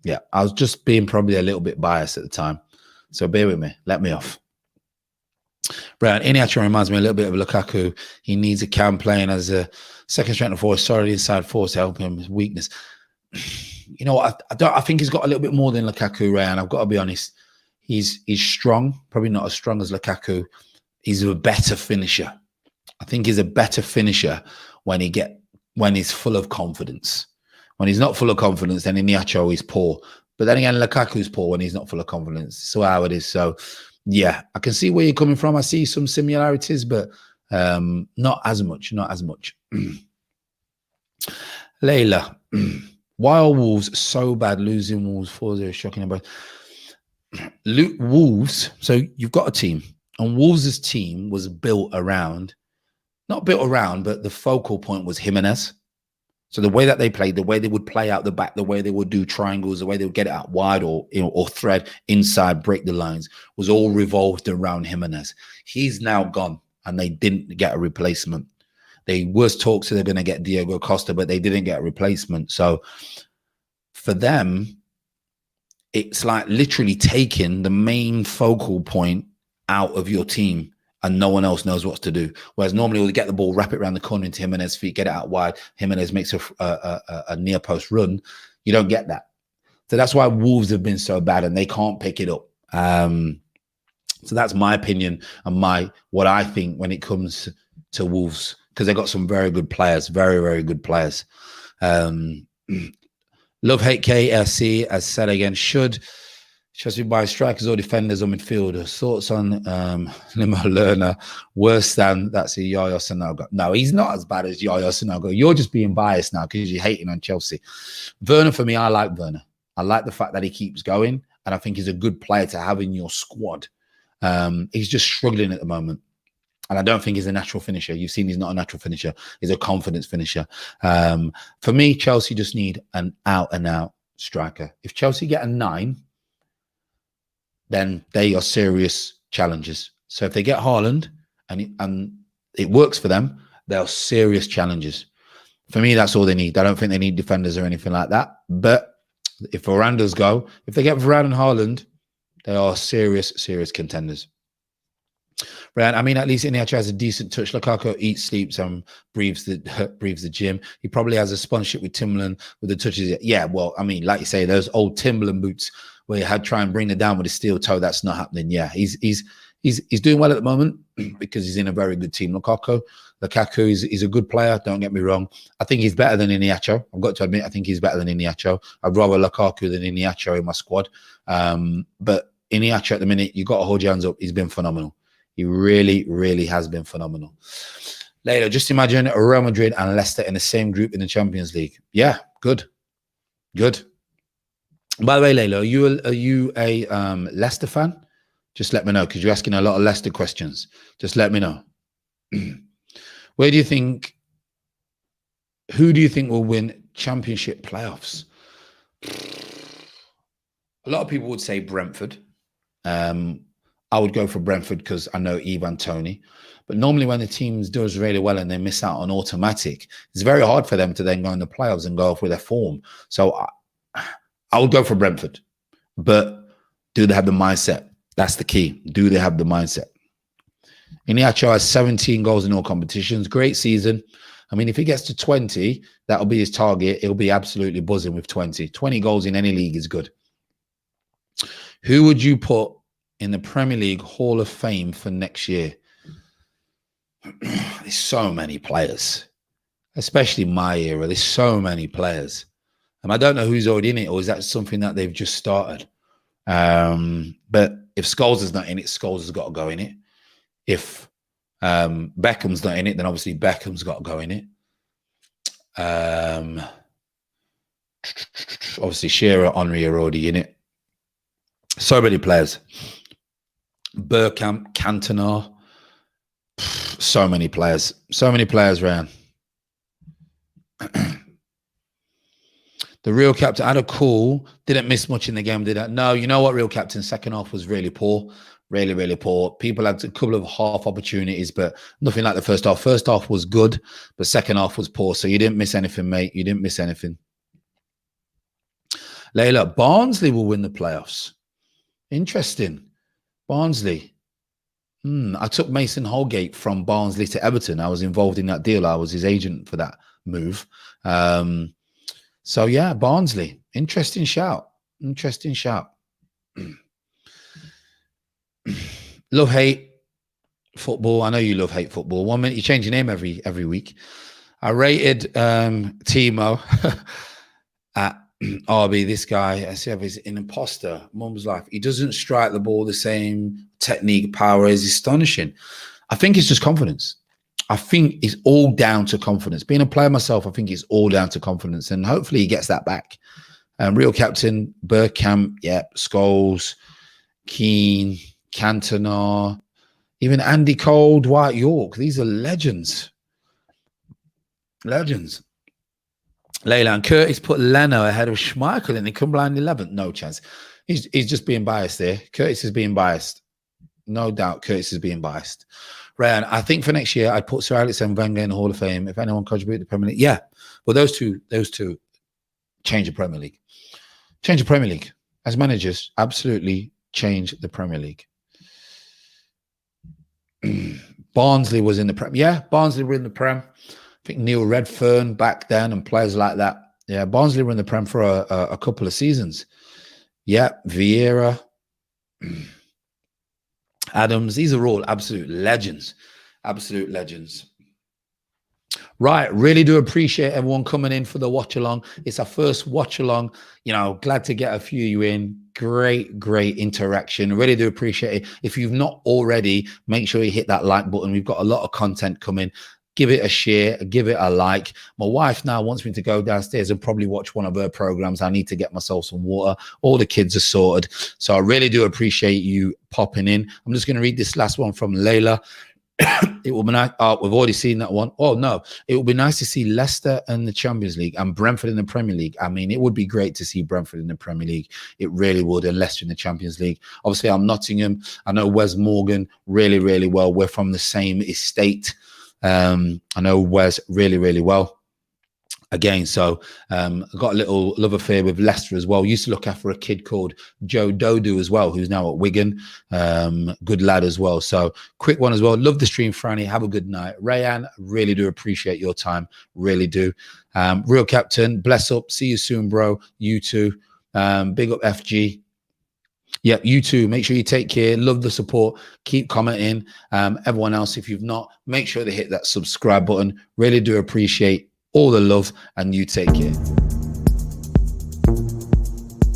Yeah, I was just being probably a little bit biased at the time. So bear with me. Let me off. Brian, Iheanacho reminds me a little bit of Lukaku. He needs a cam playing as a second strength forward, solid inside force to help him with weakness. You know what? I think he's got a little bit more than Lukaku, Ryan. I've got to be honest. He's strong, probably not as strong as Lukaku. He's a better finisher. I think he's a better finisher when he's full of confidence. When he's not full of confidence, then Iheanacho is poor. But then again, Lukaku's poor when he's not full of confidence. So how it is. So, yeah, I can see where you're coming from. I see some similarities, but not as much. Not as much. Layla, why are Wolves so bad losing Wolves 4-0? Shocking about. Wolves. So you've got a team, and Wolves' team was built around, not built around, but the focal point was Jimenez. So the way that they played, the way they would play out the back, the way they would do triangles, the way they would get it out wide or or thread inside, break the lines, was all revolved around Jimenez. He's now gone, and they didn't get a replacement. They was talks they're going to get Diego Costa, but they didn't get a replacement. So for them, it's like literally taking the main focal point out of your team, and no one else knows what to do. Whereas normally we'll get the ball, wrap it around the corner into Jimenez's feet, get it out wide. Jimenez makes a near post run. You don't get that. So that's why Wolves have been so bad, and they can't pick it up. So that's my opinion and what I think when it comes to Wolves, because they got some very good players, very, very good players. Love hate KSC as said again. Should Chelsea buy strikers or defenders or midfielders? Thoughts on Limo Lerner? Worse than that's a Yaya Sanogo. No, he's not as bad as Yaya Sanogo. You're just being biased now because you're hating on Chelsea. Werner, for me, I like Werner. I like the fact that he keeps going, and I think he's a good player to have in your squad. He's just struggling at the moment. And I don't think he's a natural finisher. You've seen he's not a natural finisher. He's a confidence finisher. For me, Chelsea just need an out-and-out striker. If Chelsea get a 9, then they are serious challenges. So if they get Haaland and it works for them, they are serious challenges. For me, that's all they need. I don't think they need defenders or anything like that. But if they get Varane and Haaland, they are serious, serious contenders. Right, I mean, at least Iheanacho has a decent touch. Lukaku eats, sleeps, and breathes the gym. He probably has a sponsorship with Timberland with the touches. Yeah, well, I mean, like you say, those old Timberland boots where you had try and bring it down with a steel toe. That's not happening. Yeah, he's doing well at the moment because he's in a very good team. Lukaku is a good player. Don't get me wrong. I think he's better than Iheanacho. I've got to admit, I think he's better than Iheanacho. I'd rather Lukaku than Iheanacho in my squad. But Iheanacho at the minute, you've got to hold your hands up. He's been phenomenal. He really, really has been phenomenal. Later, just imagine Real Madrid and Leicester in the same group in the Champions League. Yeah, good. Good. By the way, Layla, are you a Leicester fan? Just let me know, because you're asking a lot of Leicester questions. Just let me know. Who do you think will win championship playoffs? A lot of people would say Brentford. I would go for Brentford because I know Ivan Toney. But normally when the team does really well and they miss out on automatic, it's very hard for them to then go in the playoffs and go off with their form. So I would go for Brentford. But do they have the mindset? That's the key. Do they have the mindset? Iheanacho has 17 goals in all competitions. Great season. I mean, if he gets to 20, that'll be his target. He'll be absolutely buzzing with 20. 20 goals in any league is good. Who would you put in the Premier League Hall of Fame for next year? There's so many players, especially my era. There's so many players. And I don't know who's already in it, or is that something that they've just started? But if Scholes is not in it, Scholes has got to go in it. If Beckham's not in it, then obviously Beckham's got to go in it. Obviously Shearer, Henry are already in it. So many players. Bergkamp, Cantona, so many players, Ryan. The real captain had a call, didn't miss much in the game, did that? No, you know what, real captain, second half was really poor, really, really poor. People had a couple of half opportunities, but nothing like the first half. First half was good, but second half was poor. So you didn't miss anything, mate. You didn't miss anything. Layla, Barnsley will win the playoffs. Interesting. Barnsley. I took Mason Holgate from Barnsley to Everton. I was involved in that deal. I was his agent for that move. So, yeah, Barnsley. Interesting shout. Interesting shout. Love, hate football. I know you love, hate football. 1 minute, you change your name every week. I rated Timo at RB, this guy, I said, he's an imposter. Mum's life. He doesn't strike the ball the same technique, power is astonishing. I think it's just confidence. I think it's all down to confidence. Being a player myself, I think it's all down to confidence, and hopefully he gets that back. Real captain, Bergkamp, yeah, Scholes. Keane, Cantona, even Andy Cole, Dwight York. These are legends. Legends. Leyland Curtis put Leno ahead of Schmeichel in the Cumberland 11th. No chance. He's just being biased there. Curtis is being biased. No doubt Curtis is being biased. Ryan, I think for next year, I'd put Sir Alex and Wenger in the Hall of Fame. If anyone contributed to the Premier League, yeah. Well, those two change the Premier League. Change the Premier League. As managers, absolutely change the Premier League. Barnsley was in the Prem. Yeah, Barnsley were in the Prem. I think Neil Redfern back then and players like that. Yeah, Barnsley were in the Prem for a couple of seasons. Yeah, Vieira, Adams. These are all absolute legends. Absolute legends. Right, really do appreciate everyone coming in for the watch along. It's our first watch along. You know, glad to get a few of you in. Great interaction. Really do appreciate it. If you've not already, make sure you hit that like button. We've got a lot of content coming. Give it a share, give it a like. My wife now wants me to go downstairs and probably watch one of her programs. I need to get myself some water. All the kids are sorted. So I really do appreciate you popping in. I'm just going to read this last one from Layla. It will be nice. Oh, we've already seen that one. Oh, no. It will be nice to see Leicester in the Champions League and Brentford in the Premier League. I mean, it would be great to see Brentford in the Premier League. It really would. And Leicester in the Champions League. Obviously, I'm Nottingham. I know Wes Morgan really well. We're from the same estate. I know Wes really well. Again, so I got a little love affair with Leicester as well. Used to look after a kid called Joe Dodu as well, who's now at Wigan. Good lad as well. So quick one as well. Love the stream, Franny. Have a good night. Rayan, really do appreciate your time. Really do. Real Captain, bless up. See you soon, bro. You too. Big up FG. Yep, you too. Make sure you take care. Love the support. Keep commenting. Everyone else, if you've not, make sure to hit that subscribe button. Really do appreciate all the love, and you take care.